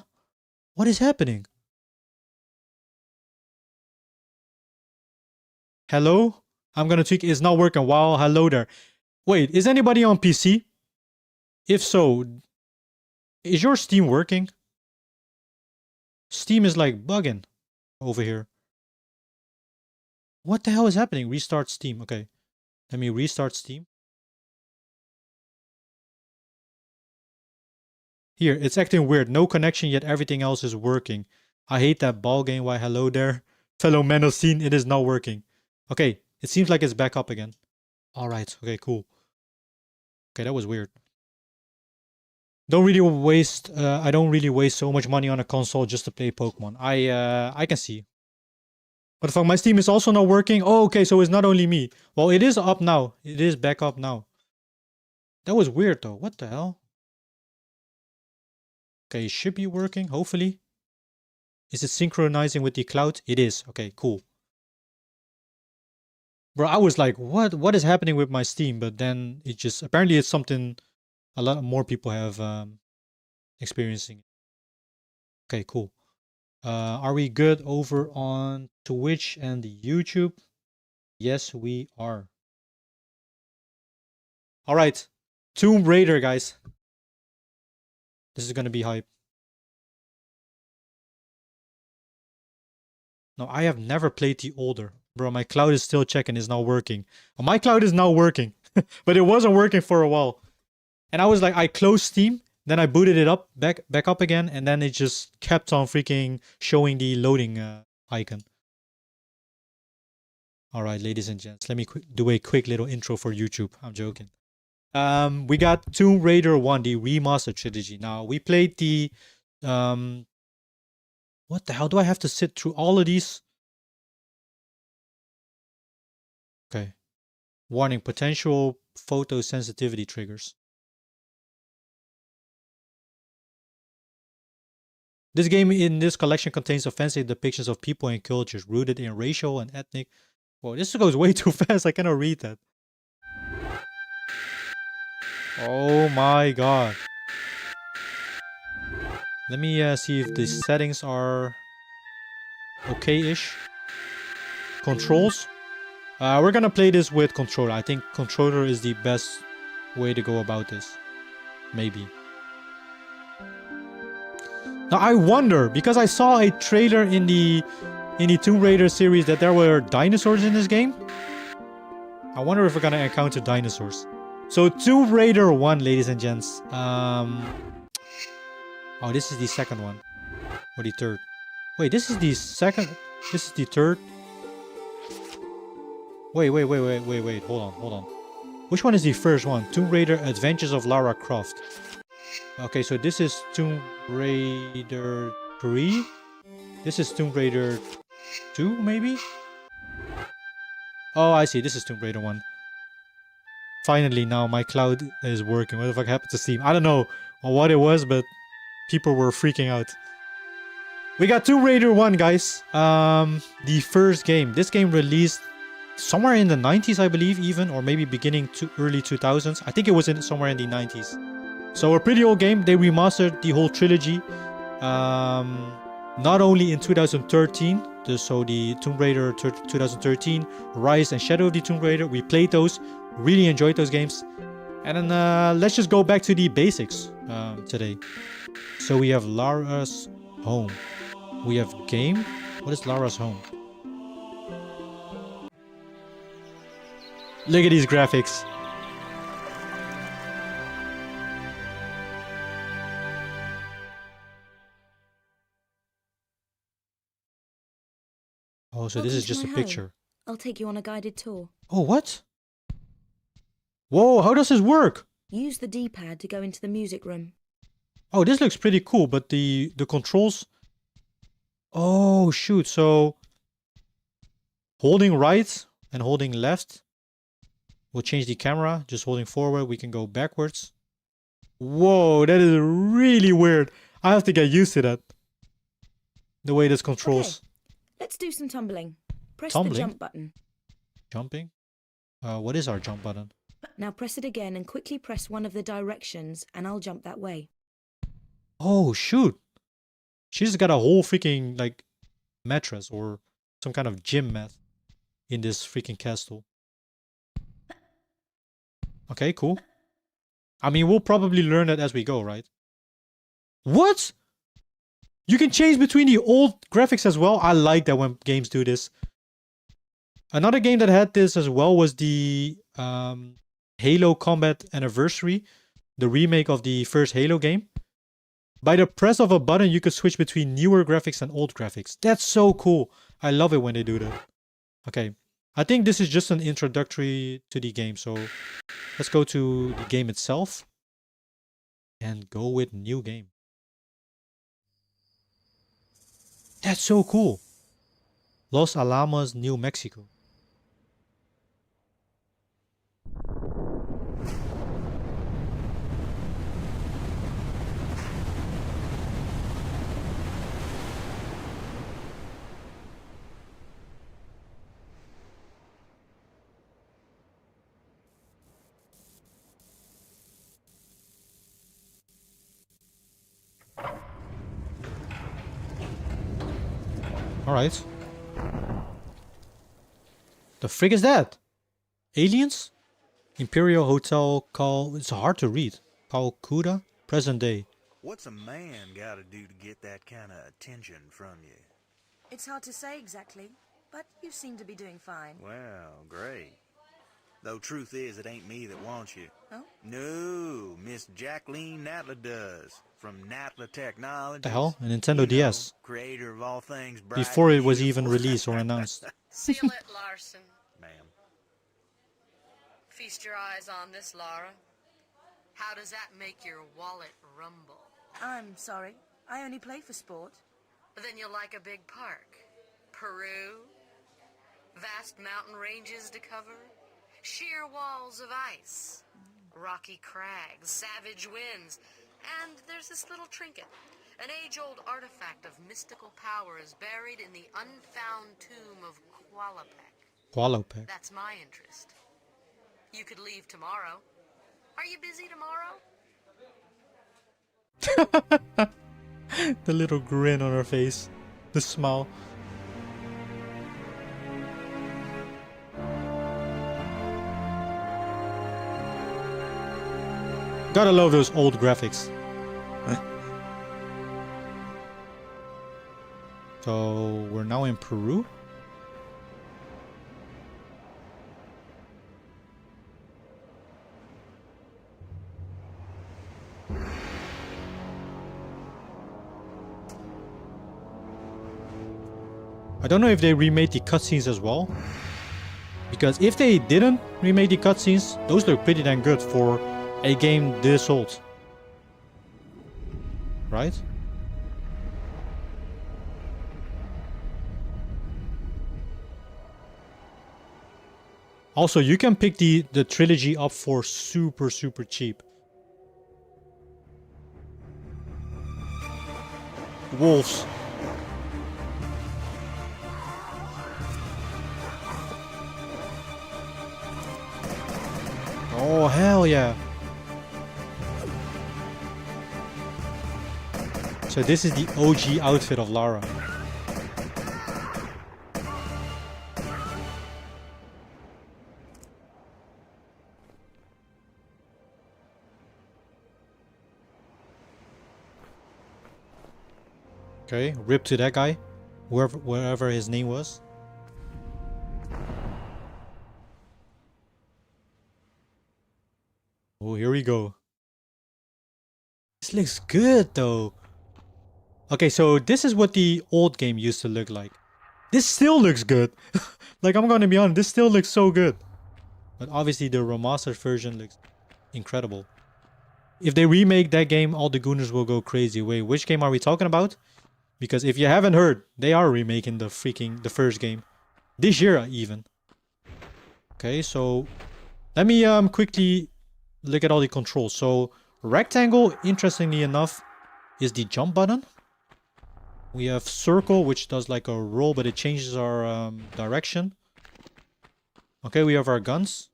A: What is happening? Hello? I'm gonna tweak. It's not working. Wow, hello there. Wait, is anybody on PC? If so, is your Steam working? Steam is like bugging over here. What the hell is happening? Restart Steam. Okay. Let me restart Steam. Here, it's acting weird. No connection, yet everything else is working. I hate that ball game. Why, hello there. Fellow men of scene, it is not working. Okay, it seems like it's back up again. Alright, okay, cool. Okay, that was weird. I don't really waste so much money on a console just to play Pokemon. I can see. What the fuck, my Steam is also not working? Oh, okay, so it's not only me. Well, it is up now. It is back up now. That was weird though. What the hell? Okay, it should be working, hopefully. Is it synchronizing with the cloud? It is. Okay, cool. Bro, I was like, what is happening with my Steam? But then it just, apparently it's something a lot more people have experiencing. Okay, cool. Are we good over on Twitch and YouTube? Yes, we are. All right, Tomb Raider, guys. This is gonna be hype. No, I have never played the older. Bro, my cloud is still checking. It's not working. Oh, my cloud is now working. But it wasn't working for a while. And I was like, I closed Steam. Then I booted it up, back up again. And then it just kept on freaking showing the loading icon. Alright, ladies and gents. Let me do a quick little intro for YouTube. I'm joking. We got Tomb Raider 1, the Remastered trilogy. Now, we played the... what the hell? Do I have to sit through all of these? Okay. Warning, potential photosensitivity triggers. This game in this collection contains offensive depictions of people and cultures rooted in racial and ethnic... Whoa, this goes way too fast. I cannot read that. Oh my god. Let me see if the settings are okay-ish. Controls. We're gonna play this with controller. I think controller is the best way to go about this. Maybe. Now I wonder, because I saw a trailer in the Tomb Raider series that there were dinosaurs in this game. I wonder if we're gonna encounter dinosaurs. So Tomb Raider 1, ladies and gents. Oh, this is the second one. Or the third. Wait, this is the second. This is the third. Wait. Hold on. Which one is the first one? Tomb Raider Adventures of Lara Croft. Okay, so this is Tomb Raider 3. This is Tomb Raider 2, maybe? Oh, I see. This is Tomb Raider 1. Finally, now my cloud is working. What the fuck happened to Steam? I don't know what it was, but people were freaking out. We got Tomb Raider 1, guys. The first game. This game released somewhere in the 90s, I believe, even, or maybe beginning to early 2000s. I think it was somewhere in the 90s. So a pretty old game. They remastered the whole trilogy. Not only in 2013, so the Tomb Raider 2013, Rise and Shadow of the Tomb Raider. We played those. Really enjoyed those games. And then let's just go back to the basics today. So we have Lara's home. We have game. What is Lara's home? Look at these graphics. Oh, so this is just a picture.
I: I'll take you on a guided tour.
A: Oh, what? Whoa, how does this work?
I: Use the D-pad to go into the music room.
A: Oh, this looks pretty cool, but the controls... Oh, shoot, so... Holding right and holding left will change the camera. Just holding forward, we can go backwards. Whoa, that is really weird. I have to get used to that. The way this controls.
I: Okay, let's do some tumbling. Press
A: Tumbling?
I: the jump button.
A: Jumping? What is our jump button?
I: Now press it again and quickly press one of the directions and I'll jump that way.
A: Oh, shoot. She's got a whole freaking, like, mattress or some kind of gym mat in this freaking castle. Okay, cool. I mean, we'll probably learn that as we go, right? What? You can change between the old graphics as well. I like that when games do this. Another game that had this as well was the Halo Combat Anniversary, the remake of the first Halo game. By the press of a button, you could switch between newer graphics and old graphics. That's so cool. I love it when they do that. Okay, I think this is just an introductory to the game. So let's go to the game itself and go with new game. That's so cool. Los Alamos, New Mexico. Alright. The frig is that? Aliens? Imperial Hotel call. It's hard to read. Calcutta, present day.
J: What's a man gotta do to get that kind of attention from you?
I: It's hard to say exactly, but you seem to be doing fine.
J: Well, great. Though truth is, it ain't me that wants you.
I: Oh?
J: No, Miss Jacqueline Natla does. From Natla Technologies.
A: The hell? A Nintendo DS.
J: Creator of all things bright
A: Before
J: and
A: it was even
J: beautiful.
A: released or announced.
C: Seal it, Larson.
J: Ma'am.
C: Feast your eyes on this, Lara. How does that make your wallet rumble?
I: I'm sorry. I only play for sport.
C: But then you'll like a big park. Peru. Vast mountain ranges to cover. Sheer walls of ice. Rocky crags. Savage winds. And there's this little trinket. An age-old artifact of mystical powers buried in the unfound tomb of Qualopec.
A: Qualopec.
C: That's my interest. You could leave tomorrow. Are you busy tomorrow?
A: The little grin on her face. The smile. Gotta love those old graphics. So we're now in Peru. I don't know if they remade the cutscenes as well. Because if they didn't remake the cutscenes, those look pretty damn good for a game this old. Right? Also, you can pick the trilogy up for super cheap. Wolves. Oh, hell yeah. So this is the OG outfit of Lara. Okay, rip to that guy, wherever his name was. Oh, here we go. This looks good though. Okay, so this is what the old game used to look like. This still looks good. Like, I'm gonna be honest, this still looks so good. But obviously the remastered version looks incredible. If they remake that game, all the gooners will go crazy. Wait, which game are we talking about? Because if you haven't heard, they are remaking the first game. This year even. Okay, so let me quickly look at all the controls. So rectangle, interestingly enough, is the jump button. We have circle, which does like a roll, but it changes our direction. Okay, we have our guns.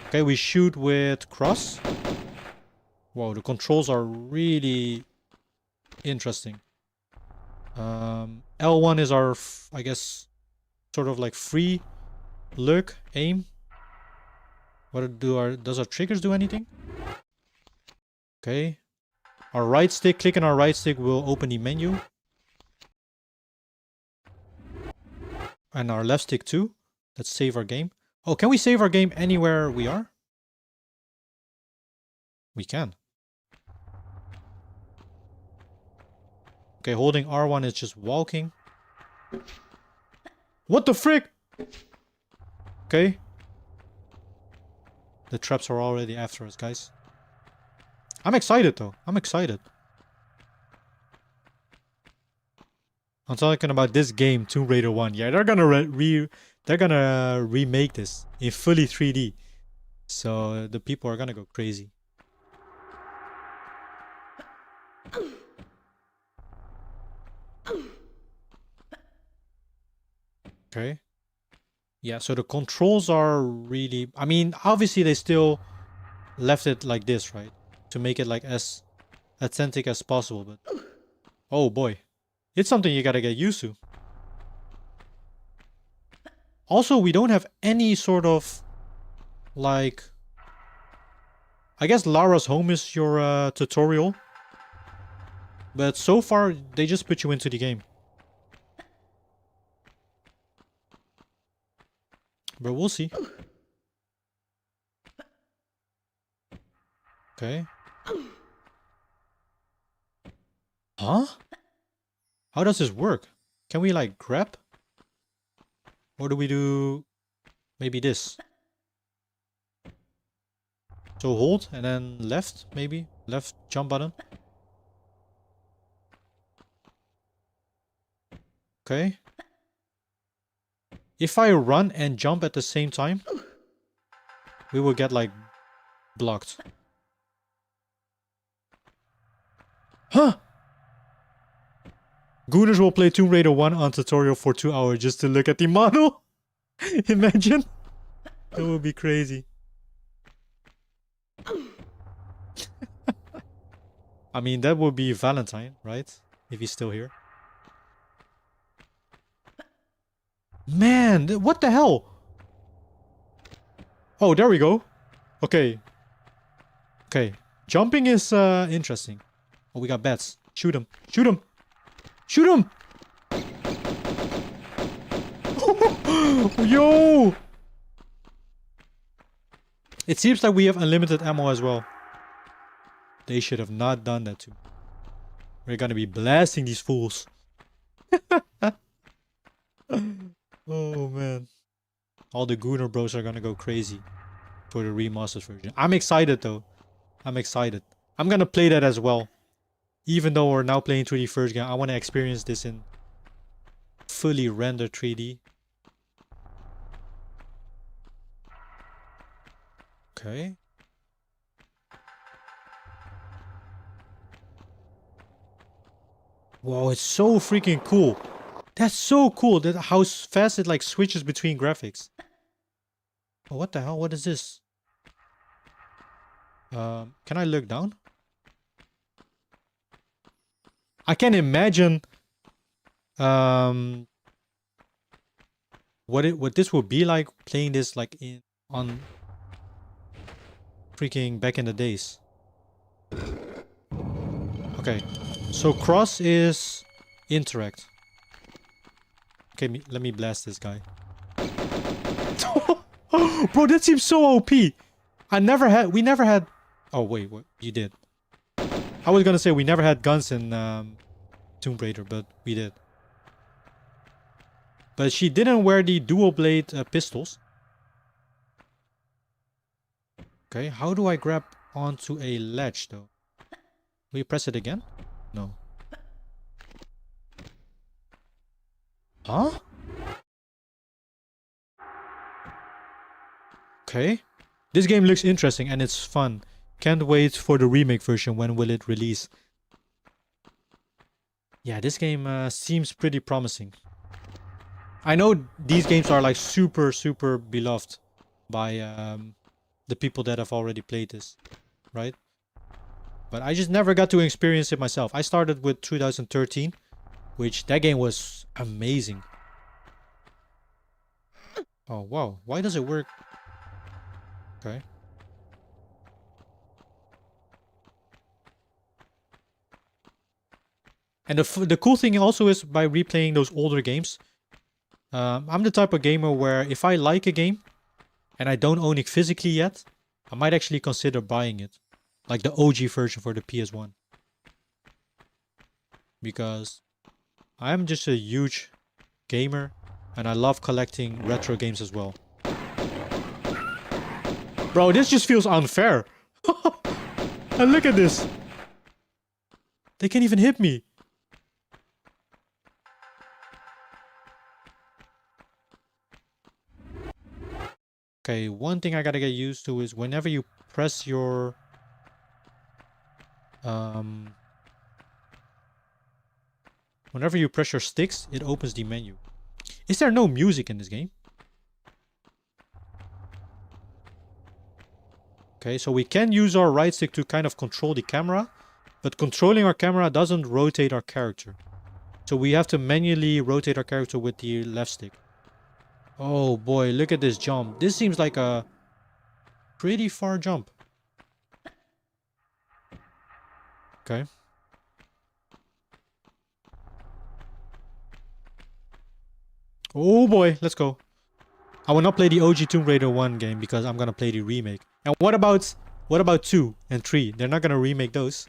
A: Okay, we shoot with cross. Wow, the controls are really interesting. L1 is our, I guess, sort of like free look, aim. Does our triggers do anything? Okay. Our right stick, clicking our right stick will open the menu. And our left stick too. Let's save our game. Oh, can we save our game anywhere we are? We can. Okay, holding R1 is just walking. What the frick? Okay. The traps are already after us, guys. I'm excited though. I'm excited. I'm talking about this game, Tomb Raider 1. Yeah, they're gonna remake this in fully 3D. So the people are gonna go crazy. Okay. Yeah, so the controls are really... I mean, obviously they still left it like this, right? To make it like as authentic as possible, but... Oh boy. It's something you gotta get used to. Also, we don't have any sort of... like... I guess Lara's home is your tutorial. But so far, they just put you into the game. But we'll see. Okay. Huh? How does this work? Can we like grab? Or do we do maybe this? So hold and then left maybe? Left jump button. Okay. If I run and jump at the same time, we will get like blocked. Huh? Gooners will play Tomb Raider 1 on tutorial for 2 hours just to look at the model. Imagine. That would be crazy. I mean, that would be Valentine, right? If he's still here. Man, what the hell? Oh, there we go. Okay. Okay. Jumping is interesting. Oh, we got bats. Shoot him. Shoot him. Shoot him! Yo! It seems like we have unlimited ammo as well. They should have not done that to me. We're gonna be blasting these fools. Oh man. All the Gooner bros are gonna go crazy for the remastered version. I'm excited though. I'm excited. I'm gonna play that as well. Even though we're now playing 3D first game, I want to experience this in fully rendered 3D. Okay. Whoa, it's so freaking cool. That's so cool that how fast it like switches between graphics. Oh, what the hell? What is this? Can I look down? I can imagine what this would be like playing this like on freaking back in the days. Okay, so cross is interact. Okay, let me blast this guy. Bro, that seems so OP. We never had. Oh wait, what you did? I was gonna say we never had guns in Tomb Raider, but we did. But she didn't wear the dual blade pistols. Okay, how do I grab onto a ledge though? Will you press it again? No. Huh? Okay. This game looks interesting and it's fun. Can't wait for the remake version. When will it release? Yeah, this game seems pretty promising. I know these games are like super beloved by the people that have already played this, right? But I just never got to experience it myself. I started with 2013, which that game was amazing. Oh wow, why does it work? Okay. And the cool thing also is by replaying those older games, I'm the type of gamer where if I like a game and I don't own it physically yet, I might actually consider buying it. Like the OG version for the PS1. Because I am just a huge gamer and I love collecting retro games as well. Bro, this just feels unfair. And look at this. They can't even hit me. Okay, one thing I gotta get used to is whenever you press your... whenever you press your sticks, it opens the menu. Is there no music in this game? Okay, so we can use our right stick to kind of control the camera, but controlling our camera doesn't rotate our character. So we have to manually rotate our character with the left stick. Oh boy, look at this jump. This seems like a pretty far jump. Okay. Oh boy, let's go. I will not play the OG Tomb Raider 1 game because I'm gonna play the remake. And what about 2 and 3? They're not gonna remake those.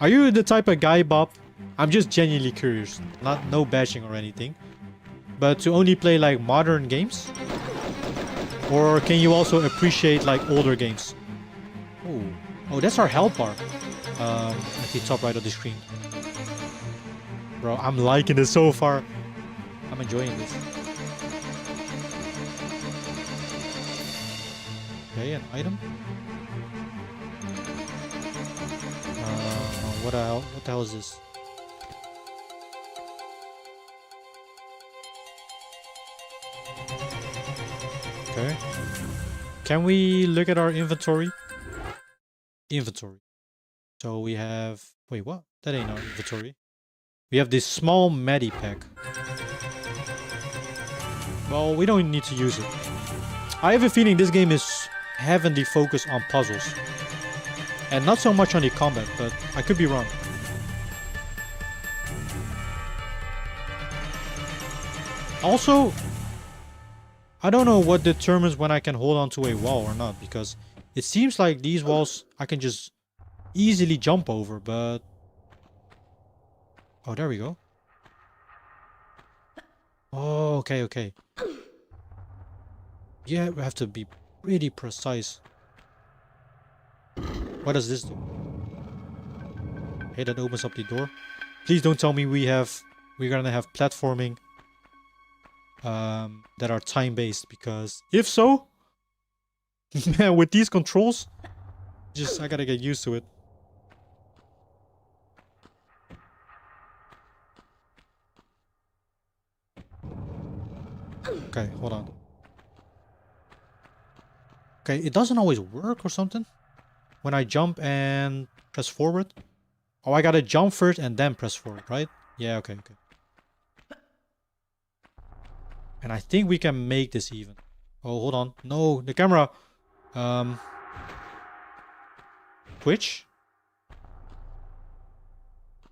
A: Are you the type of guy, Bob? I'm just genuinely curious. No bashing or anything. But to only play like modern games? Or can you also appreciate like older games? Oh, that's our health bar. At the top right of the screen. Bro, I'm liking this so far. I'm enjoying this. Okay, an item. What the hell is this? Okay. Can we look at our inventory? Inventory. So we have... Wait, what? That ain't our inventory. We have this small Medi pack. Well, we don't need to use it. I have a feeling this game is heavily focused on puzzles. And not so much on the combat, but I could be wrong. Also, I don't know what determines when I can hold on to a wall or not, because it seems like these walls I can just easily jump over, but... Oh, there we go. Oh, okay. Yeah, we have to be pretty precise. What does this do? Okay, that opens up the door. Please don't tell me we're gonna have platforming that are time-based, because if so, man, with these controls, I gotta get used to it. Okay, hold on. Okay, it doesn't always work or something when I jump and press forward. Oh, I gotta jump first and then press forward, right? Yeah, okay. And I think we can make this even. Oh, hold on. No, the camera. Twitch.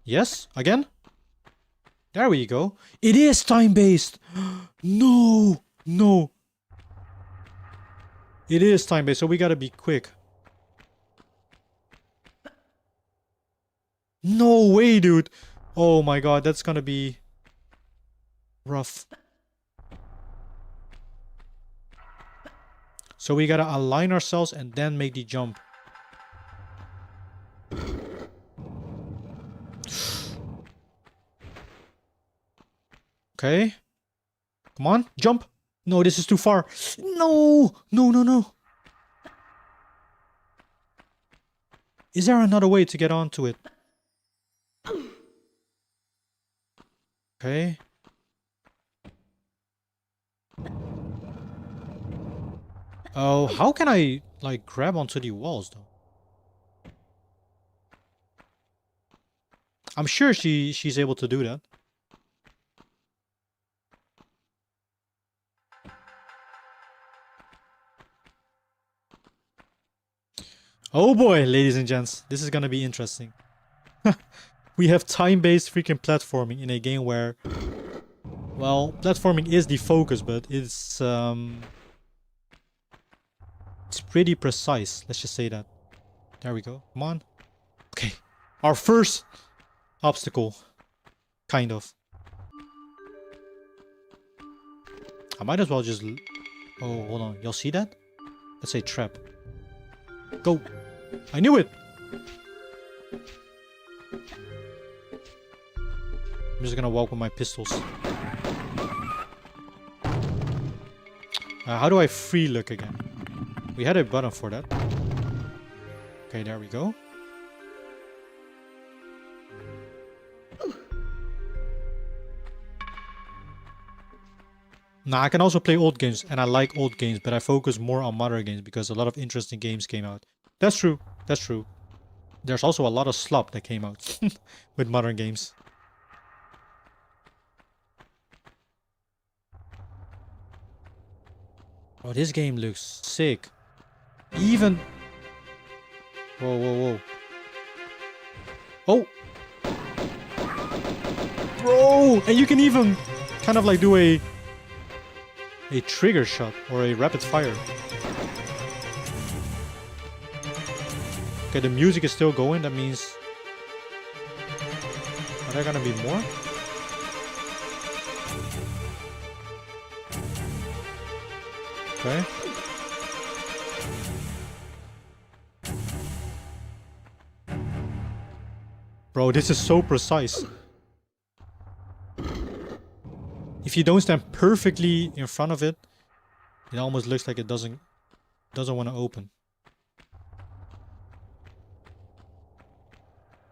A: Yes, again. There we go. It is time-based. No. It is time-based, so we gotta be quick. No way, dude. Oh my god, that's gonna be rough. So we gotta align ourselves and then make the jump. Okay. Come on, jump. No, this is too far. No. Is there another way to get onto it? Okay. Oh, how can I, like, grab onto the walls, though? I'm sure she's able to do that. Oh boy, ladies and gents, this is gonna be interesting. We have time-based freaking platforming in a game where Well, platforming is the focus, but it's pretty precise. Let's just say that. There we go. Come on. Okay. Our first obstacle. Kind of. I might as well just... Oh, hold on. Y'all see that? That's a trap. Go. I knew it. I'm just gonna walk with my pistols. How do I free look again? We had a button for that. Okay, there we go. Now I can also play old games, and I like old games, but I focus more on modern games because a lot of interesting games came out. That's true. That's true. There's also a lot of slop that came out with modern games. Oh, this game looks sick. Even... Whoa, whoa, whoa. Oh! Bro! And you can even kind of like do a trigger shot or a rapid fire. Okay, the music is still going. That means... Are there gonna be more? Okay. Bro, this is so precise. If you don't stand perfectly in front of it, it almost looks like it doesn't want to open.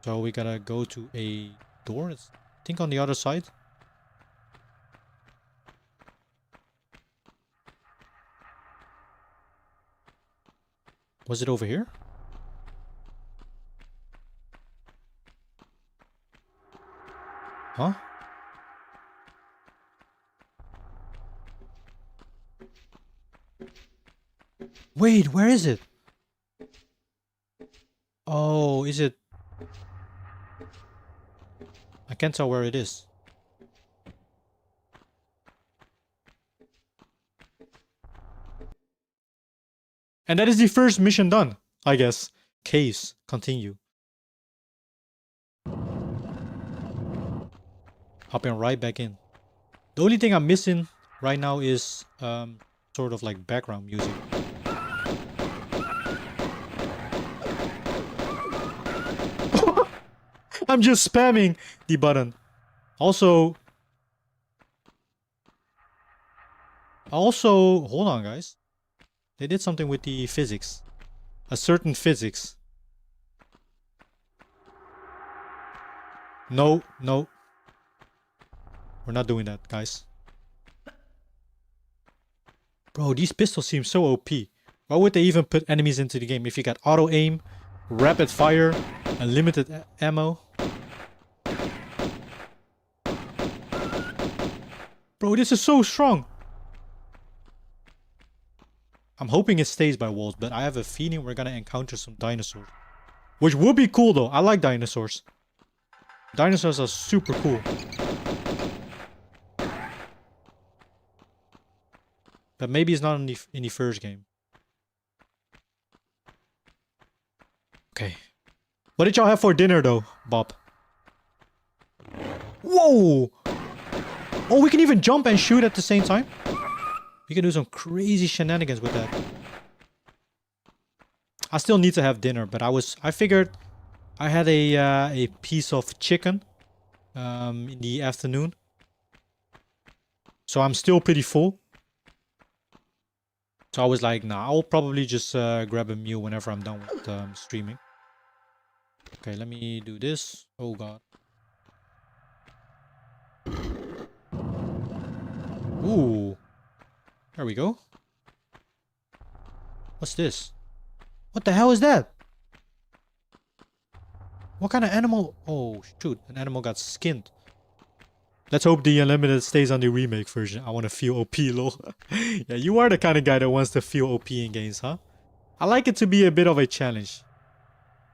A: So we gotta go to a door. It's, I think on the other side. Was it over here? Huh? Wait, where is it? Oh, is it? I can't tell where it is. And that is the first mission done, I guess. Case, continue. Hopping right back in. The only thing I'm missing right now is sort of like background music. I'm just spamming the button. Also, hold on, guys. They did something with the physics. A certain physics. No, no. We're not doing that, guys. Bro, these pistols seem so OP. Why would they even put enemies into the game if you got auto aim, rapid fire, unlimited ammo? Bro, this is so strong. I'm hoping it stays by walls, but I have a feeling we're gonna encounter some dinosaurs. Which would be cool though. I like dinosaurs. Dinosaurs are super cool. But maybe it's not in the first game. Okay. What did y'all have for dinner though, Bob? Whoa! Oh, we can even jump and shoot at the same time? We can do some crazy shenanigans with that. I still need to have dinner, but I figured I had a piece of chicken in the afternoon. So I'm still pretty full. So I was like, nah, I'll probably just grab a meal whenever I'm done with streaming. Okay, let me do this. Oh god. Ooh. There we go. What's this? What the hell is that? What kind of animal? Oh, shoot. An animal got skinned. Let's hope the Unlimited stays on the remake version. I want to feel OP, lol. Yeah, you are the kind of guy that wants to feel OP in games, huh? I like it to be a bit of a challenge.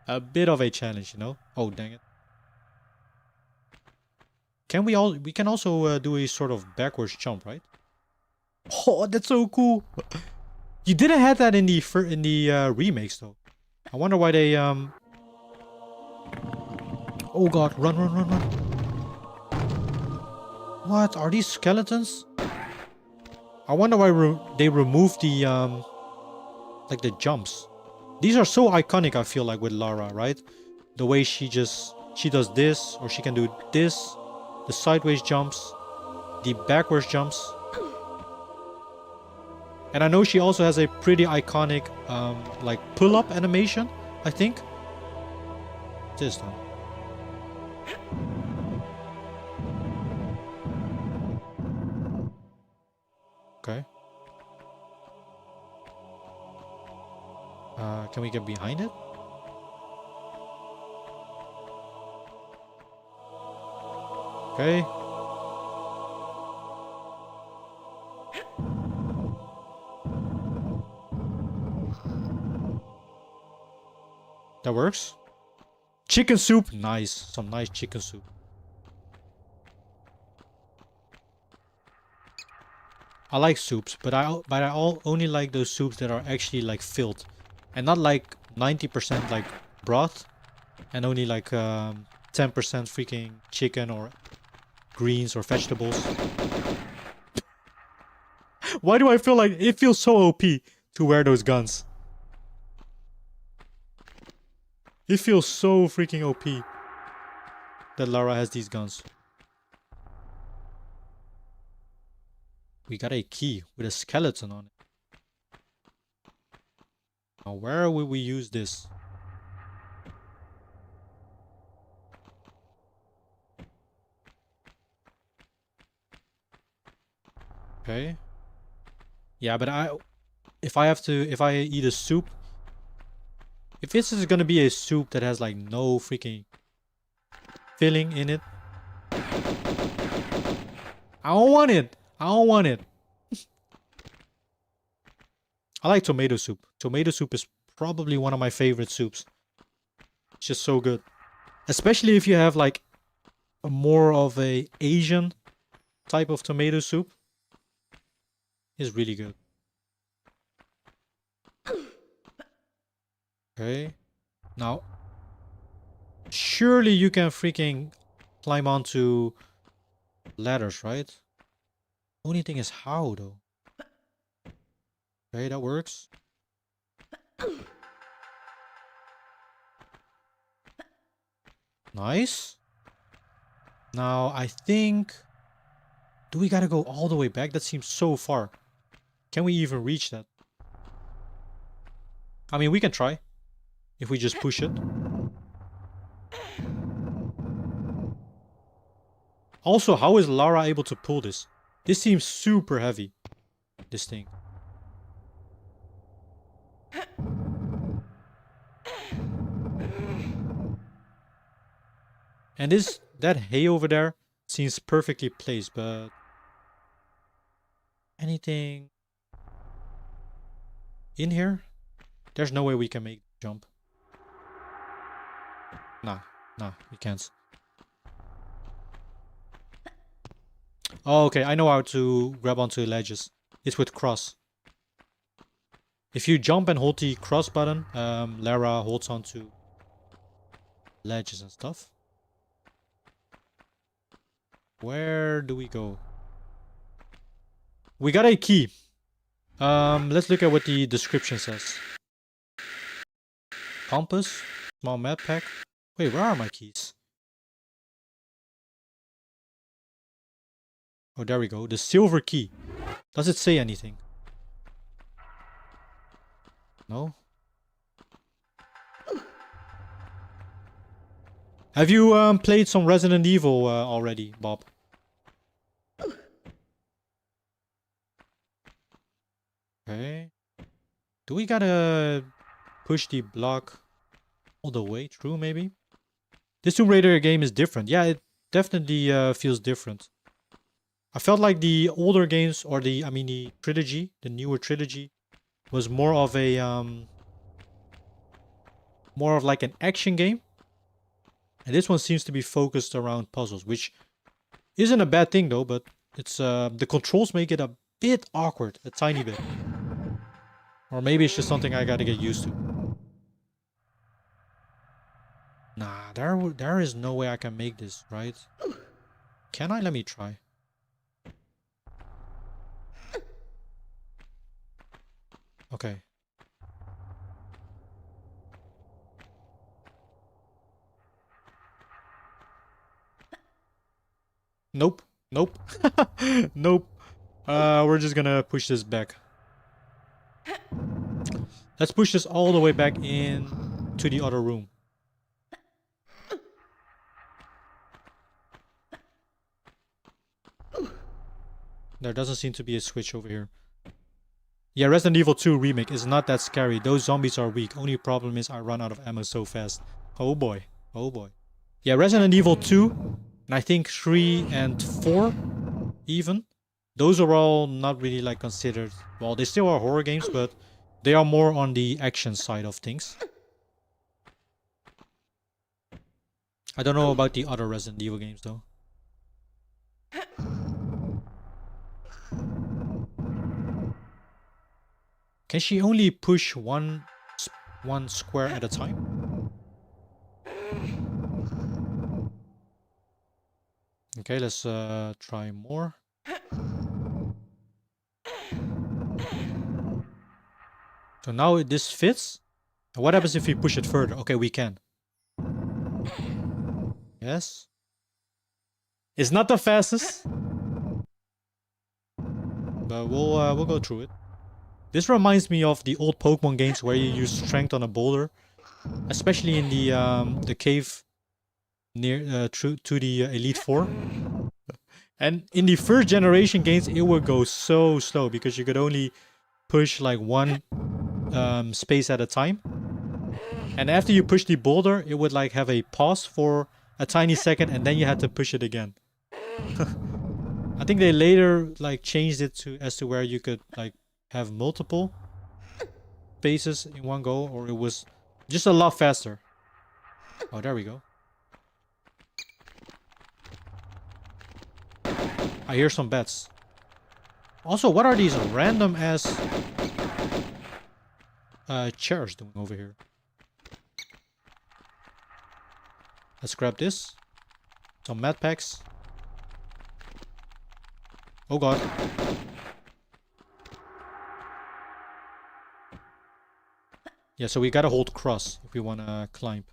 A: A bit of a challenge, you know? Oh, dang it. Can we can also do a sort of backwards jump, right? Oh, that's so cool. You didn't have that in the remakes though. I wonder why they Oh god, run, run, run, run. What are these skeletons? I wonder why they removed the like the jumps. These are so iconic, I feel like, with Lara, right? The way she does this, or she can do this, the sideways jumps, the backwards jumps. And I know she also has a pretty iconic like pull-up animation, I think. This time. Okay. Can we get behind it? Okay. That works. Chicken soup. Nice. Some nice chicken soup. I like soups, but I only like those soups that are actually like filled. And not like 90% like broth. And only like 10% freaking chicken or greens or vegetables. Why do I feel like it feels so OP to wear those guns? It feels so freaking OP that Lara has these guns. We got a key with a skeleton on it. Now where will we use this? Okay. Yeah, but if I eat a soup, if this is gonna be a soup that has like no freaking filling in it, I don't want it. I don't want it. I like tomato soup. Tomato soup is probably one of my favorite soups. It's just so good. Especially if you have like a more of a Asian type of tomato soup. It's really good. Okay. Now, surely you can freaking climb onto ladders, right? Only thing is how though. Okay, that works. Nice. Now, I think... Do we gotta go all the way back? That seems so far. Can we even reach that? I mean, we can try. If we just push it. Also, how is Lara able to pull this? This seems super heavy. This thing. And that hay over there seems perfectly placed, but anything in here? There's no way we can make the jump. Nah, we can't. Oh, okay, I know how to grab onto ledges. It's with cross. If you jump and hold the cross button, Lara holds onto ledges and stuff. Where do we go? We got a key. Let's look at what the description says. Compass, small map pack. Wait, where are my keys? Oh, there we go. The silver key. Does it say anything? No? Have you played some Resident Evil already, Bob? Okay. Do we gotta push the block all the way through, maybe? This Tomb Raider game is different. Yeah, it definitely feels different. I felt like the older games, or the trilogy, the newer trilogy, was more of a more of like an action game. And this one seems to be focused around puzzles, which Isn't a bad thing though, but it's the controls make it a bit awkward, a tiny bit. Or maybe it's just something I gotta get used to. Nah, there is no way I can make this, right? Can I? Let me try. Okay. Nope. Nope. Nope. We're just gonna push this back. Let's push this all the way back in to the other room. There doesn't seem to be a switch over here. Yeah, Resident Evil 2 Remake is not that scary. Those zombies are weak. Only problem is I run out of ammo so fast. Oh boy. Oh boy. Yeah, Resident Evil 2, and I think 3 and 4 even. Those are all not really like considered... Well, they still are horror games, but they are more on the action side of things. I don't know about the other Resident Evil games though. Can she only push one square at a time? Okay, let's try more. So now this fits. And what happens if we push it further? Okay, we can. Yes. It's not the fastest, but we'll go through it. This reminds me of the old Pokemon games where you use strength on a boulder, especially in the cave near to the Elite Four. And in the first generation games, it would go so slow because you could only push like one space at a time. And after you push the boulder, it would like have a pause for a tiny second, and then you had to push it again. I think they later like changed it to as to where you could like have multiple spaces in one go, or it was just a lot faster. Oh, there we go. I hear some bats. Also, what are these random ass chairs doing over here? Let's grab this. Some med packs. Oh god. Yeah, so we gotta hold cross if we wanna climb.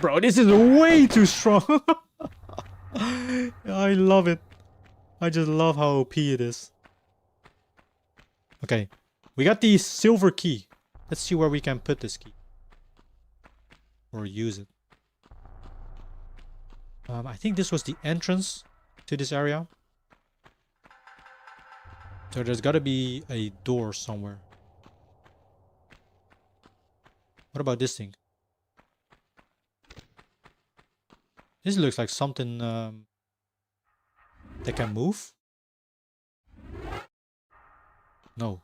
A: Bro, this is way too strong. I love it. I just love how OP it is. Okay, we got the silver key. Let's see where we can put this key. Or use it. I think this was the entrance to this area. So there's gotta be a door somewhere. What about this thing? This looks like something that can move. No.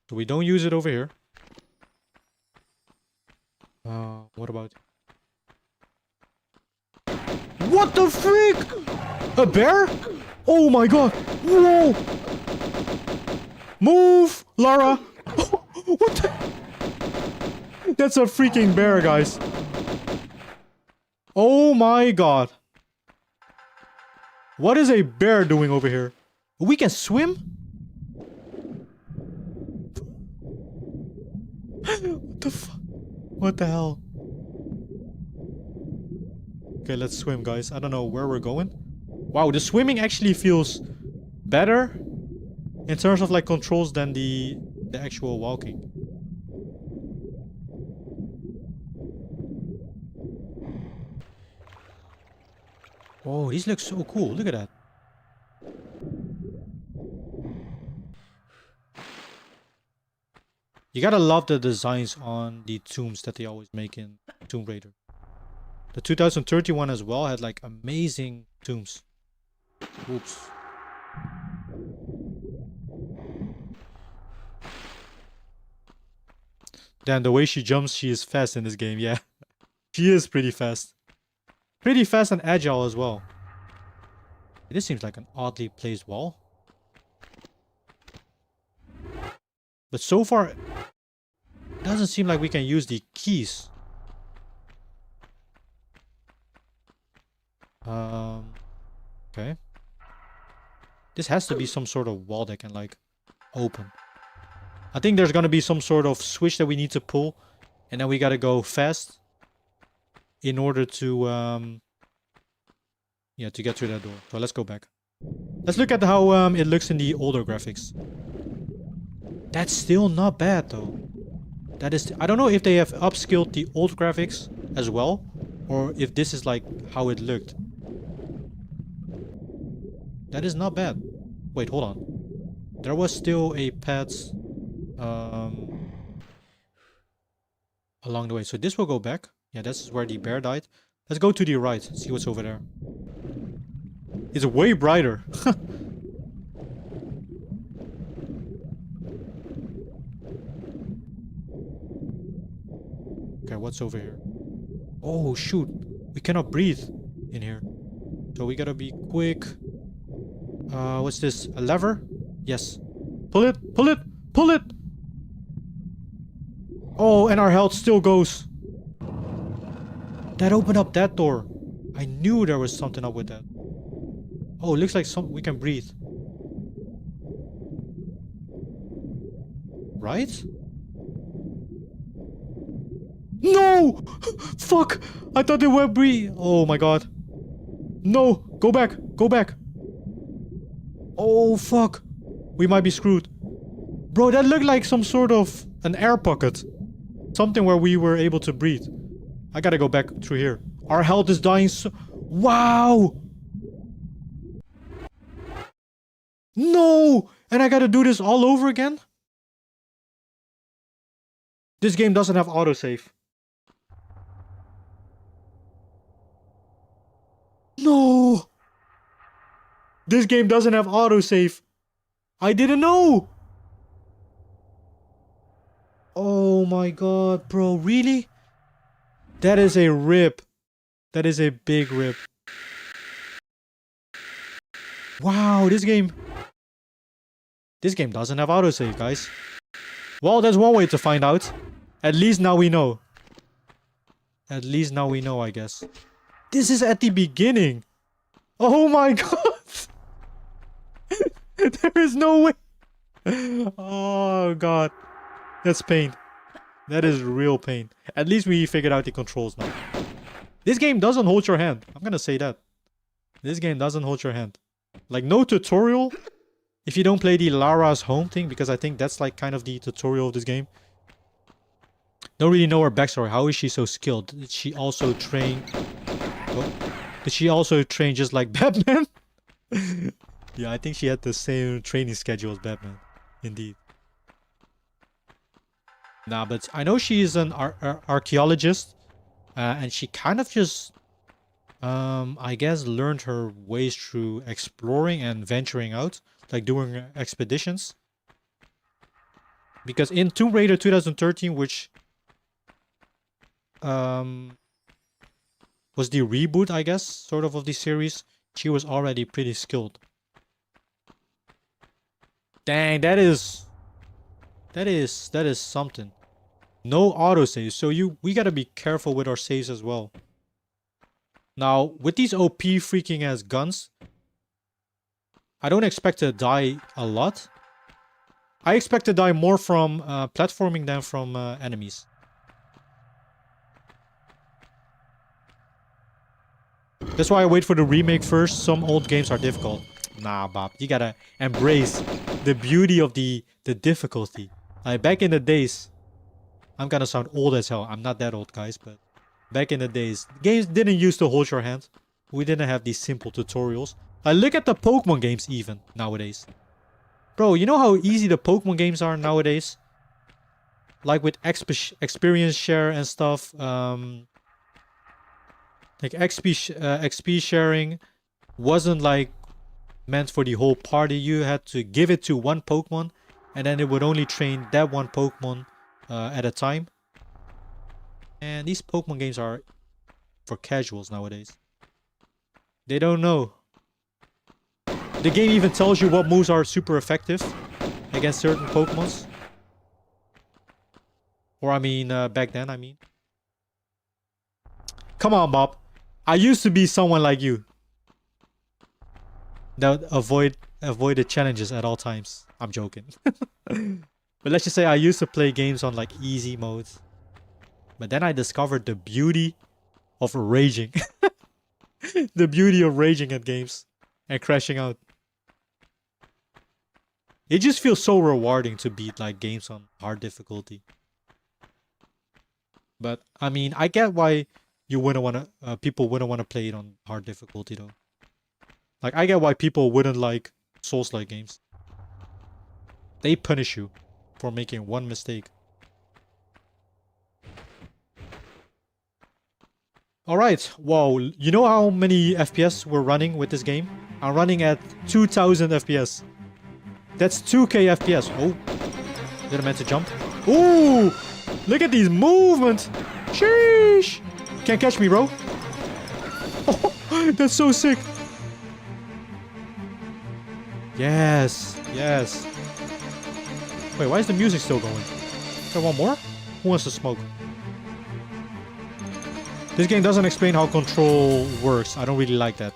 A: So we don't use it over here. What about... What the freak? A bear? Oh my god! Whoa! Move, Lara! What the... That's a freaking bear, guys. Oh my god. What is a bear doing over here? We can swim? What the fuck? What the hell? Okay, let's swim, guys. I don't know where we're going. Wow, the swimming actually feels better in terms of like controls than the actual walking. Oh, these look so cool. Look at that. You gotta love the designs on the tombs that they always make in Tomb Raider. The 2031 as well had like amazing tombs. Oops. Damn, the way she jumps, she is fast in this game, yeah. She is pretty fast. Pretty fast and agile as well. This seems like an oddly placed wall. But so far, it doesn't seem like we can use the keys. Okay. This has to be some sort of wall that can like open. I think there's gonna be some sort of switch that we need to pull, and then we gotta go fast in order to yeah, to get through that door. So let's go back. Let's look at how it looks in the older graphics. That's still not bad though. That is, I don't know if they have upskilled the old graphics as well, or if this is like how it looked. That is not bad. Wait, hold on. There was still a path along the way. So this will go back. Yeah, this is where the bear died. Let's go to the right, see what's over there. It's way brighter. Okay, what's over here? Oh, shoot. We cannot breathe in here. So we gotta be quick. What's this? A lever? Yes. Pull it! Pull it! Pull it! Oh, and our health still goes. That opened up that door. I knew there was something up with that. Oh, it looks like we can breathe. Right? No! Fuck! I thought they were breathe. Oh my god. No! Go back! Go back! Oh fuck! We might be screwed. Bro, that looked like some sort of an air pocket. Something where we were able to breathe. I gotta go back through here. Our health is dying so... Wow! No! And I gotta do this all over again? This game doesn't have autosave. No! This game doesn't have autosave. I didn't know! Oh my god, bro, really? That is a rip. That is a big rip. Wow, this game doesn't have autosave, guys. Well, that's one way to find out. At least now we know. At least now we know, I guess. This is at the beginning. Oh my god. There is no way. Oh god. That's pain. That is real pain. At least we figured out the controls now. This game doesn't hold your hand. I'm gonna say that. This game doesn't hold your hand. Like, no tutorial. If you don't play the Lara's home thing, because I think that's like kind of the tutorial of this game. Don't really know her backstory. How is she so skilled? Did she also train... Oh. Did she also train just like Batman? Yeah, I think she had the same training schedule as Batman. Indeed. Nah, but I know she is an archaeologist. And she kind of just... I guess learned her ways through exploring and venturing out. Like doing expeditions. Because in Tomb Raider 2013, which... was the reboot, I guess, sort of the series, she was already pretty skilled. Dang, that is something. No autosave, so we gotta be careful with our saves as well. Now, with these OP freaking ass guns, I don't expect to die a lot. I expect to die more from platforming than from enemies. That's why I wait for the remake first. Some old games are difficult. Nah, Bob, you gotta embrace the beauty of the difficulty. Like back in the days, I'm gonna sound old as hell. I'm not that old, guys, but back in the days, games didn't used to hold your hand. We didn't have these simple tutorials. Like, look at the Pokemon games even nowadays. Bro, you know how easy the Pokemon games are nowadays? Like with experience share and stuff. Like XP sharing wasn't like meant for the whole party. You had to give it to one Pokemon, and then it would only train that one Pokemon at a time. And these Pokemon games are for casuals nowadays. They don't know. The game even tells you what moves are super effective against certain Pokemons. Or I mean, back then, I mean. Come on, Bob. I used to be someone like you. That would avoid the challenges at all times. I'm joking. But let's just say I used to play games on like easy modes. But then I discovered the beauty of raging. The beauty of raging at games and crashing out. It just feels so rewarding to beat like games on hard difficulty. But I mean, I get why you wouldn't want to. People wouldn't want to play it on hard difficulty though. Like I get why people wouldn't like Souls-like games. They punish you for making one mistake. Alright, wow, you know how many FPS we're running with this game? I'm running at 2000 FPS. That's 2k FPS. Oh, did I meant to jump? Ooh, look at these movements. Sheesh. Can't catch me, bro. Oh, that's so sick. Yes, yes. Wait, why is the music still going? Is there one more? Who wants to smoke? This game doesn't explain how control works. I don't really like that.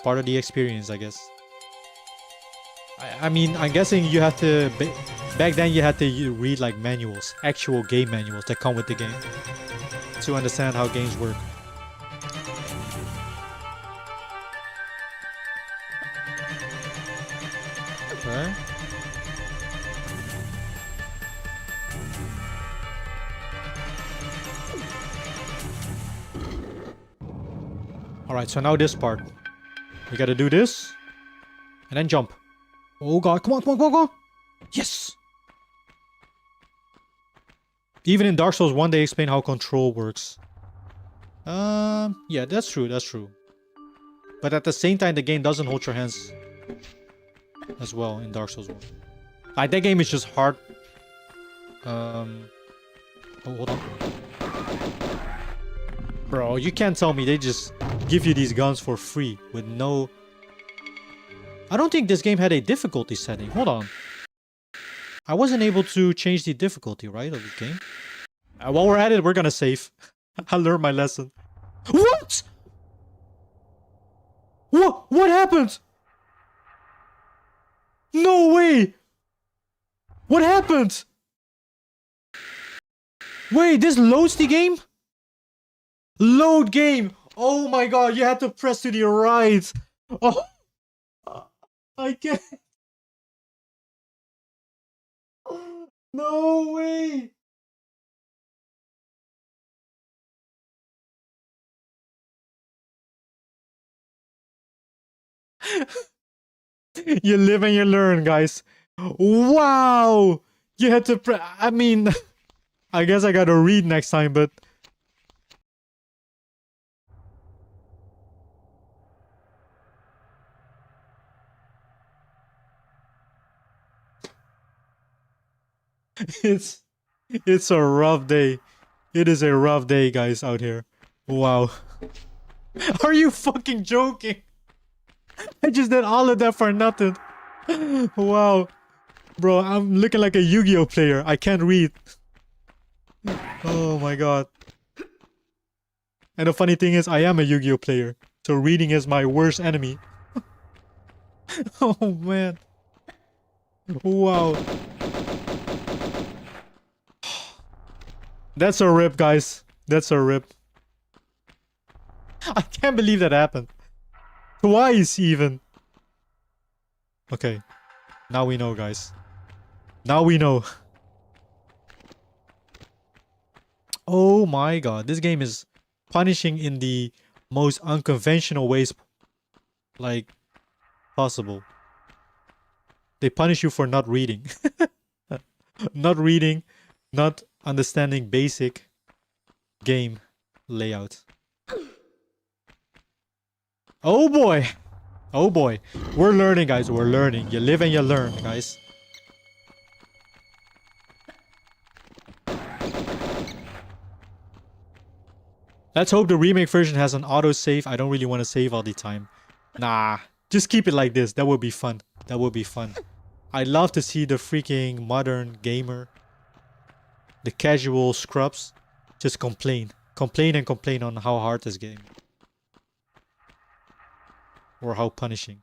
A: Part of the experience, I guess. I mean, I'm guessing you have to... Back then you had to read like manuals. Actual game manuals that come with the game. To understand how games work. Okay. Alright, so now this part. We gotta do this. And then jump. Oh god, come on, come on, come on, come on! Yes! Even in Dark Souls 1 they explain how control works. Yeah, that's true, that's true. But at the same time, the game doesn't hold your hands as well in Dark Souls 1. Like, that game is just hard. Oh, hold on. Bro, you can't tell me they just give you these guns for free with no... I don't think this game had a difficulty setting. Hold on. I wasn't able to change the difficulty, right, of this game? While we're at it, we're gonna save. I learned my lesson. What? What happened? No way! What happened? Wait, this loads the game? Load game! Oh my god, you had to press to the right. Oh, I can't. No way! You live and you learn, guys. Wow! You had to I mean, I guess I gotta read next time, but... It's a rough day. It is a rough day, guys, out here. Wow. Are you fucking joking? I just did all of that for nothing. Wow. Bro, I'm looking like a Yu-Gi-Oh player. I can't read. Oh my god. And the funny thing is, I am a Yu-Gi-Oh player. So reading is my worst enemy. Oh man. Wow. That's a rip, guys. That's a rip. I can't believe that happened. Twice, even. Okay. Now we know, guys. Now we know. Oh my god. This game is punishing in the most unconventional ways, like, possible. They punish you for not reading. Not reading. Not understanding basic game layout. Oh boy! Oh boy. We're learning, guys. We're learning. You live and you learn, guys. Let's hope the remake version has an auto-save. I don't really want to save all the time. Nah, just keep it like this. That would be fun. That would be fun. I'd love to see the freaking modern gamer, the casual scrubs, just complain. Complain and complain on how hard this game. Or how punishing.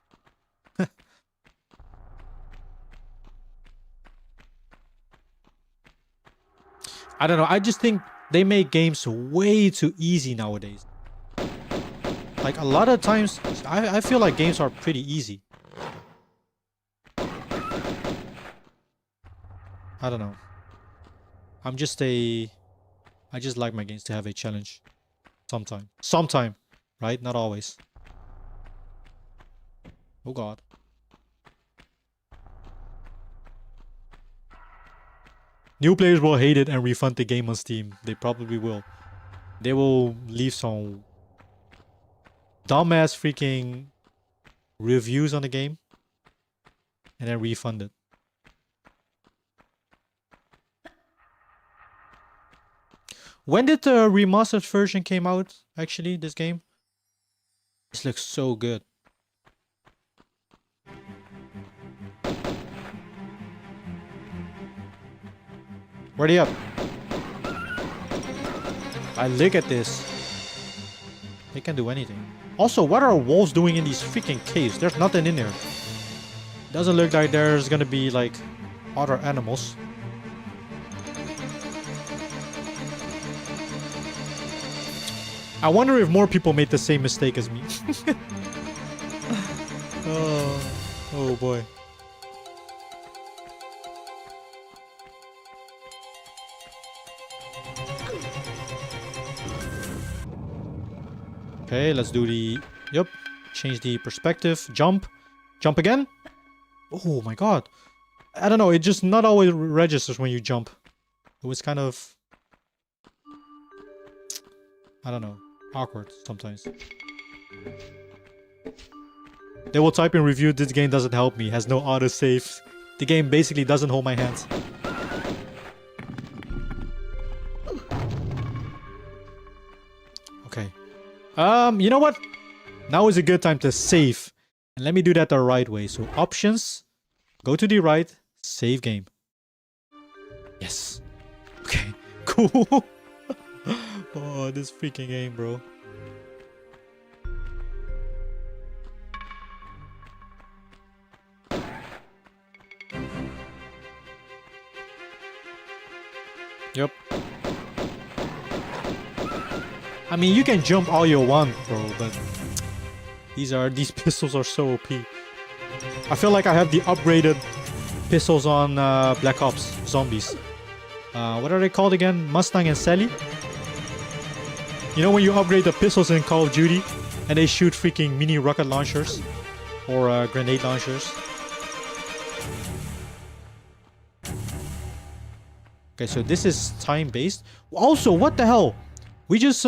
A: I don't know. I just think they make games way too easy nowadays. Like a lot of times, I feel like games are pretty easy. I don't know. I just like my games to have a challenge. Sometime, right? Not always. Oh god. New players will hate it and refund the game on Steam. They probably will. They will leave some dumbass freaking reviews on the game and then refund it. When did the remastered version came out, actually, this game? This looks so good. Ready up. I look at this. They can do anything. Also, what are wolves doing in these freaking caves? There's nothing in there. Doesn't look like there's gonna be like other animals. I wonder if more people made the same mistake as me. Oh boy. Okay, let's do the... Yep. Change the perspective. Jump. Jump again. Oh my god. I don't know. It just not always registers when you jump. It was kind of... I don't know. Awkward sometimes. They will type in review, this game doesn't help me. Has no autosave. The game basically doesn't hold my hands. Okay. You know what? Now is a good time to save. And let me do that the right way. So options, go to the right, save game. Yes. Okay, cool. Oh, this freaking game, bro. Yep. I mean, you can jump all you want, bro, but these pistols are so OP. I feel like I have the upgraded pistols on Black Ops Zombies. What are they called again? Mustang and Sally? You know when you upgrade the pistols in Call of Duty and they shoot freaking mini rocket launchers or grenade launchers? Okay, so this is time-based. Also, what the hell? We just,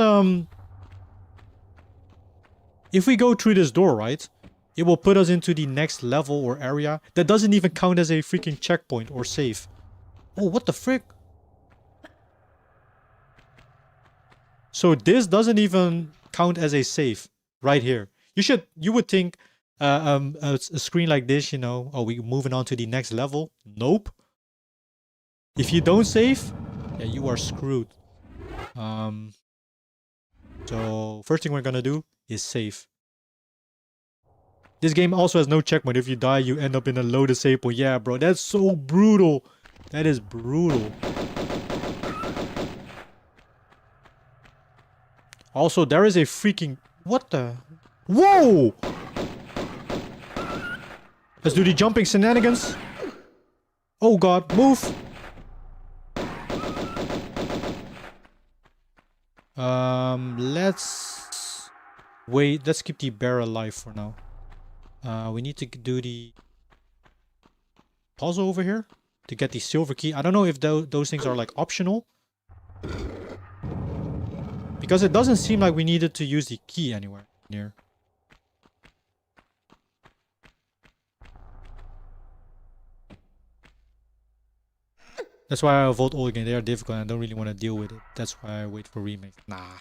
A: if we go through this door, right? It will put us into the next level or area. That doesn't even count as a freaking checkpoint or save. Oh, what the frick? So this doesn't even count as a save right here. You would think a screen like this, you know, oh, we're moving on to the next level. Nope. If you don't save, yeah, you are screwed. So first thing we're gonna do is save. This game also has no checkpoint. If you die, you end up in a loaded save point. Yeah, bro, that's so brutal. That is brutal. Also, there is a freaking... What the... Whoa! Let's do the jumping shenanigans. Oh god, move! Let's... Wait, let's keep the bear alive for now. We need to do the... puzzle over here to get the silver key. I don't know if those things are like optional. Because it doesn't seem like we needed to use the key anywhere near. That's why I avoid all again. They are difficult and I don't really want to deal with it. That's why I wait for remake. Nah.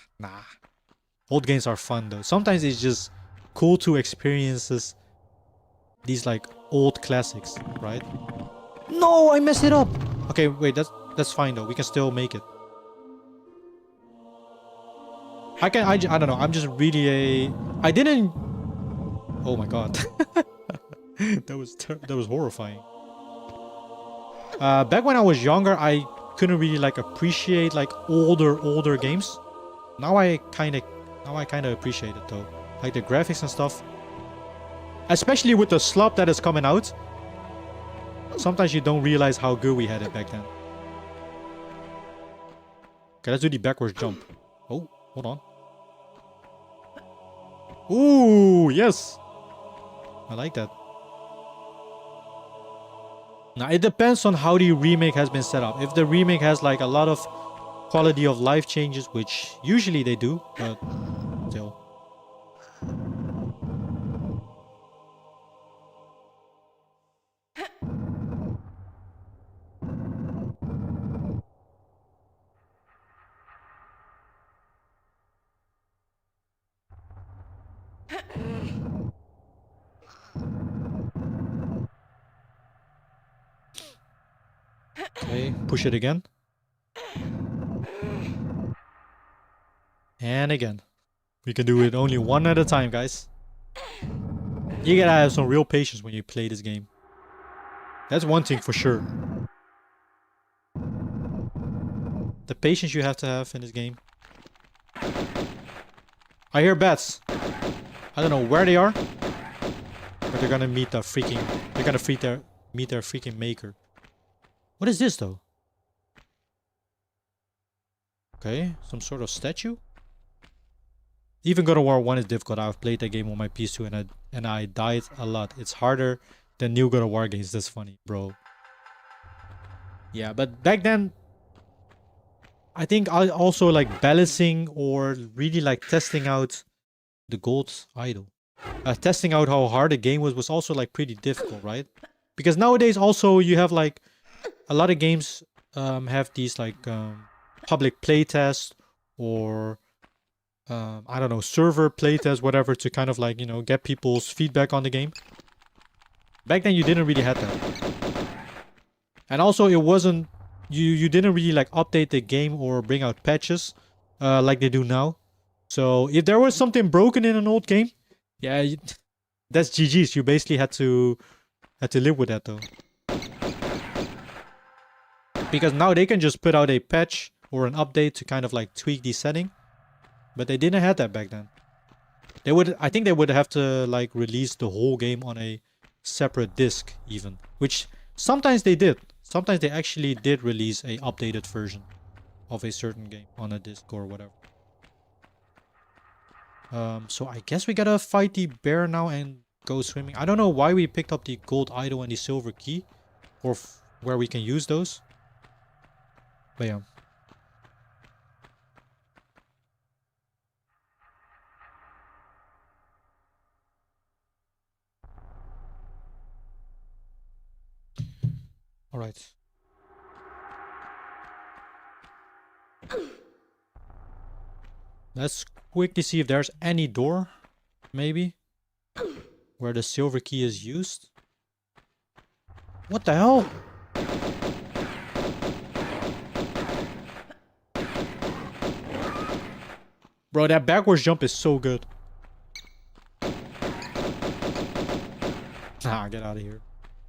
A: Old games are fun though. Sometimes it's just cool to experience these like old classics, right? No, I messed it up. Okay, wait, that's fine though. We can still make it. I don't know. I'm just really I didn't. Oh my god, that was horrifying. Back when I was younger, I couldn't really like appreciate like older games. Now I kind of appreciate it though, like the graphics and stuff. Especially with the slop that is coming out. Sometimes you don't realize how good we had it back then. Okay, let's do the backwards jump. Oh, hold on. Ooh, yes. I like that. Now, it depends on how the remake has been set up. If the remake has like a lot of quality of life changes, which usually they do, but still. Okay, push it again. And again. We can do it only one at a time, guys. You gotta have some real patience when you play this game. That's one thing for sure. The patience you have to have in this game. I hear bats. I don't know where they are. But they're gonna meet the freaking... They're gonna meet their freaking maker. What is this though? Okay, some sort of statue? Even God of War 1 is difficult. I've played that game on my PS2 and I died a lot. It's harder than new God of War games. That's funny, bro. Yeah, but back then, I think I also like balancing or really like testing out the gold idol. Testing out how hard the game was also like pretty difficult, right? Because nowadays also you have like a lot of games have these like public playtests or I don't know, server playtests, whatever, to kind of like, you know, get people's feedback on the game. Back then you didn't really have that. And also it wasn't, you didn't really like update the game or bring out patches like they do now. So if there was something broken in an old game, yeah, that's GG's. You basically had to live with that though. Because now they can just put out a patch or an update to kind of like tweak the setting. But they didn't have that back then. I think they would have to like release the whole game on a separate disc even. Which sometimes they did. Sometimes they actually did release a updated version of a certain game on a disc or whatever. So I guess we gotta fight the bear now and go swimming. I don't know why we picked up the gold idol and the silver key. Or where we can use those. But yeah. All right. Let's quickly see if there's any door, maybe, where the silver key is used. What the hell? Bro, that backwards jump is so good. Ah, get out of here.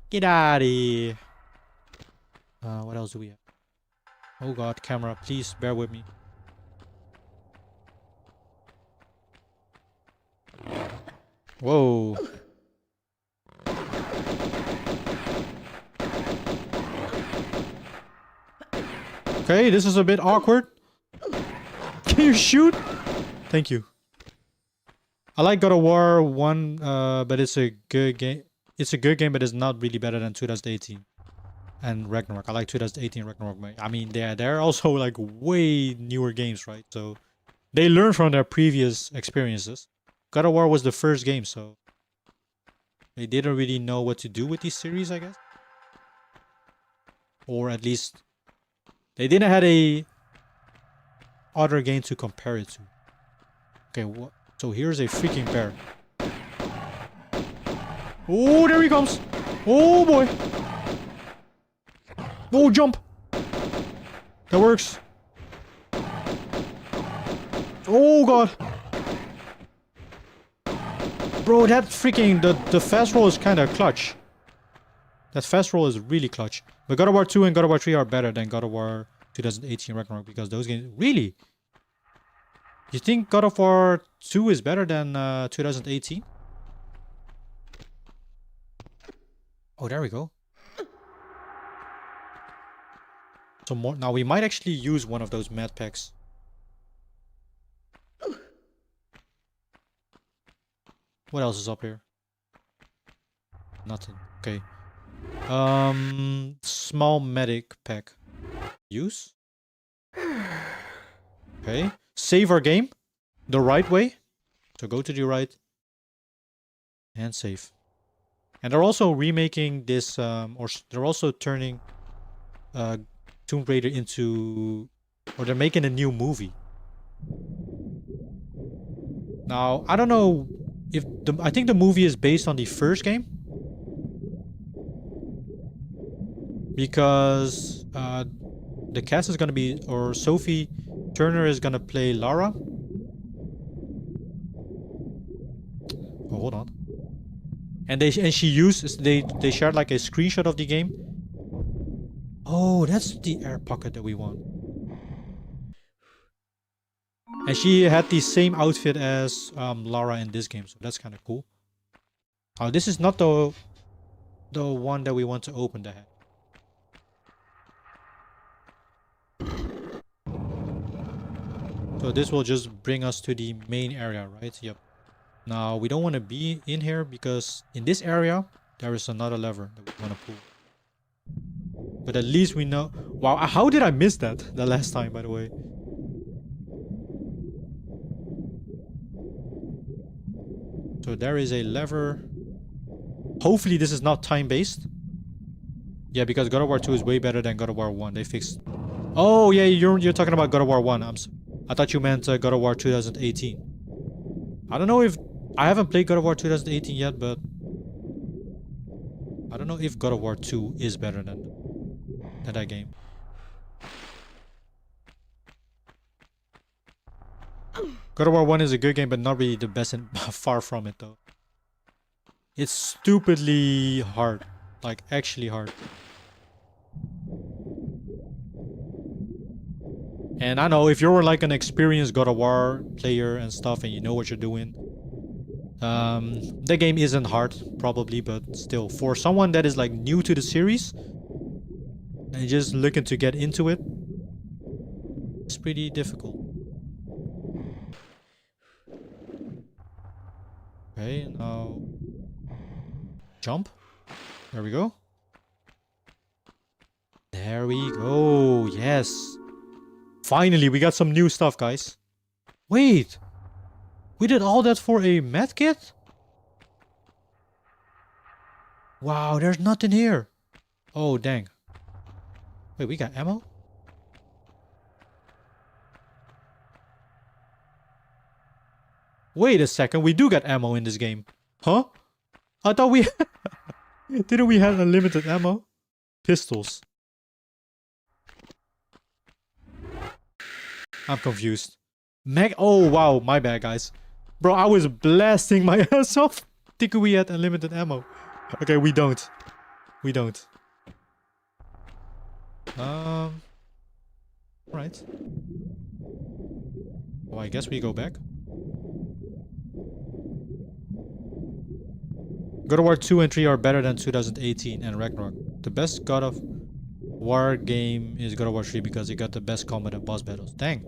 A: Get out of here. What else do we have? Oh god, camera, please bear with me. Whoa. Okay, this is a bit awkward. Can you shoot? Thank you. I like God of War 1, but it's a good game. It's a good game, but it's not really better than 2018 and Ragnarok. I like 2018 Ragnarok. I mean, they're also like way newer games, right? So they learn from their previous experiences. God of War was the first game, so they didn't really know what to do with this series, I guess. Or at least they didn't have a other game to compare it to. Okay, so here's a freaking bear. Oh, there he comes. Oh boy. Oh, jump. That works. Oh god. Bro, that freaking the fast roll is kind of clutch. That fast roll is really clutch. But God of War 2 and God of War 3 are better than God of War 2018 Ragnarok because those games really. You think God of War 2 is better than 2018? Oh, there we go. So more now we might actually use one of those med packs. What else is up here? Nothing. Okay. Small medic pack. Use. Okay. Save our game the right way. So go to the right and save. And they're also remaking this, they're also turning Tomb Raider into, or they're making a new movie. Now, I don't know if I think the movie is based on the first game. Because the cast is gonna be, or Sophie Turner is gonna play Lara. Oh, hold on. And she used, they shared like a screenshot of the game. Oh, that's the air pocket that we want. And she had the same outfit as Lara in this game, so that's kind of cool. Oh, this is not the one that we want to open the head. So this will just bring us to the main area, right? Yep. Now, we don't want to be in here because in this area, there is another lever that we want to pull. But at least we know... Wow, how did I miss that the last time, by the way? So there is a lever. Hopefully this is not time-based. Yeah, because God of War 2 is way better than God of War 1. They fixed... Oh, yeah, you're talking about God of War 1. I thought you meant God of War 2018. I don't know if... I haven't played God of War 2018 yet, but... I don't know if God of War 2 is better than that game. God of War 1 is a good game, but not really the best, and far from it though. It's stupidly hard. Like, actually hard. And I know if you're like an experienced God of War player and stuff and you know what you're doing, the game isn't hard probably, but still for someone that is like new to the series and just looking to get into it, it's pretty difficult. Okay, now jump. There we go. There we go. Yes. Finally, we got some new stuff, guys. Wait. We did all that for a med kit? Wow, there's nothing here. Oh, dang. Wait, we got ammo? Wait a second, we do got ammo in this game. Huh? I thought we... Didn't we have unlimited ammo? Pistols. I'm confused. Oh, wow, my bad, guys. Bro, I was blasting my ass off. Thinking we had unlimited ammo. Okay, we don't. We don't. Right. Well, I guess we go back. God of War 2 and 3 are better than 2018 and Ragnarok. The best God of War game is God of War 3 because it got the best combat and boss battles. Dang.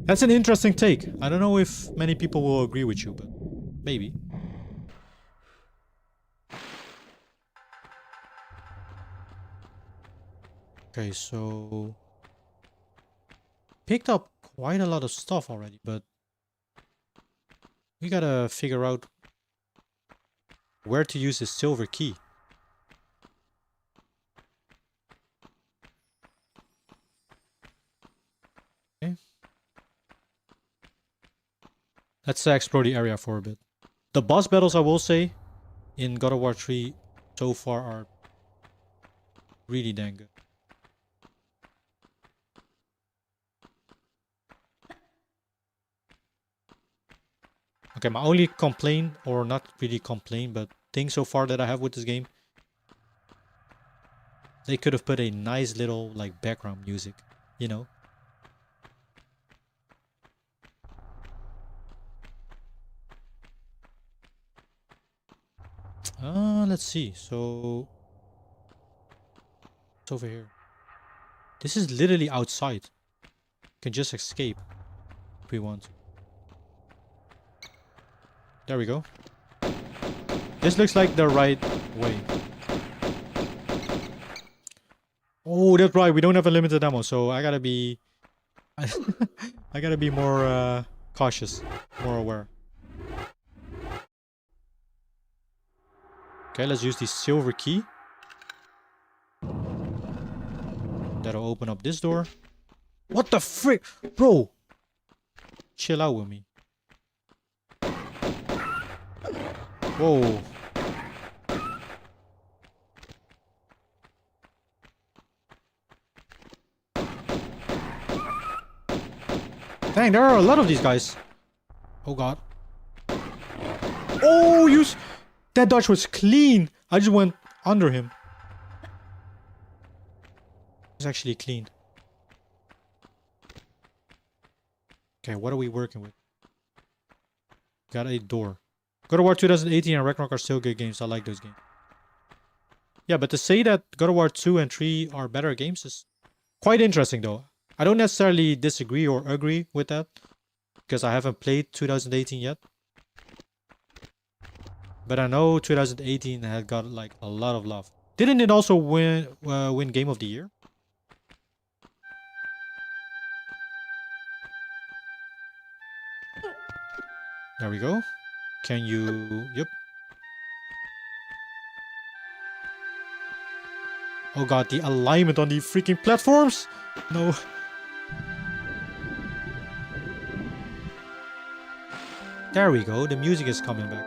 A: That's an interesting take. I don't know if many people will agree with you, but maybe. Okay, so... Picked up quite a lot of stuff already, but... We gotta figure out where to use this silver key. Okay. Let's explore the area for a bit. The boss battles, I will say, in God of War 3 so far are really dang good. Okay, my only complaint, or not really complaint, but thing so far that I have with this game, they could have put a nice little like background music, you know? Let's see. So it's over here. This is literally outside. Can just escape if we want to. There we go. This looks like the right way. Oh, that's right. We don't have a limited ammo, so I gotta be... I gotta be more cautious, more aware. Okay, let's use the silver key. That'll open up this door. What the frick? Bro! Chill out with me. Whoa. Dang, there are a lot of these guys. Oh god. Oh, that dodge was clean. I just went under him. It's actually clean. Okay, what are we working with? Got a door. God of War 2018 and Ragnarok are still good games. I like those games. Yeah, but to say that God of War 2 and 3 are better games is quite interesting though. I don't necessarily disagree or agree with that, because I haven't played 2018 yet. But I know 2018 had got like a lot of love. Didn't it also win Game of the Year? There we go. Can you... Yep. Oh god, the alignment on the freaking platforms! No. There we go, the music is coming back.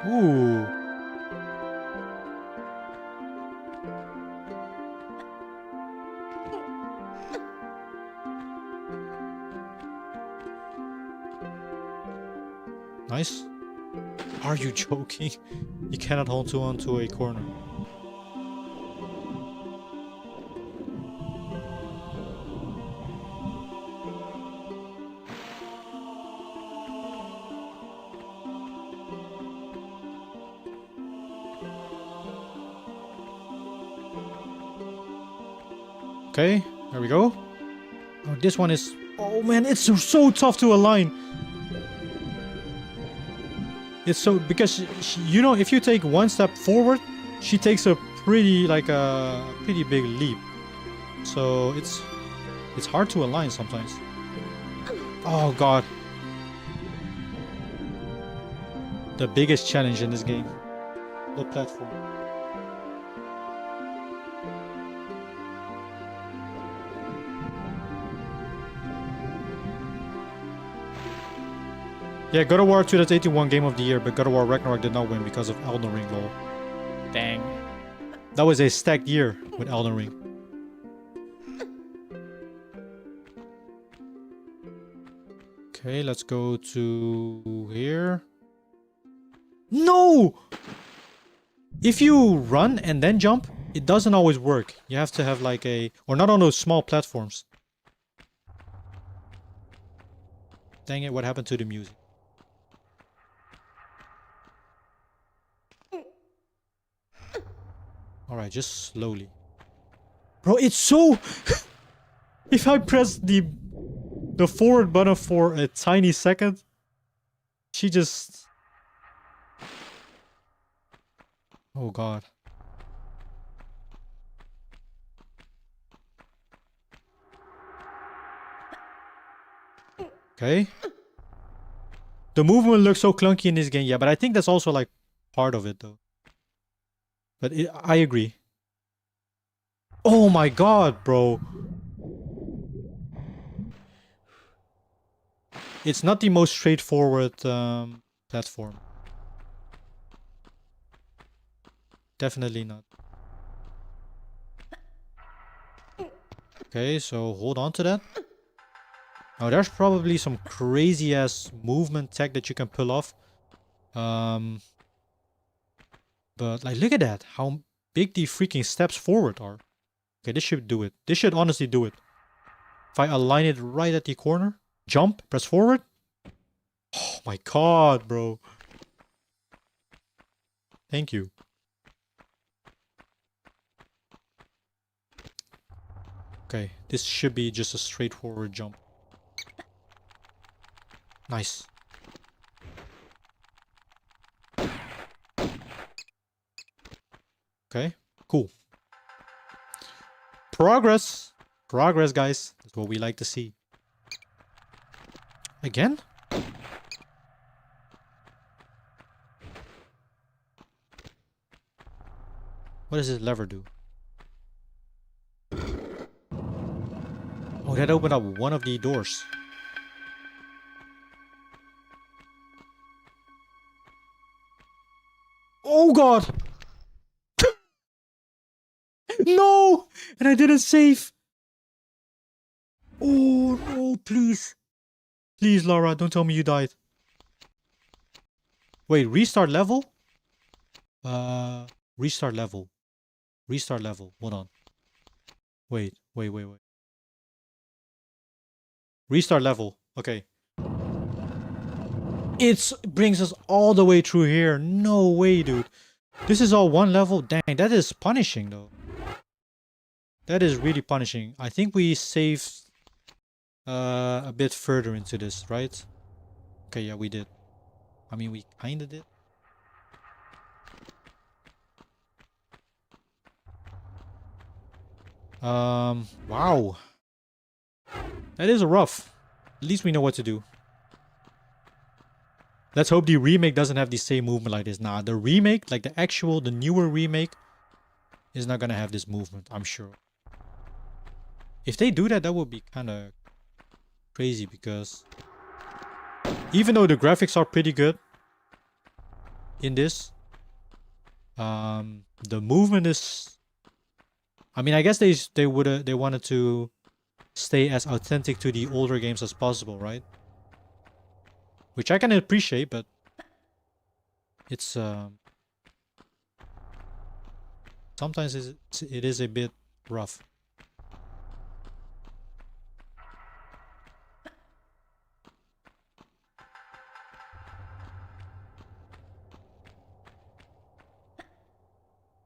A: Ooh. Nice. Are you joking? You cannot hold on to a corner. Okay, there we go. Oh, this one is... Oh man, it's so tough to align. It's so... Because, you know, if you take one step forward, she takes a pretty, like a pretty big leap. So, it's hard to align sometimes. Oh god. The biggest challenge in this game. The platform. Yeah, God of War 2018 won Game of the Year, but God of War Ragnarok did not win because of Elden Ring, lol. Dang. That was a stacked year with Elden Ring. Okay, let's go to here. No! If you run and then jump, it doesn't always work. You have to have like a... Or not on those small platforms. Dang it, what happened to the music? Alright, just slowly. Bro, it's so... If I press the forward button for a tiny second, she just... Oh god. Okay. The movement looks so clunky in this game, yeah, but I think that's also like part of it though. But I agree. Oh my god, bro. It's not the most straightforward platform. Definitely not. Okay, so hold on to that. Now there's probably some crazy ass movement tech that you can pull off. But like, look at that. How big the freaking steps forward are. Okay, this should do it. This should honestly do it. If I align it right at the corner, jump, press forward. Oh my god, bro. Thank you. Okay, this should be just a straightforward jump. Nice. Okay, cool. Progress. Progress, guys. That's what we like to see. Again? What does this lever do? Oh, that opened up one of the doors. Oh god! No! And I didn't save! Oh no, please. Please, Laura, don't tell me you died. Wait, restart level? Restart level. Restart level. Hold on. Wait. Restart level. Okay. It brings us all the way through here. No way, dude. This is all one level? Dang, that is punishing, though. That is really punishing. I think we saved a bit further into this, right? Okay, yeah, we did. I mean, we kinda did. Wow. That is rough. At least we know what to do. Let's hope the remake doesn't have the same movement like this. Nah, the remake, like the newer remake, is not gonna have this movement, I'm sure. If they do that, that would be kind of crazy because even though the graphics are pretty good in this, the movement is... I mean, I guess they wanted to stay as authentic to the older games as possible, right? Which I can appreciate, but it's sometimes it is a bit rough.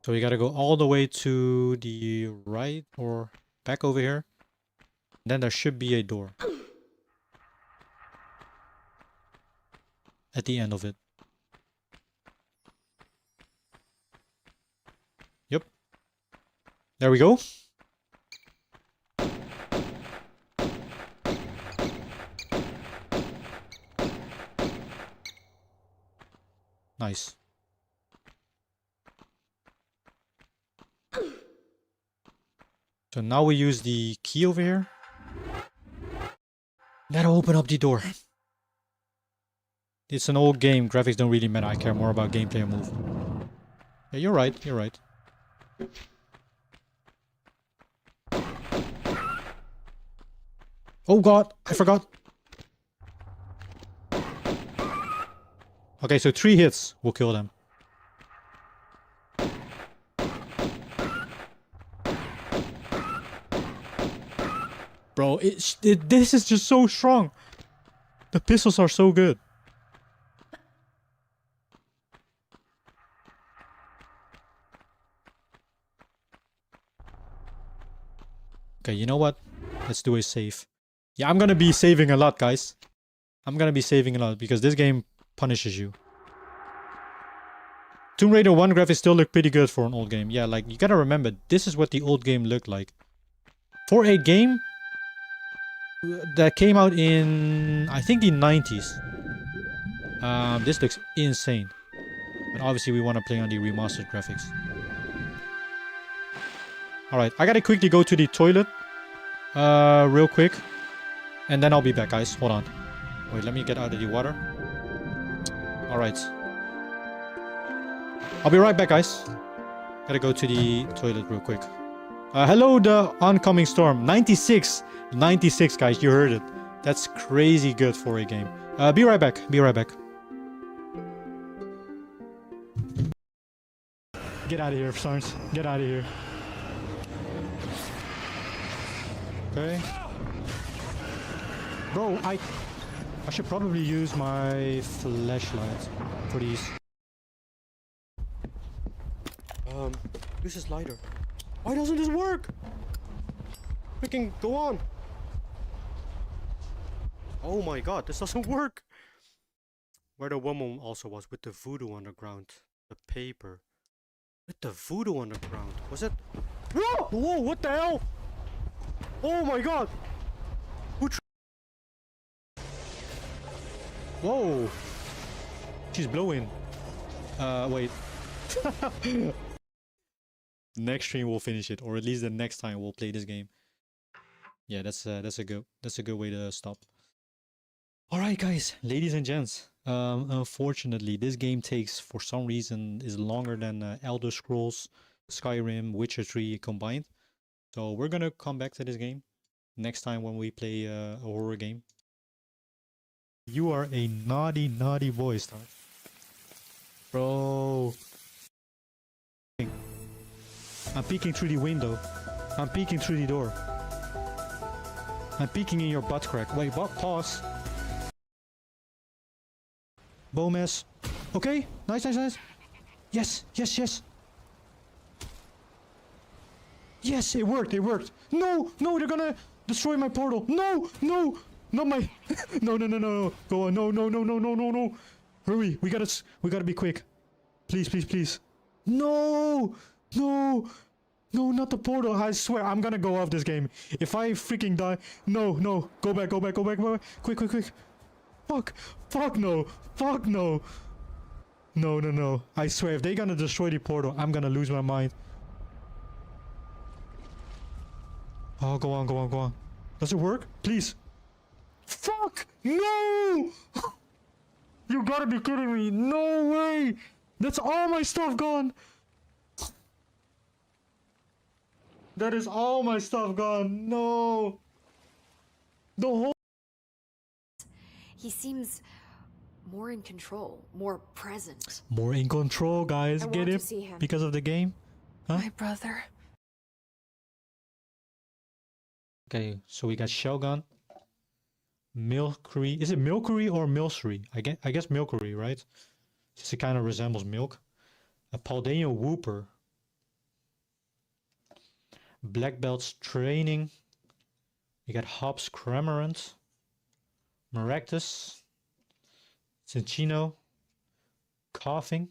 A: So we gotta go all the way to the right or back over here. Then there should be a door at the end of it. Yep. There we go. Nice. So now we use the key over here. That'll open up the door. It's an old game. Graphics don't really matter. I care more about gameplay and move. Yeah, you're right. You're right. Oh god, I forgot. Okay, so 3 hits will kill them. Bro, this is just so strong. The pistols are so good. Okay, you know what? Let's do a save. Yeah, I'm gonna be saving a lot, guys. I'm gonna be saving a lot because this game punishes you. Tomb Raider 1 graphics still look pretty good for an old game. Yeah, like, you gotta remember, this is what the old game looked like. For a game that came out in, I think, the 90s. This looks insane. But obviously we want to play on the remastered graphics. Alright, I gotta quickly go to the toilet. Real quick. And then I'll be back, guys. Hold on. Wait, let me get out of the water. Alright. I'll be right back, guys. Gotta go to the toilet real quick. Hello, the oncoming storm. 96. 96, guys. You heard it. That's crazy good for a game. Be right back. Be right back. Get out of here, Sarns. Get out of here. Okay. Bro, I should probably use my flashlight for these. Use this lighter. Why doesn't this work? Freaking go on. Oh my god, this doesn't work. Where the woman also was with the voodoo underground. The paper. With the voodoo underground. Was it? Whoa! Whoa, what the hell? Oh my god! Whoa! She's blowing. Wait. Next stream we'll finish it, or at least the next time we'll play this game. Yeah, that's a good way to stop. All right, guys, ladies and gents. Unfortunately, this game takes, for some reason, is longer than Elder Scrolls, Skyrim, Witcher 3 combined. So we're gonna come back to this game next time when we play a horror game. You are a naughty, naughty boy, Star. Bro. I'm peeking through the window. I'm peeking through the door. I'm peeking in your butt crack. Wait, pause. Bomas. Okay, nice, nice, nice. Yes, yes, yes. Yes, it worked, it worked. No, no, they're gonna destroy my portal. No, no, not my... no, no, no, no, no. Go on, no, no, no, no, no, no, no. Hurry, we gotta be quick. Please, please, please. No, no, no, not the portal. I swear, I'm gonna go off this game. If I freaking die... No, no, go back, go back, go back, go back. Quick, quick, quick. Fuck, fuck no, fuck no. No, no, no. I swear, if they're gonna destroy the portal, I'm gonna lose my mind. Oh, go on, go on, go on. Does it work? Please. Fuck! No! You gotta be kidding me. No way! That's all my stuff gone. That is all my stuff gone. No. The whole...
K: He seems more in control, more present.
A: More in control, guys. Get it? Because of the game? Huh?
K: My brother.
A: Okay, so we got Shogun. Milkery. Is it Milkery or Milsery? I guess Milkery, right? Since it kind of resembles milk. A Paldean Whooper. Black Belt's Training. We got Hobbs Cramorant. Maractus. Cinchino. Coughing.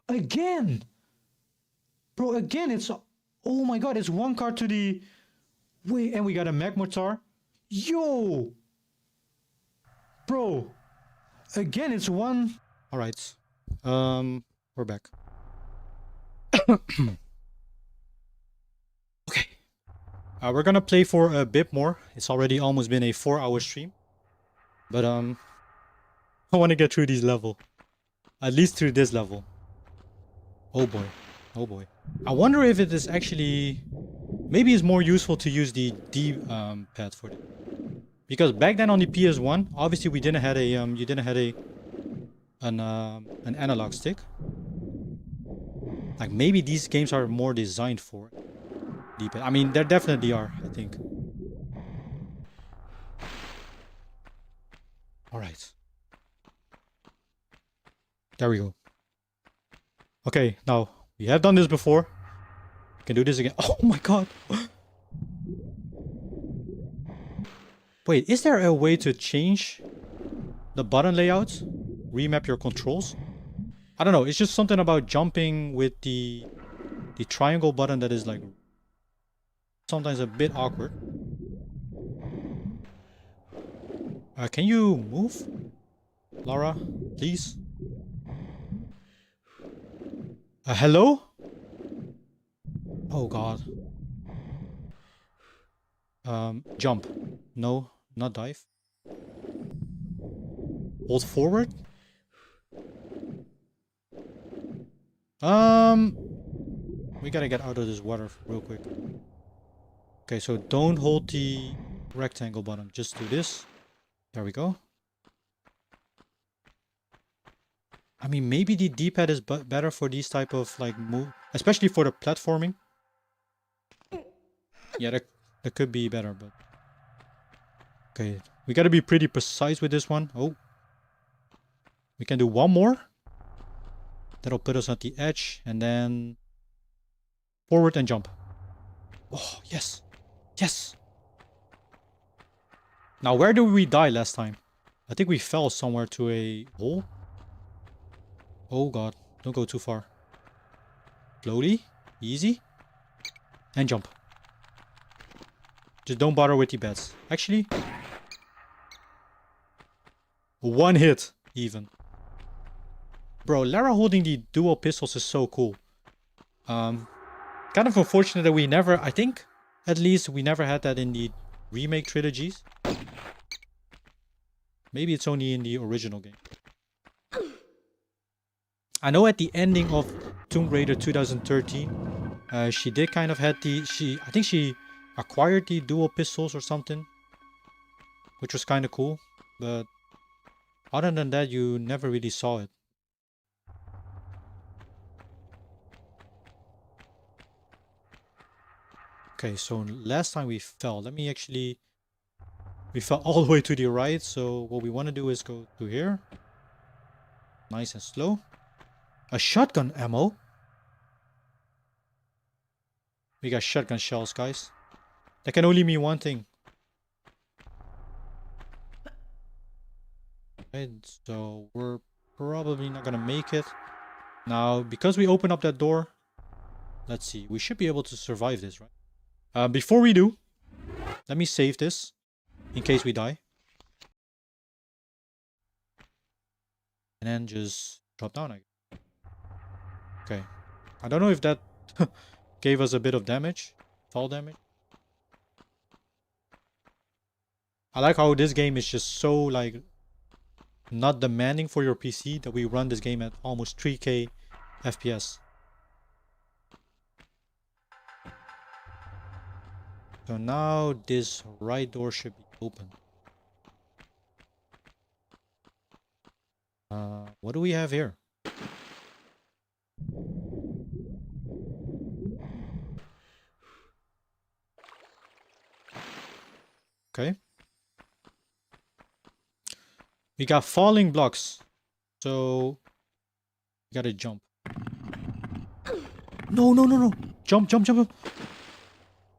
A: Again! Bro, again, it's... Oh my god, it's one card to the... Wait, and we got a Magmortar. Yo! Bro. Again, it's one... Alright. We're back. Okay. We're gonna play for a bit more. It's already almost been a 4-hour stream. But, I want to get through these levels. At least through this level. Oh boy. Oh boy. I wonder if it is actually... Maybe it's more useful to use the D pad for it. Because back then on the PS1, obviously we didn't have a you didn't have an analog stick. Like maybe these games are more designed for D-pad. I mean, there definitely are, I think. All right. There we go. Okay, now we have done this before. Can do this again. Oh my god. Wait, is there a way to change the button layout? Remap your controls? I don't know. It's just something about jumping with the triangle button that is like sometimes a bit awkward. Can you move? Laura, please. Hello? Oh god. Jump. No, not dive. Hold forward. We gotta get out of this water real quick. Okay, so don't hold the rectangle button. Just do this. There we go. I mean, maybe the D-pad is better for these type of like move, especially for the platforming. Yeah, that could be better, but okay, we gotta be pretty precise with this one. Oh, we can do one more. That'll put us at the edge, and then forward and jump. Oh, yes, yes. Now, where did we die last time? I think we fell somewhere to a hole. Oh god, don't go too far. Slowly, easy, and jump. Just don't bother with the beds. Actually, one hit even. Bro, Lara holding the dual pistols is so cool. Kind of unfortunate that we never, I think, at least we never had that in the remake trilogies. Maybe it's only in the original game. I know at the ending of Tomb Raider 2013, she did kind of had the, I think she acquired the dual pistols or something, which was kind of cool, but other than that, you never really saw it. Okay, so last time we fell, let me actually, we fell all the way to the right, so what we want to do is go to here. Nice and slow. A shotgun ammo? We got shotgun shells, guys. That can only mean one thing. Right, so we're probably not gonna make it. Now, because we open up that door, let's see, we should be able to survive this, right? Before we do, let me save this in case we die. And then just drop down, I guess. Okay. I don't know if that gave us a bit of damage. Fall damage. I like how this game is just so, like, not demanding for your PC that we run this game at almost 3K FPS. So now this right door should be open. What do we have here? Okay. We got falling blocks. So we gotta jump. No, no, no, no. Jump, jump, jump, jump.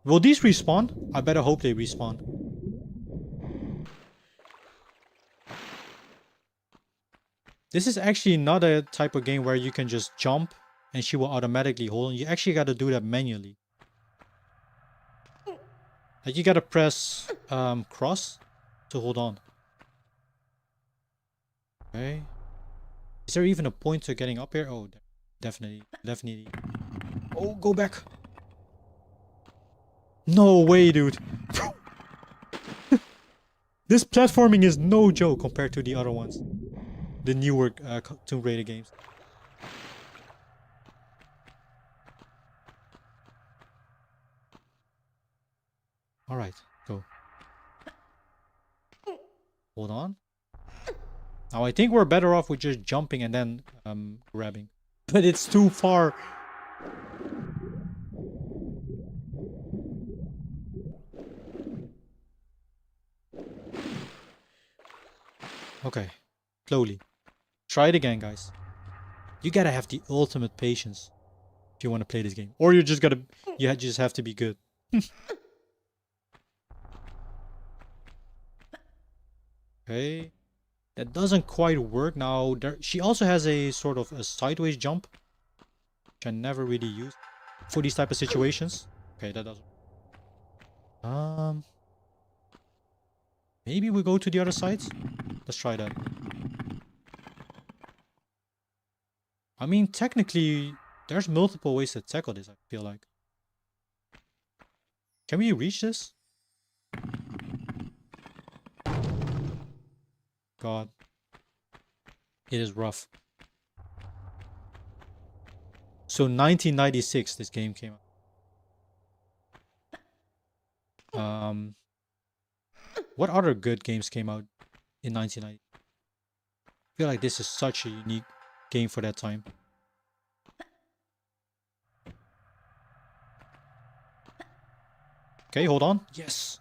A: Will these respawn? I better hope they respawn. This is actually not a type of game where you can just jump and she will automatically hold on. You actually gotta do that manually. Like you gotta press cross to hold on. Okay. Is there even a point to getting up here? Oh, definitely. Definitely. Oh, go back. No way, dude. This platforming is no joke compared to the other ones. The newer Tomb Raider games. Alright, go. Hold on. Now I think we're better off with just jumping and then grabbing. But it's too far. Okay, slowly. Try it again, guys. You gotta have the ultimate patience if you want to play this game. Or you just gotta, you just have to be good. Okay. That doesn't quite work. Now, she also has a sort of a sideways jump, which I never really use for these type of situations. Okay, that doesn't. Maybe we go to the other side. Let's try that. I mean, technically, there's multiple ways to tackle this, I feel like. Can we reach this? God. It is rough. So 1996 this game came out. What other good games came out in 1990? I feel like this is such a unique game for that time. Okay, hold on. Yes.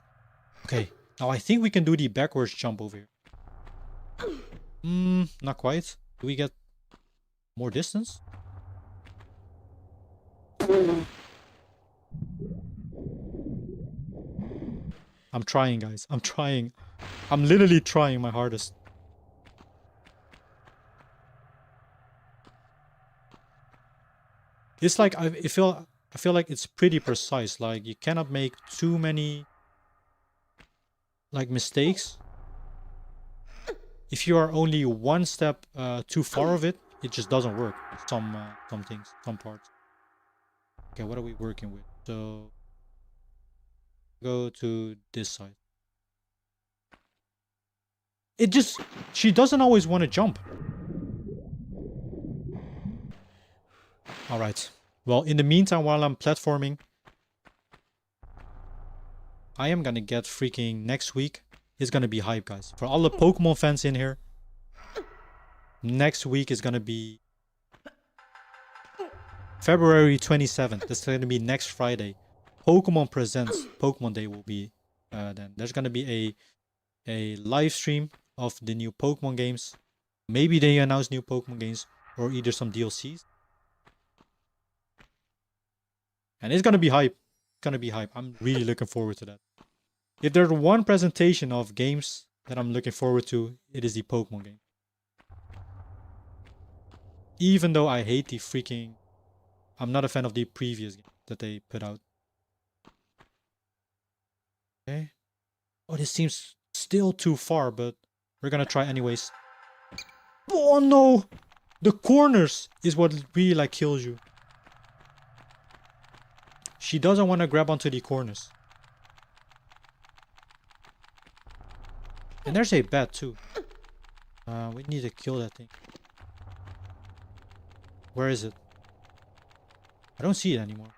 A: Okay. Now I think we can do the backwards jump over here. Not quite. Do we get more distance? I'm trying, guys. I'm trying. I'm literally trying my hardest. It's like I feel like it's pretty precise. Like you cannot make too many like mistakes. If you are only one step too far of it, it just doesn't work. Some things, some parts. Okay, what are we working with? So go to this side. It just, she doesn't always want to jump. All right. Well, in the meantime, while I'm platforming, I am gonna get freaking next week. It's gonna be hype, guys. For all the Pokemon fans in here, next week is gonna be February 27th. That's gonna be next Friday. Pokemon Presents Pokemon Day will be then. There's gonna be a live stream of the new Pokemon games. Maybe they announce new Pokemon games or either some DLCs. And it's gonna be hype. It's gonna be hype. I'm really looking forward to that. If there's one presentation of games that I'm looking forward to, it is the Pokemon game. Even though I hate the freaking... I'm not a fan of the previous game that they put out. Okay. Oh, this seems still too far, but we're gonna try anyways. Oh no! The corners is what really like kills you. She doesn't want to grab onto the corners. And there's a bat too. We need to kill that thing. Where is it? I don't see it anymore.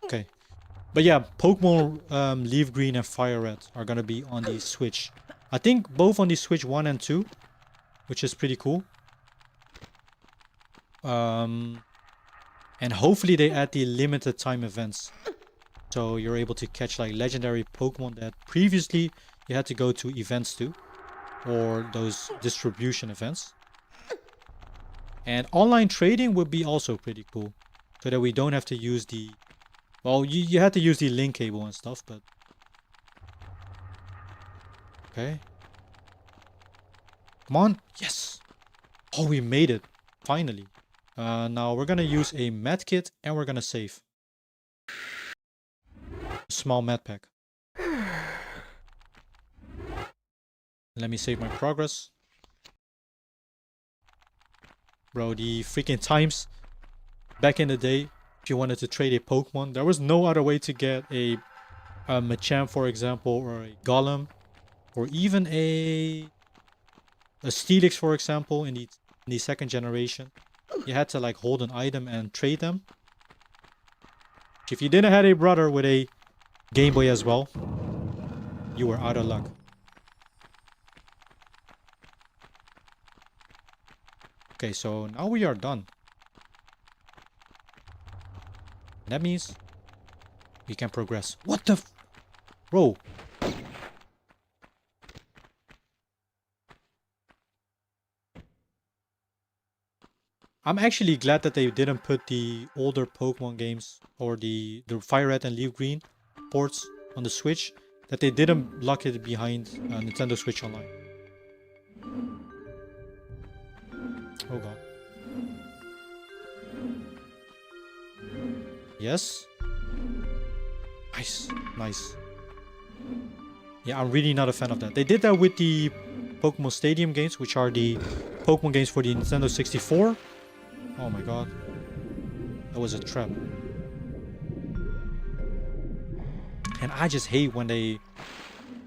A: Okay. But yeah, Pokemon Leaf Green and Fire Red are gonna be on the Switch. I think both on the Switch 1 and 2, which is pretty cool. And hopefully they add the limited time events. So you're able to catch like legendary Pokemon that previously you had to go to events to. Or those distribution events. And online trading would be also pretty cool. So that we don't have to use the... Well, you had to use the link cable and stuff, but... Okay. Come on. Yes. Oh, we made it. Finally. Now we're gonna use a med kit and we're gonna save. Small med pack. Let me save my progress. Bro, the freaking times back in the day, if you wanted to trade a Pokemon, there was no other way to get a Machamp, for example, or a Golem, or even a Steelix, for example, in the second generation. You had to like hold an item and trade them. If you didn't have a brother with a Game Boy as well, you were out of luck. Okay, so now we are done. That means we can progress. What the f... Bro. I'm actually glad that they didn't put the older Pokemon games or the Fire Red and Leaf Green ports on the Switch. That they didn't lock it behind Nintendo Switch Online. Oh god. Yes. Nice. Nice. Yeah, I'm really not a fan of that. They did that with the Pokemon Stadium games, which are the Pokemon games for the Nintendo 64. Oh my god. That was a trap. And I just hate when they...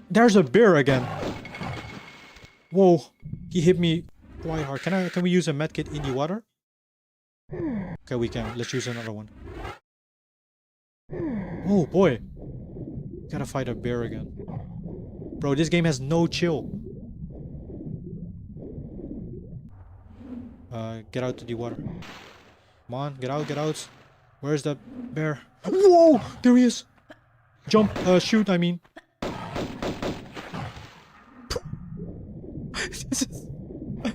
A: There's a bear again. Whoa, he hit me quite hard. Can we use a medkit in the water? Okay, we can. Let's use another one. Oh boy. Gotta fight a bear again. Bro, this game has no chill. Get out to the water. Come on, get out, get out. Where's that bear? Whoa! There he is! Jump, shoot, I mean.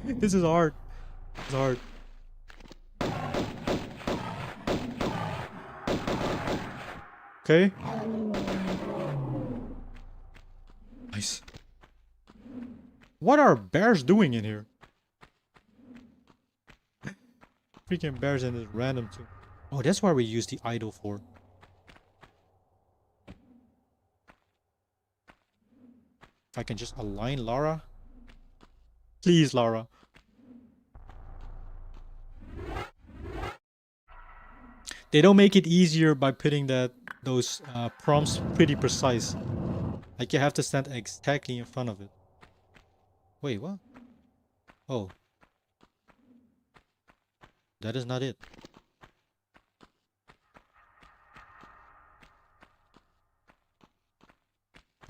A: This is hard. It's hard. Okay. Nice. What are bears doing in here? Freaking bears and it's random too. Oh, that's why we use the idol for. If I can just align Lara. Please, Lara. They don't make it easier by putting those prompts pretty precise. Like you have to stand exactly in front of it. Wait, what? Oh. That is not it.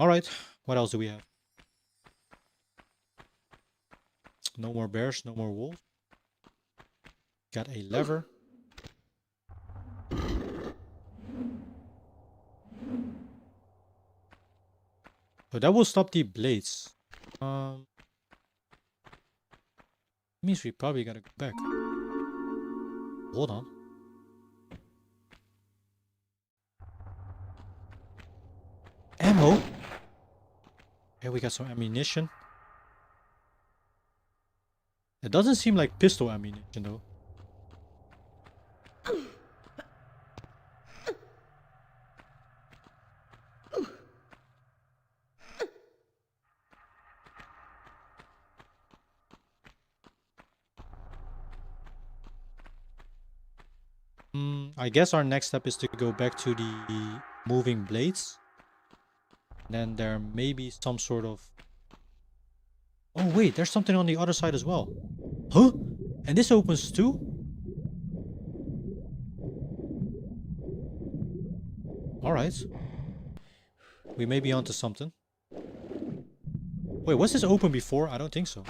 A: Alright, what else do we have? No more bears, no more wolves. Got a lever. Oh, that will stop the blades. Means we probably gotta go back. Hold on. Ammo? Here we got some ammunition. It doesn't seem like pistol ammunition though. I guess our next step is to go back to the moving blades. Then there may be some sort of... Oh wait, there's something on the other side as well. Huh? And this opens too? Alright. We may be onto something. Wait, was this open before? I don't think so.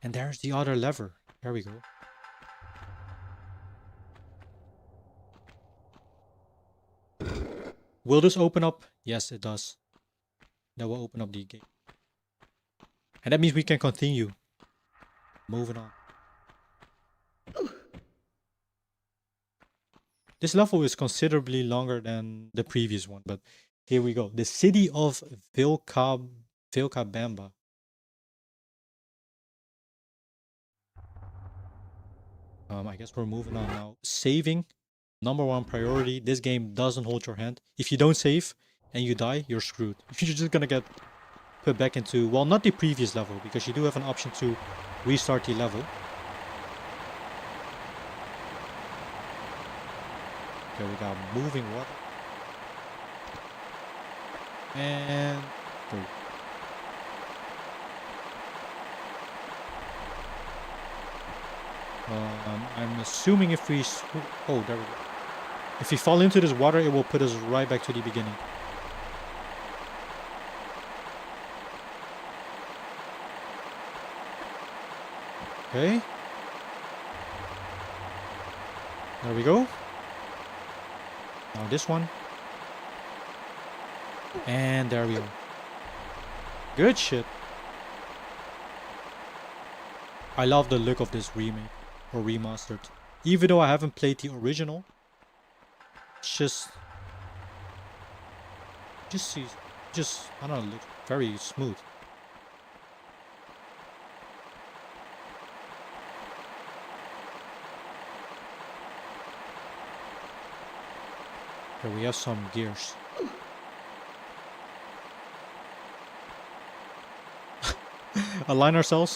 A: And there's the other lever. There we go. Will this open up? Yes, it does. That will open up the gate. And that means we can continue. Moving on. This level is considerably longer than the previous one, but here we go. The city of Vilcabamba. I guess we're moving on now. Saving, #1 priority. This game doesn't hold your hand. If you don't save and you die, you're screwed. You're just gonna get put back into, well, not the previous level, because you do have an option to restart the level. Okay, we got moving water. And go. I'm assuming if we... Oh, there we go. If we fall into this water, it will put us right back to the beginning. Okay. There we go. Now this one. And there we go. Good shit. I love the look of this remake or remastered. Even though I haven't played the original, it's just I don't know, looks very smooth. Okay, we have some gears. Align ourselves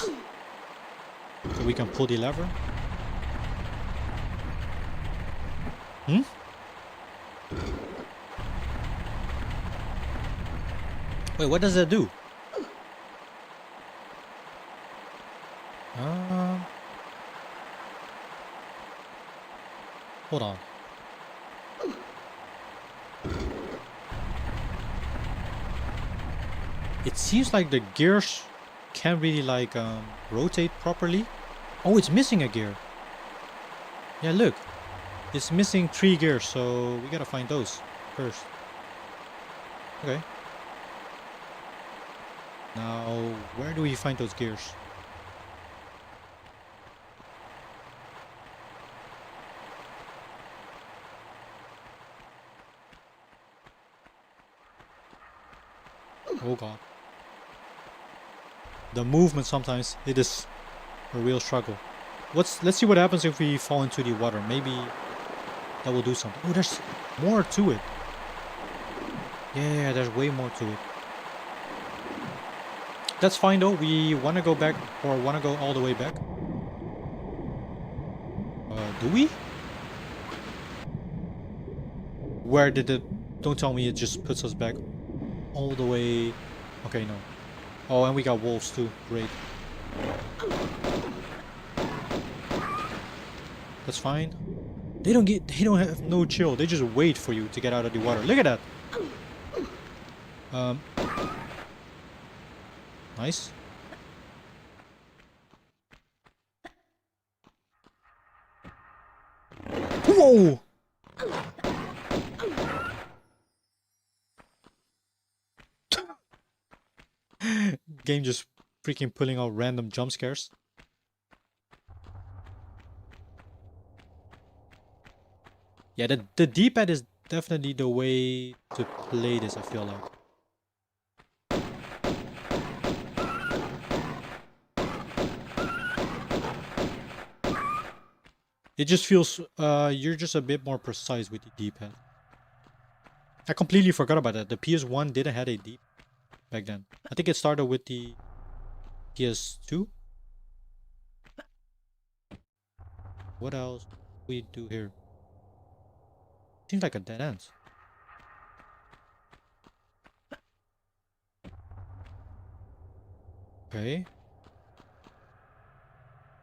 A: so we can pull the lever. Wait, what does that do? Hold on. It seems like the gears can't really like rotate properly. Oh, it's missing a gear. Yeah, look. It's missing 3 gears, so we gotta find those first. Okay. Now, where do we find those gears? Oh god. The movement sometimes, it is a real struggle. Let's see what happens if we fall into the water. Maybe that will do something. Oh, there's more to it. Yeah, there's way more to it. That's fine though. We want to go back, or want to go all the way back. Do we? Where did it... Don't tell me it just puts us back all the way... Okay, no. Oh, and we got wolves too. Great. That's fine. They don't have no chill. They just wait for you to get out of the water. Look at that. Nice. Whoa! Game just freaking pulling out random jump scares. Yeah, the D-pad is definitely the way to play this, I feel like. It just feels, you're just a bit more precise with the D-pad. I completely forgot about that. The PS1 didn't have a D back then. I think it started with the PS2. What else we do here? Seems like a dead end. Okay.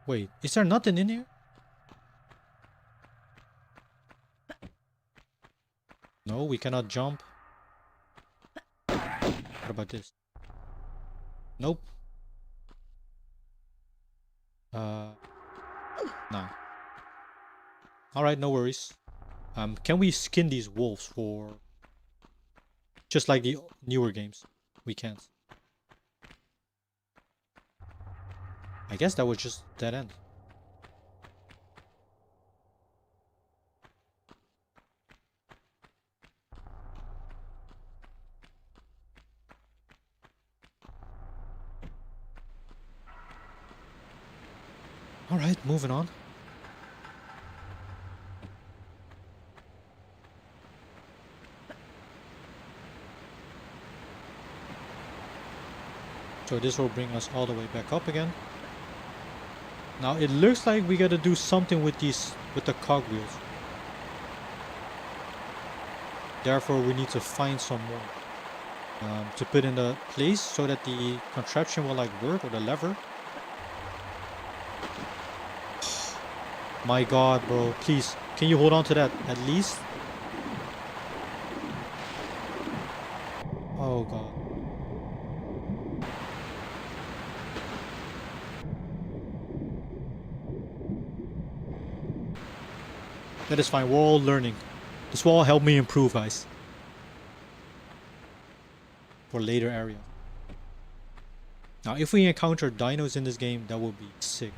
A: Wait, is there nothing in here? No, we cannot jump. What about this? Nope. Nah. Alright, no worries. Can we skin these wolves for... Just like the newer games? We can't. I guess that was just dead end. Alright, moving on. So this will bring us all the way back up again. Now it looks like we gotta do something with the cogwheels. Therefore we need to find some more to put in the place so that the contraption will like work, or the lever. My god, bro, please, can you hold on to that at least? Oh god. That is fine, we're all learning. This will all help me improve, guys. For later areas. Now, if we encounter dinos in this game, that would be sick.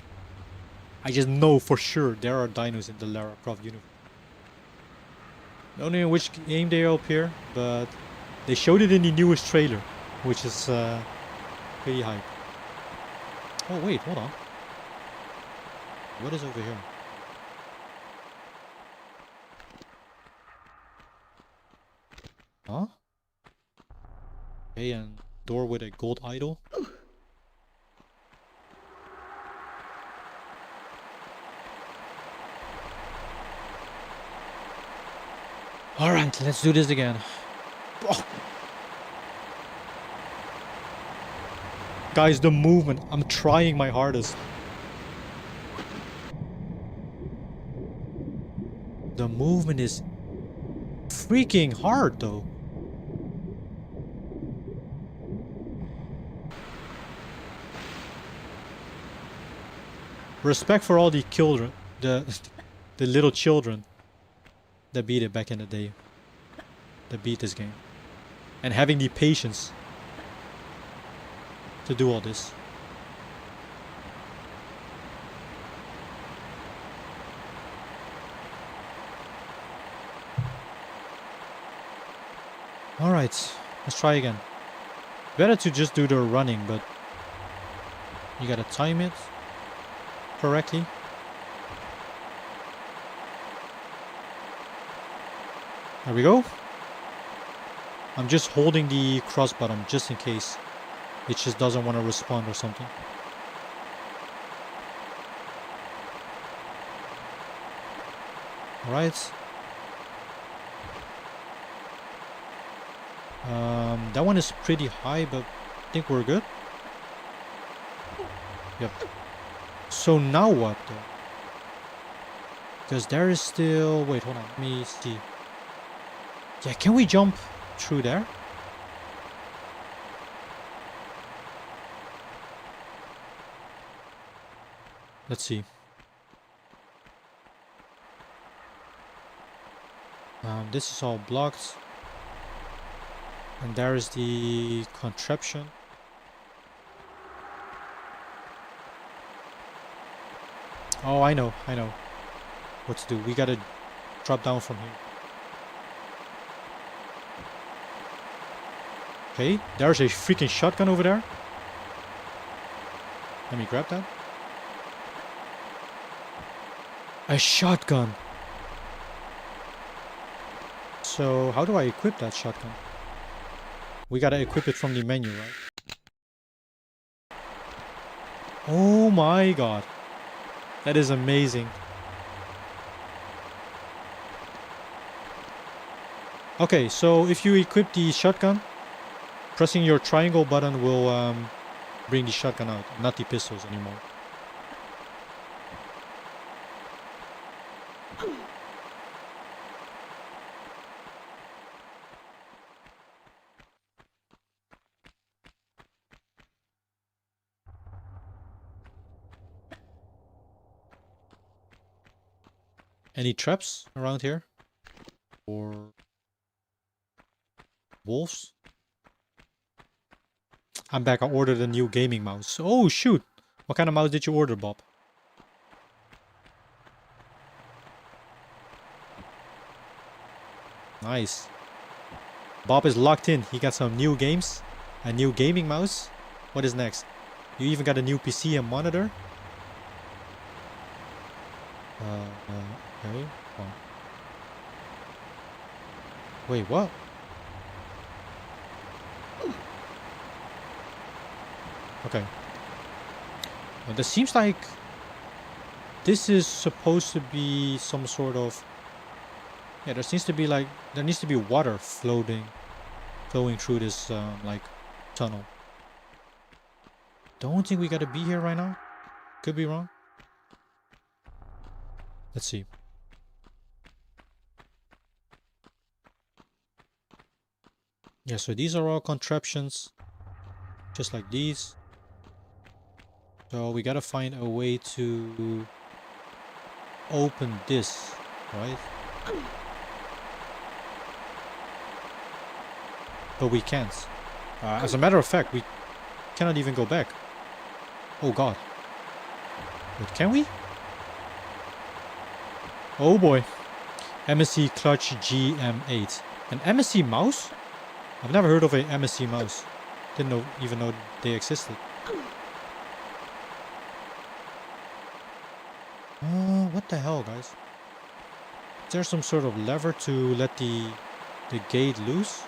A: I just know for sure there are dinos in the Lara Croft universe. Don't know in which game they appear, but they showed it in the newest trailer, which is pretty hype. Oh wait, hold on. What is over here? Huh? Okay, and door with a gold idol. Alright, let's do this again. Oh. Guys, the movement. I'm trying my hardest. The movement is freaking hard though. Respect for all the children, the little children that beat it back in the day. That beat this game. And having the patience to do all this. Alright, let's try again. Better to just do the running, but you gotta time it correctly. There we go. I'm just holding the cross button just in case it just doesn't want to respond or something. Alright. That one is pretty high, but I think we're good. Yep. So now what though? Because there is still... Wait, hold on. Let me see. Yeah, can we jump through there? Let's see. This is all blocked. And there is the contraption. Oh, I know what to do. We gotta drop down from here. Okay, there's a freaking shotgun over there. Let me grab that. A shotgun. So, how do I equip that shotgun? We gotta equip it from the menu, right? Oh my god. That is amazing. Okay, so if you equip the shotgun, pressing your triangle button will bring the shotgun out, not the pistols anymore. Any traps around here? Or wolves? I'm back. I ordered a new gaming mouse. Oh shoot! What kind of mouse did you order, Bob? Nice. Bob is locked in. He got some new games. A new gaming mouse. What is next? You even got a new PC and monitor? Okay. Oh. Wait, what? Okay. Well, this seems like this is supposed to be some sort of... Yeah, there seems to be like... There needs to be water flowing through this, like, tunnel. Don't think we gotta be here right now. Could be wrong. Let's see. Yeah, so these are all contraptions. Just like these. So we gotta find a way to open this, right? But we can't. As a matter of fact, we cannot even go back. Oh god. Wait, can we? Oh boy. MSC Clutch GM8. An MSC mouse? I've never heard of a MSC mouse. Didn't even know they existed. What the hell, guys? Is there some sort of lever to let the gate loose?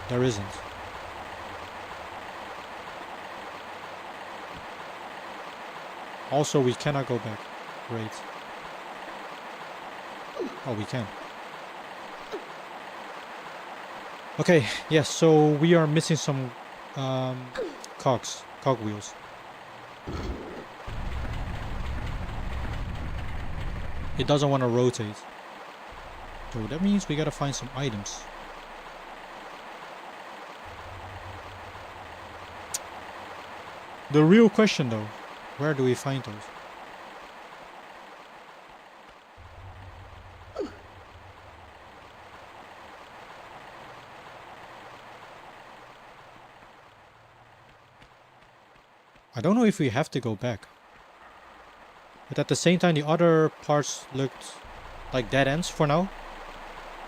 A: There isn't. Also, we cannot go back. Great. Oh, we can. Okay, yes, so we are missing some cogwheels. It doesn't want to rotate. So that means we gotta find some items. The real question though, where do we find those? I don't know if we have to go back. But at the same time, the other parts looked like dead ends for now.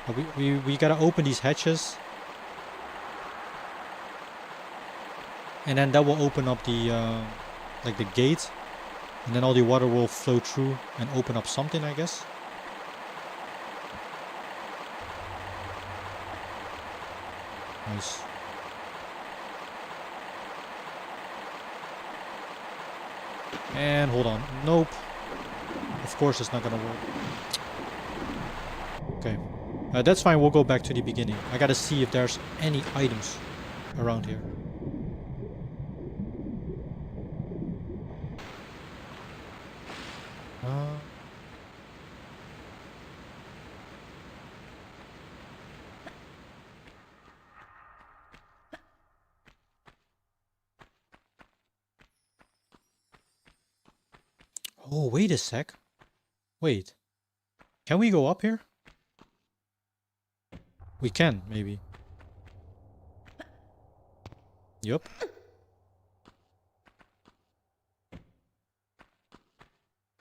A: But we gotta open these hatches. And then that will open up the, like the gate. And then all the water will flow through and open up something, I guess. Nice. And hold on. Nope. Of course it's not gonna work. Okay. That's fine. We'll go back to the beginning. I gotta see if there's any items around here. Oh, wait a sec. Wait. Can we go up here? We can, maybe. Yup.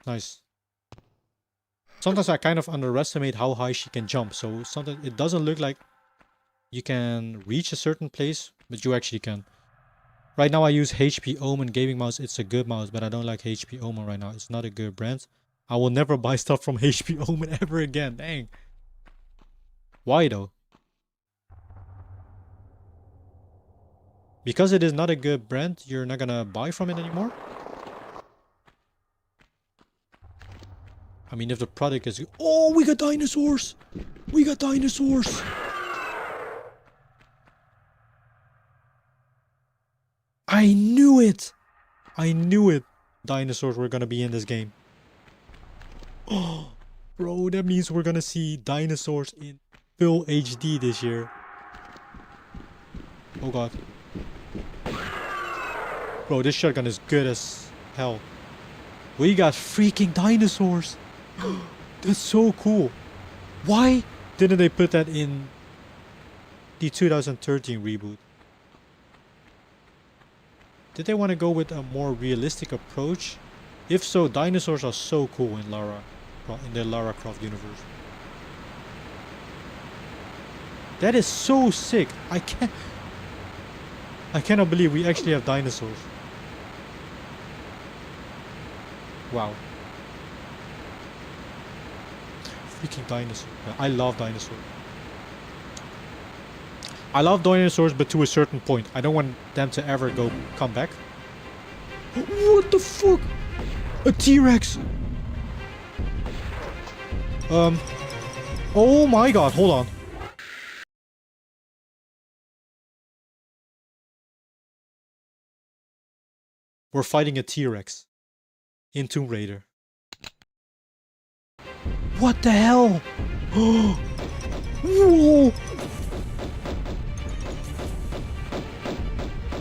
A: Nice. Sometimes I kind of underestimate how high she can jump. So sometimes it doesn't look like you can reach a certain place, but you actually can. Right now I use HP Omen gaming mouse. It's a good mouse, but I don't like HP Omen right now. It's not a good brand. I will never buy stuff from HP Omen ever again. Dang. Why though? Because it is not a good brand, you're not gonna buy from it anymore? I mean, if the product is... Oh, we got dinosaurs! We got dinosaurs! I knew it! I knew it! Dinosaurs were gonna be in this game. Oh, bro, that means we're gonna see dinosaurs in full HD this year. Oh god. Bro, this shotgun is good as hell. We got freaking dinosaurs! That's so cool. Why didn't they put that in the 2013 reboot? Did they want to go with a more realistic approach? If so, dinosaurs are so cool in the Lara Croft universe. That is so sick. I cannot believe we actually have dinosaurs. Wow. Freaking dinosaur. I love dinosaurs. I love dinosaurs, but to a certain point. I don't want them to ever come back. What the fuck? A T-Rex! Oh my god, hold on. We're fighting a T-Rex in Tomb Raider. What the hell? Whoa!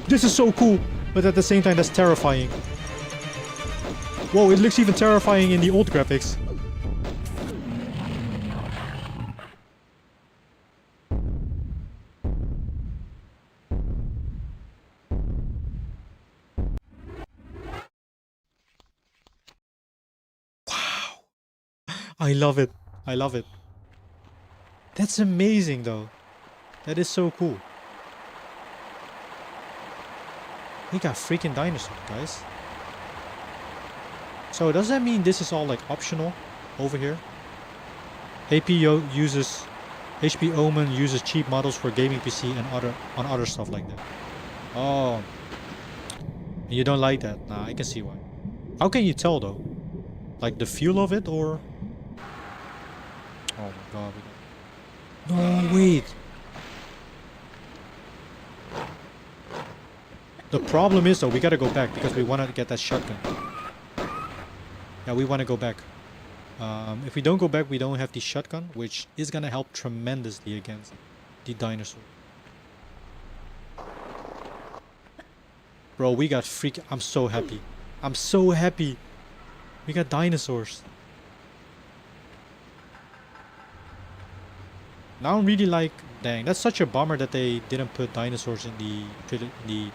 A: This is so cool, but at the same time that's terrifying. Whoa, it looks even terrifying in the old graphics. Wow. I love it. I love it. That's amazing though. That is so cool. We got freaking dinosaurs, guys. So does that mean this is all like optional over here? HP Omen uses cheap models for gaming PC and other stuff like that. Oh. You don't like that? Nah, I can see why. How can you tell though? Like the feel of it or? Oh my god. No, wait. The problem is though, we gotta go back because we want to get that shotgun. Yeah, we want to go back. If we don't go back, we don't have the shotgun, which is gonna help tremendously against the dinosaur. Bro, we got I'm so happy. I'm so happy. We got dinosaurs. Now I'm really like, dang, that's such a bummer that they didn't put dinosaurs in the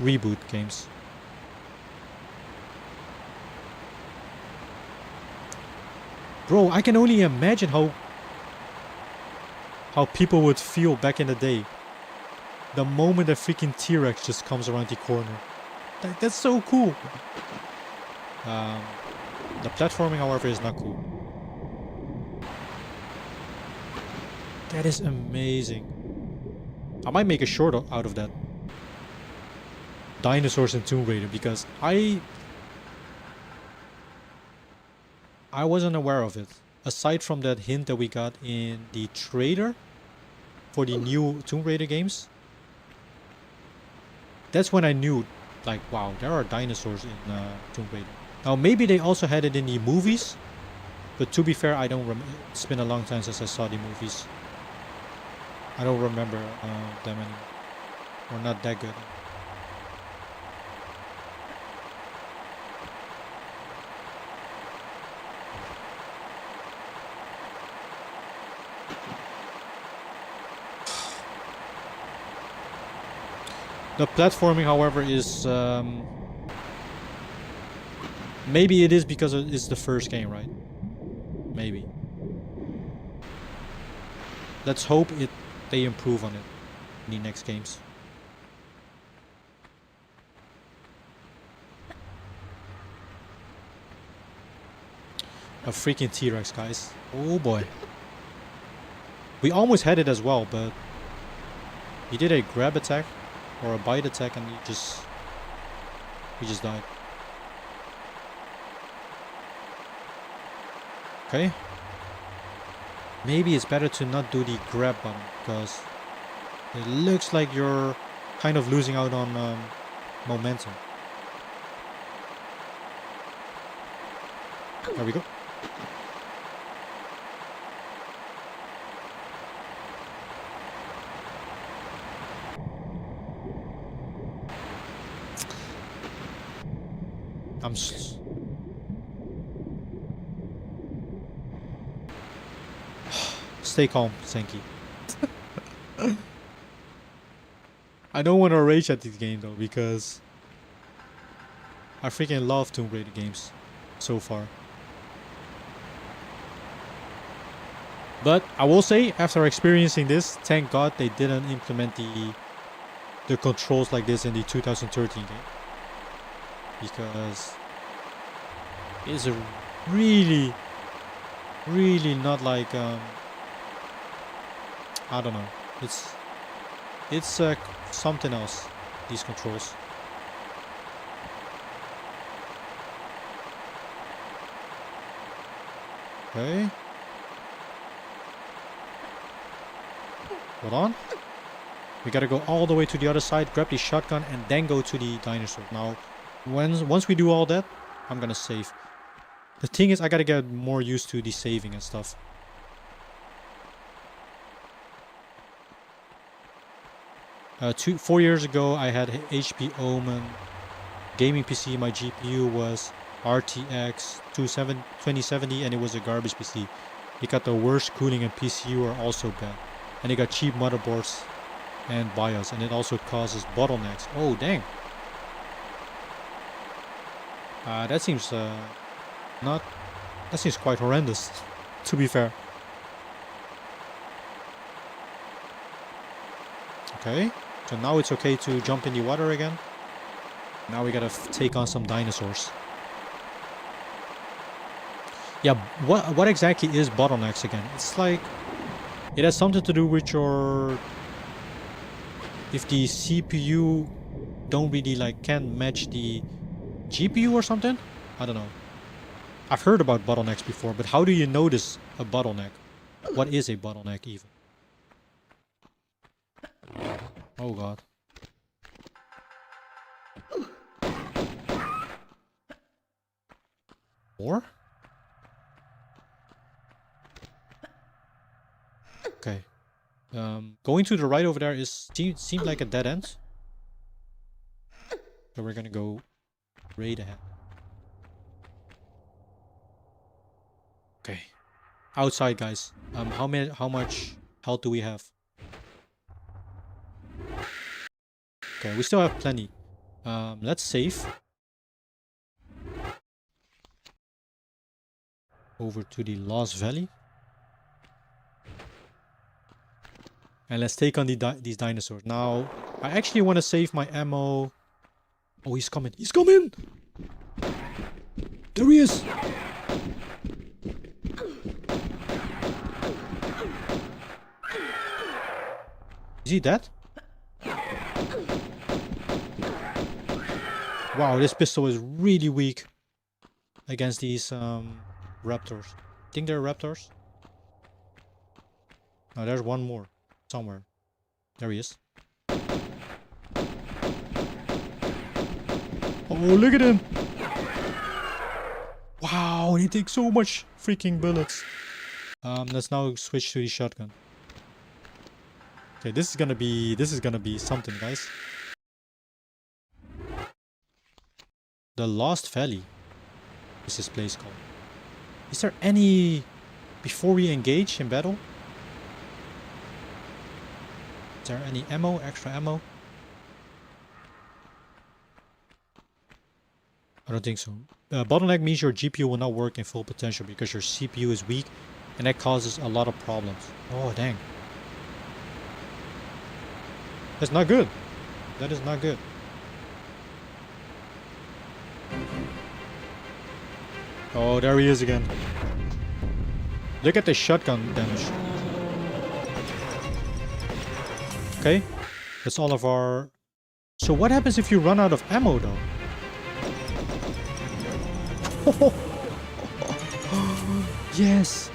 A: reboot games. Bro, I can only imagine how people would feel back in the day. The moment a freaking T-Rex just comes around the corner. That's so cool. The platforming, however, is not cool. That is amazing. I might make a short out of that. Dinosaurs in Tomb Raider, because I wasn't aware of it. Aside from that hint that we got in the trailer for the new Tomb Raider games, that's when I knew, like, wow, there are dinosaurs in Tomb Raider. Now maybe they also had it in the movies, but to be fair, I don't it's been a long time since I saw the movies. I don't remember them anymore. Or not that good. The platforming, however, is maybe it is because it's the first game, right? Maybe. Let's hope they improve on it in the next games. A freaking T-Rex, guys. Oh boy. We almost had it as well, but he did a grab attack or a bite attack and he just died. Okay. Maybe it's better to not do the grab button because it looks like you're kind of losing out on momentum. There we go. Stay calm, Senki. I don't want to rage at this game though because I freaking love Tomb Raider games so far. But I will say, after experiencing this, thank God they didn't implement the controls like this in the 2013 game. Because it's a really not like I don't know. It's something else. These controls. Okay. Hold on. We gotta go all the way to the other side, grab the shotgun, and then go to the dinosaur. Now, once we do all that, I'm gonna save. The thing is, I gotta get more used to the saving and stuff. 4 years ago, I had HP Omen gaming PC. My GPU was RTX 2070 and it was a garbage PC. It got the worst cooling and PCU are also bad. And it got cheap motherboards and BIOS, and it also causes bottlenecks. Oh, dang. That seems that seems quite horrendous, to be fair. Okay, so now it's okay to jump in the water again. Now we gotta take on some dinosaurs. Yeah, what exactly is bottlenecks again? It's like, it has something to do with your, if the CPU don't really like can't match the GPU or something? I don't know. I've heard about bottlenecks before, but how do you notice a bottleneck? What is a bottleneck even? Oh god. More? Okay. Going to the right over there seemed like a dead end. So we're gonna go right ahead. Okay. Outside, guys. How much health do we have? Okay, we still have plenty. Let's save. Over to the Lost Valley. And let's take on these dinosaurs. Now, I actually want to save my ammo. Oh, he's coming. He's coming! There he is! Is he dead? Wow, this pistol is really weak against these raptors. Think they're raptors? Oh, there's one more somewhere. There he is. Oh, look at him! Wow, he takes so much freaking bullets. Let's now switch to the shotgun. Okay, this is gonna be something, guys. The Lost Valley is this place called. Is there any before we engage in battle? Is there any ammo, extra ammo? I don't think so. Bottleneck means your GPU will not work in full potential because your CPU is weak, and that causes a lot of problems. Oh, dang. That's not good. That is not good. Oh, there he is again. Look at the shotgun damage. Okay. That's all of our... So what happens if you run out of ammo, though? Yes.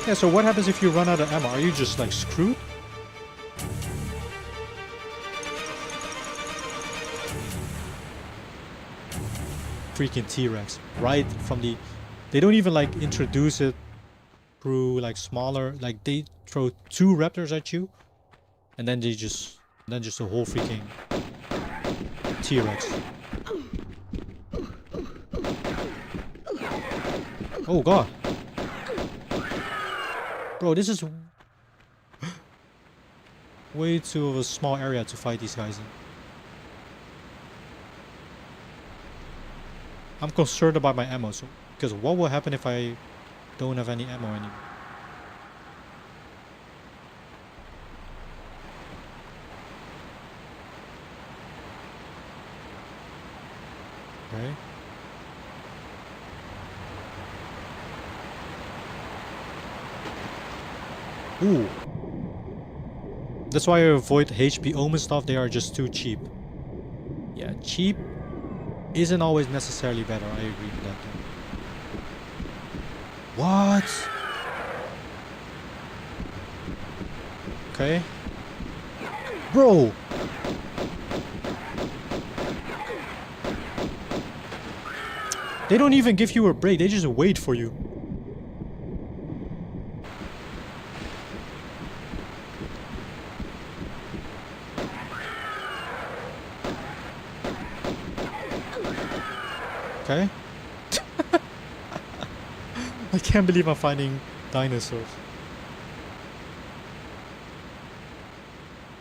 A: Yeah, so what happens if you run out of ammo? Are you just like screwed? Freaking T-Rex. Right from the... They don't even like introduce it through like smaller... Like they throw 2 raptors at you. And then they just... Then just a whole freaking T-Rex. Oh god. Bro, this is way too of a small area to fight these guys in. I'm concerned about my ammo, so because what will happen if I don't have any ammo anymore? Okay. Ooh. That's why I avoid HP Omen stuff. They are just too cheap. Yeah, cheap isn't always necessarily better. I agree with that. What? Okay. Bro! They don't even give you a break. They just wait for you. Okay. I can't believe I'm finding dinosaurs.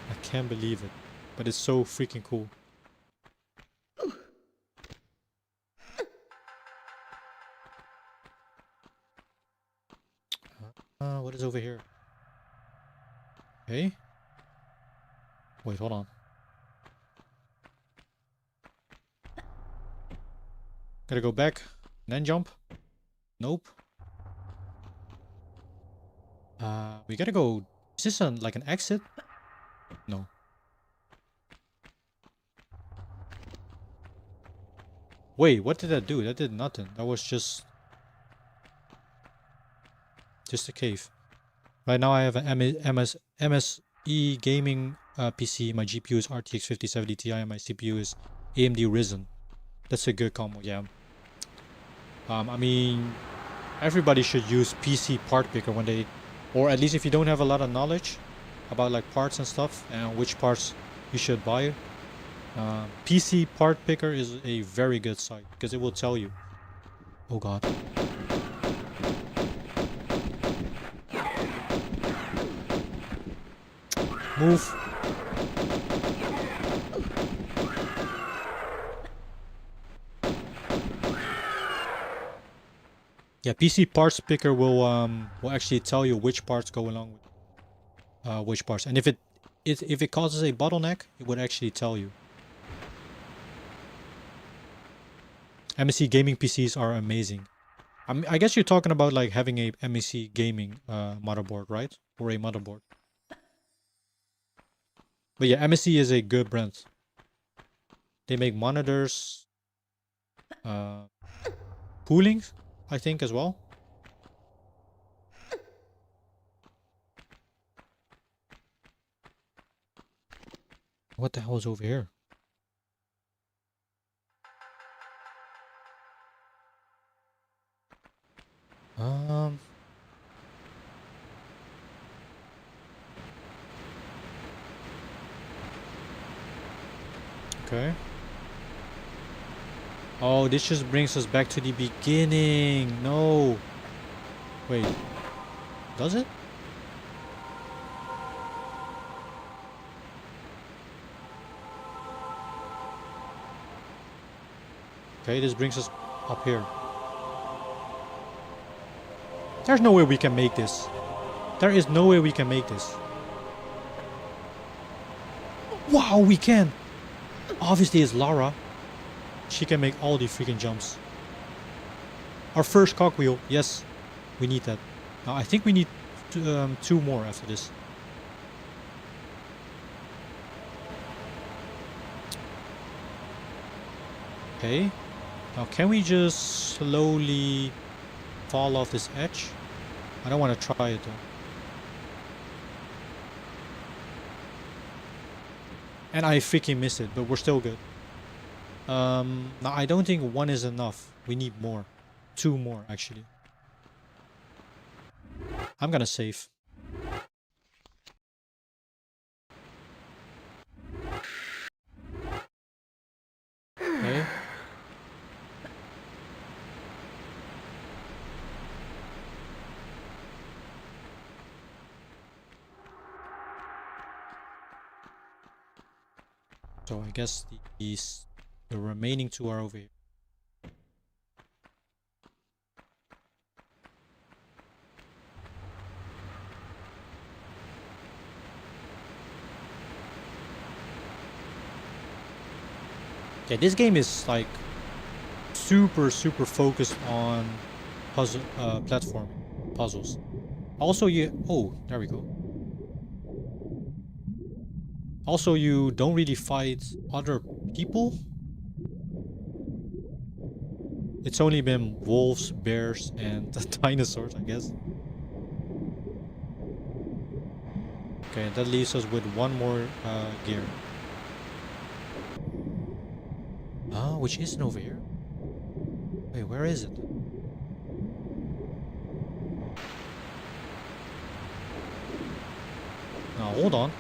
A: I can't believe it. But it's so freaking cool. What is over here? Okay. Wait, hold on. Gotta go back and then jump. Nope. We gotta go. Is this like an exit? No. Wait, what did that do? That did nothing. That was just a cave. Right now I have an MSE gaming PC. My GPU is RTX 5070 Ti and my CPU is AMD Ryzen. That's a good combo, yeah. I mean, everybody should use PC part picker when they, or at least if you don't have a lot of knowledge about like parts and stuff and which parts you should buy. PC part picker is a very good site because it will tell you. Oh god. Move. Yeah, PC parts picker will actually tell you which parts go along with which parts, and if it causes a bottleneck, it would actually tell you. MSC gaming PCs are amazing. I guess you're talking about like having a MSC gaming motherboard, right? Or a motherboard. But yeah, MSC is a good brand. They make monitors, cooling, I think, as well. What the hell is over here? Okay. Oh, this just brings us back to the beginning. No. Wait. Does it? Okay, this brings us up here. There's no way we can make this. There is no way we can make this. Wow, we can! Obviously, it's Lara. She can make all the freaking jumps. Our first cogwheel. Yes, we need that. Now, I think we need two more after this. Okay. Now, can we just slowly fall off this edge? I don't want to try it though. And I freaking missed it, but we're still good. Now I don't think one is enough. We need more. Two more, actually. I'm gonna save. Okay. So I guess the remaining two are over here. Yeah, this game is like super focused on puzzle platforming puzzles. Also, there we go. Also, you don't really fight other people. It's only been wolves, bears, and dinosaurs, I guess. Okay, that leaves us with one more gear. Ah, which isn't over here. Wait, where is it? Now, hold on.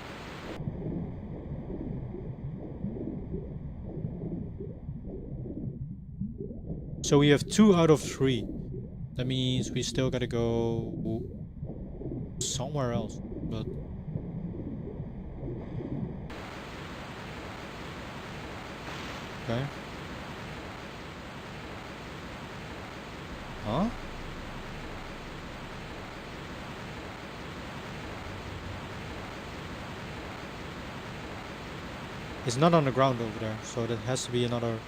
A: So we have 2 out of 3. That means we still gotta go somewhere else, but... Okay. Huh? It's not on the ground over there, so that has to be another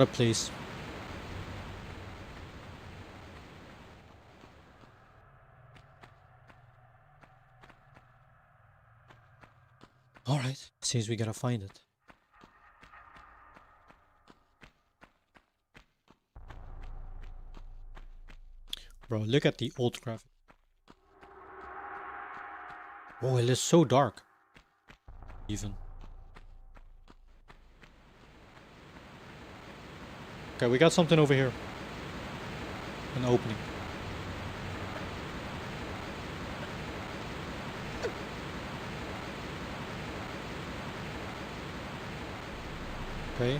A: place. Alright, seems we gotta find it. Bro, look at the old graphic. Oh, it is so dark. Even. Okay, we got something over here. An opening. Okay,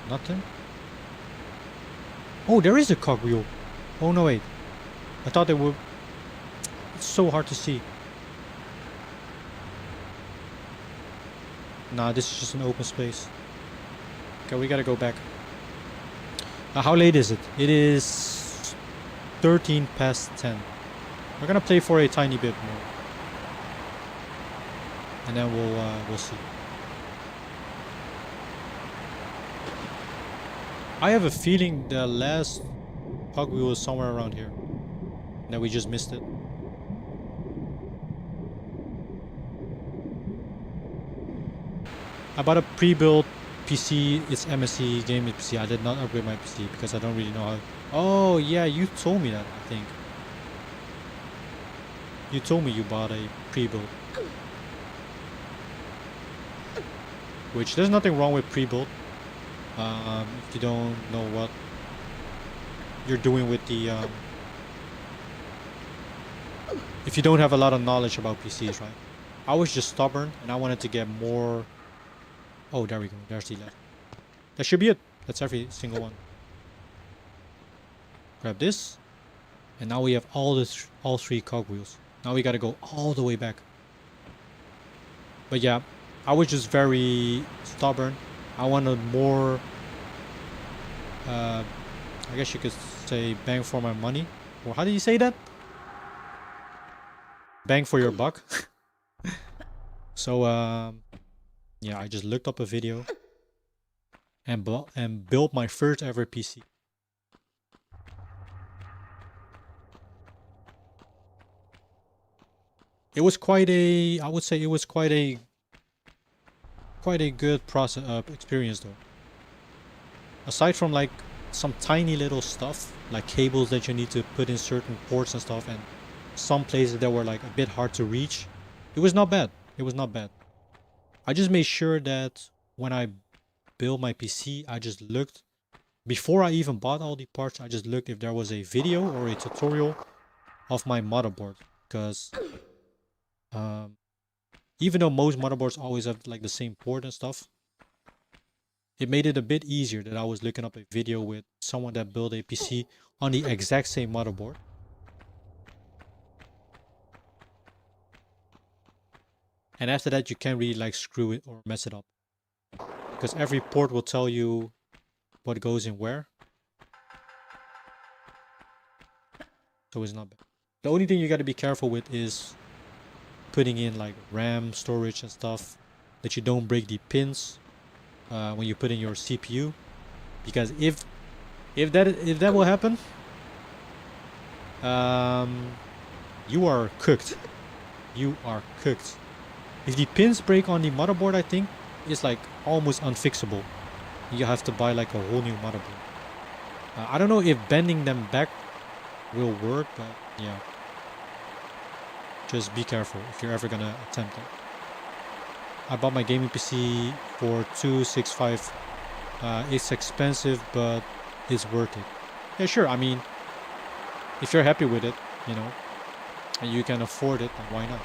A: nothing. Oh, there is a cogwheel. Oh no, wait. I thought they were... It's so hard to see. Nah, this is just an open space. Okay, we gotta go back. How late is it? It is 13 past 10. We're gonna play for a tiny bit more. And then we'll see. I have a feeling the last cogwheel is somewhere around here. And that we just missed it. I bought a pre-built PC. It's MSC gaming PC. I did not upgrade my PC because I don't really know how. Oh yeah, you told me that, I think. You told me you bought a pre-built. Which there's nothing wrong with pre-built. If you don't know what you're doing with the if you don't have a lot of knowledge about PCs, right? I was just stubborn and I wanted to get more. Oh, there we go. There's the left. That should be it. That's every single one. Grab this. And now we have all three cogwheels. Now we gotta go all the way back. But yeah, I was just very stubborn. I wanted more, I guess you could say bang for my money. Or how do you say that? Bang for your buck. So, yeah, I just looked up a video and built my first ever PC. It was quite a, I would say it was quite a good process experience though. Aside from like some tiny little stuff like cables that you need to put in certain ports and stuff, and some places that were like a bit hard to reach, it was not bad. It was not bad. I just made sure that when I built my PC, I just looked before I even bought all the parts. I just looked if there was a video or a tutorial of my motherboard, because even though most motherboards always have like the same port and stuff, it made it a bit easier that I was looking up a video with someone that built a PC on the exact same motherboard. And after that, you can't really like screw it or mess it up, because every port will tell you what goes in where. So it's not bad. The only thing you got to be careful with is putting in like RAM, storage and stuff, that you don't break the pins when you put in your CPU, because if that will happen, you are cooked. You are cooked. If the pins break on the motherboard, I think it's like almost unfixable. You have to buy like a whole new motherboard. I don't know if bending them back will work, but yeah. Just be careful if you're ever gonna attempt it. I bought my gaming PC for $265. It's expensive, but it's worth it. Yeah, sure. I mean, if you're happy with it, you know, and you can afford it, then why not?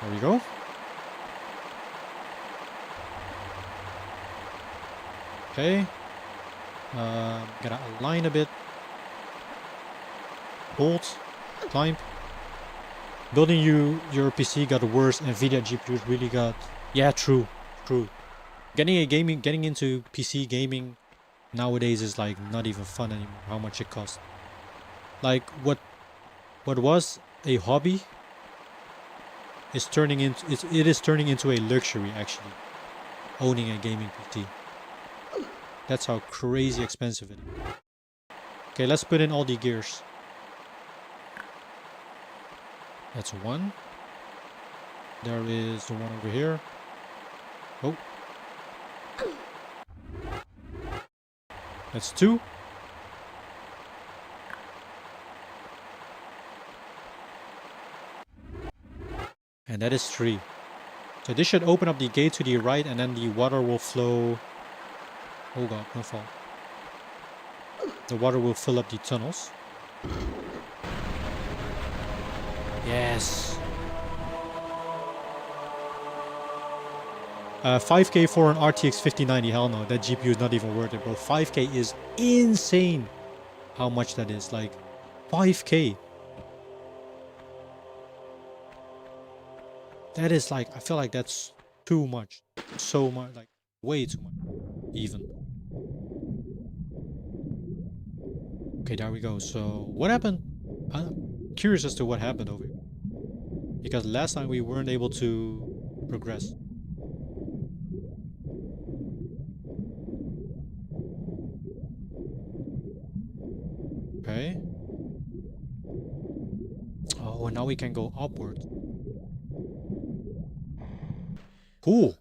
A: There we go. Okay. Gotta align a bit. Hold. Climb. Building your PC got worse. Nvidia GPUs really got... Yeah, true. Getting into PC gaming nowadays is like not even fun anymore. How much it costs. Like what was a hobby is turning into a luxury actually. Owning a gaming PC. That's how crazy expensive it is. Okay, let's put in all the gears. That's one. There is the one over here. Oh. That's two. And that is three. So this should open up the gate to the right, and then the water will flow. Oh god, no fall. The water will fill up the tunnels. Yes. 5K for an RTX 5090. Hell no, that GPU is not even worth it, bro. 5K is insane. How much that is? Like 5K. That is like, I feel like that's too much. So much, like way too much. Even. Okay, there we go. So what happened? I'm curious as to what happened over here. Because last time we weren't able to progress. Okay. Oh, and now we can go upward. Cool.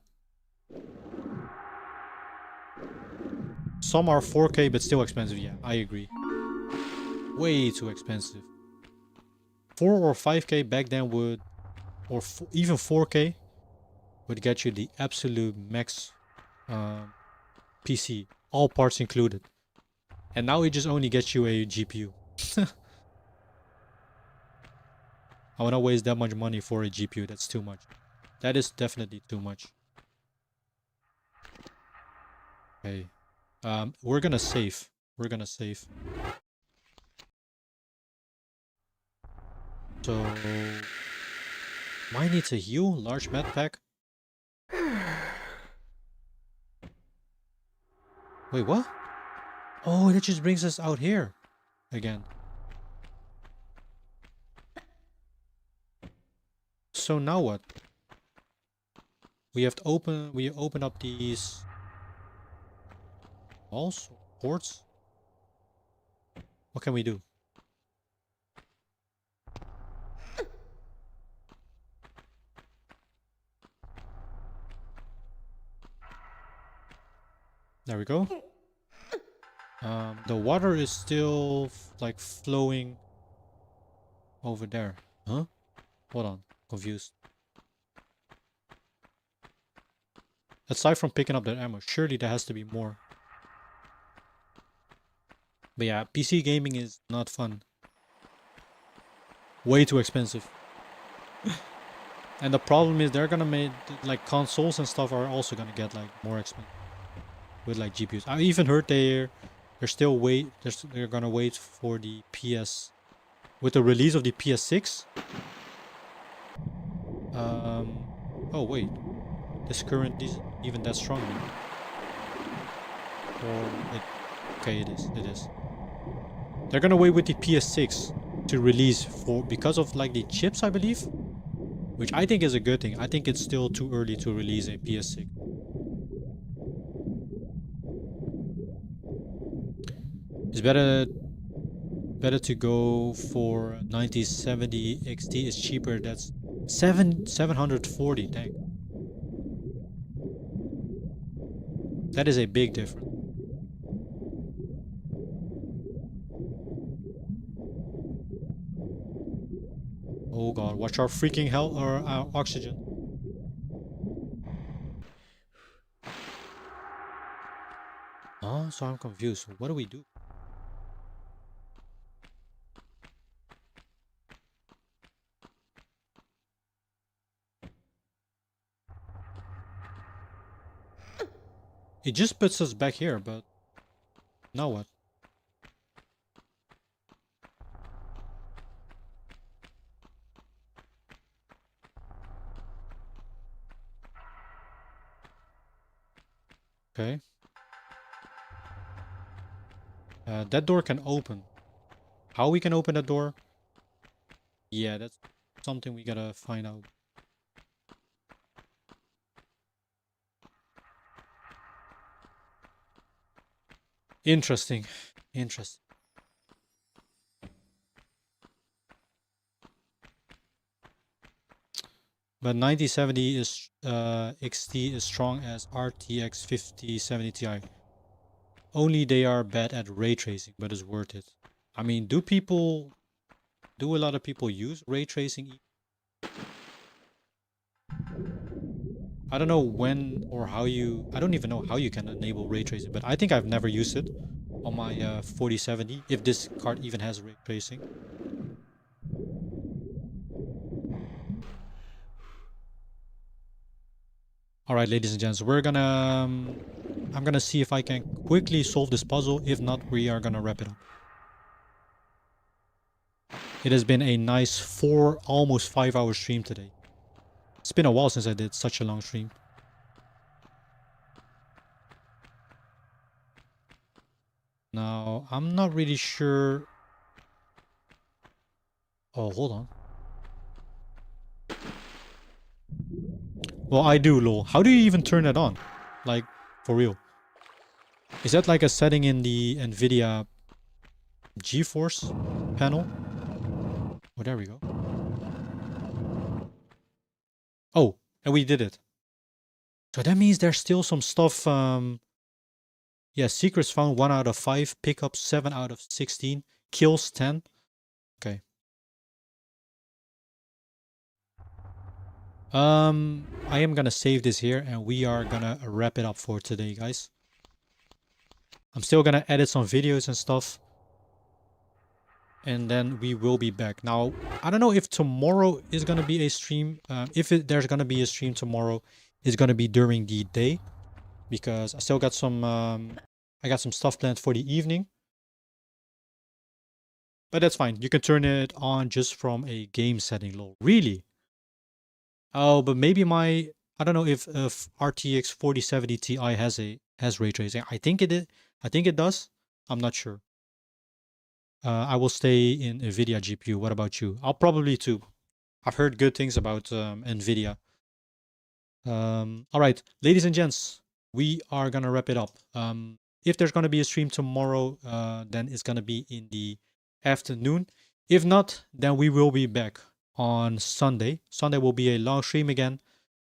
A: Some are 4K, but still expensive. Yeah, I agree. Way too expensive. 4 or 5K back then would, or even 4K, would get you the absolute max PC. All parts included. And now it just only gets you a GPU. I want to waste that much money for a GPU. That's too much. That is definitely too much. Okay. We're gonna save. We're gonna save. So mine needs a heal, large med pack. Wait, what? Oh, that just brings us out here again. So now what? We have to open up these walls, ports. What can we do? There we go. The water is still like flowing over there. Huh? Hold on. Confused. Aside from picking up that ammo, surely there has to be more. But yeah, PC gaming is not fun. Way too expensive. And the problem is they're gonna make, like, consoles and stuff are also gonna get like more expensive with like GPUs. I even heard they're gonna wait for the PS, with the release of the PS6. Oh wait, this current isn't even that strong anymore. Or it, okay, it is. They're gonna wait with the PS6 to release because of like the chips, I believe, which I think is a good thing. I think it's still too early to release a PS6. It's better to go for 9070 XT. It's cheaper. That's 740. Dang. That is a big difference. Oh god, watch our freaking hell or our oxygen. Oh, so I'm confused. What do we do? It just puts us back here, but now what? Okay. That door can open. How we can open that door? Yeah, that's something we gotta find out. Interesting. Interesting. But 9070 is XT is strong as RTX 5070 Ti. Only they are bad at ray tracing, but it's worth it. I mean, do a lot of people use ray tracing? I don't know when or how you... I don't even know how you can enable ray tracing, but I think I've never used it on my 4070, if this card even has ray tracing. Alright, ladies and gents, we're gonna... I'm gonna see if I can quickly solve this puzzle. If not, we are gonna wrap it up. It has been a nice 4, almost 5 hour stream today. It's been a while since I did such a long stream. Now, I'm not really sure... Oh, hold on. Well, I do, lol. How do you even turn that on? Like, for real. Is that like a setting in the NVIDIA GeForce panel? Oh, there we go. Oh, and we did it. So that means there's still some stuff. Yeah, secrets found 1 out of 5, pickups 7 out of 16, kills 10. Okay. I am gonna save this here and we are gonna wrap it up for today, guys. I'm still gonna edit some videos and stuff. And then we will be back. Now, I don't know if tomorrow is gonna be a stream. There's gonna be a stream tomorrow, it's gonna be during the day. Because I still got some, I got some stuff planned for the evening. But that's fine. You can turn it on just from a game setting, lol. Really? Oh, but maybe my... I don't know if RTX 4070 Ti has ray tracing. I think it does. I'm not sure. I will stay in NVIDIA GPU. What about you? I'll probably too. I've heard good things about NVIDIA. Alright, ladies and gents, we are gonna wrap it up. If there's gonna be a stream tomorrow, then it's gonna be in the afternoon. If not, then we will be back on Sunday. Sunday will be a long stream again,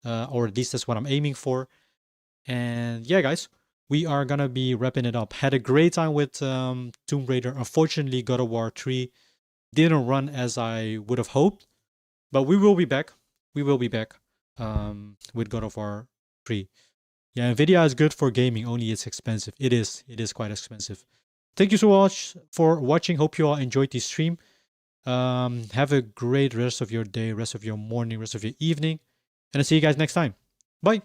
A: or at least that's what I'm aiming for. And yeah, guys, we are gonna be wrapping it up. Had a great time with Tomb Raider. Unfortunately, God of War 3 didn't run as I would have hoped, but we will be back. We will be back with God of War 3. Yeah, NVIDIA is good for gaming, only it's expensive. It is quite expensive. Thank you so much for watching. Hope you all enjoyed this stream. Have a great rest of your day, rest of your morning, rest of your evening. And I'll see you guys next time. Bye.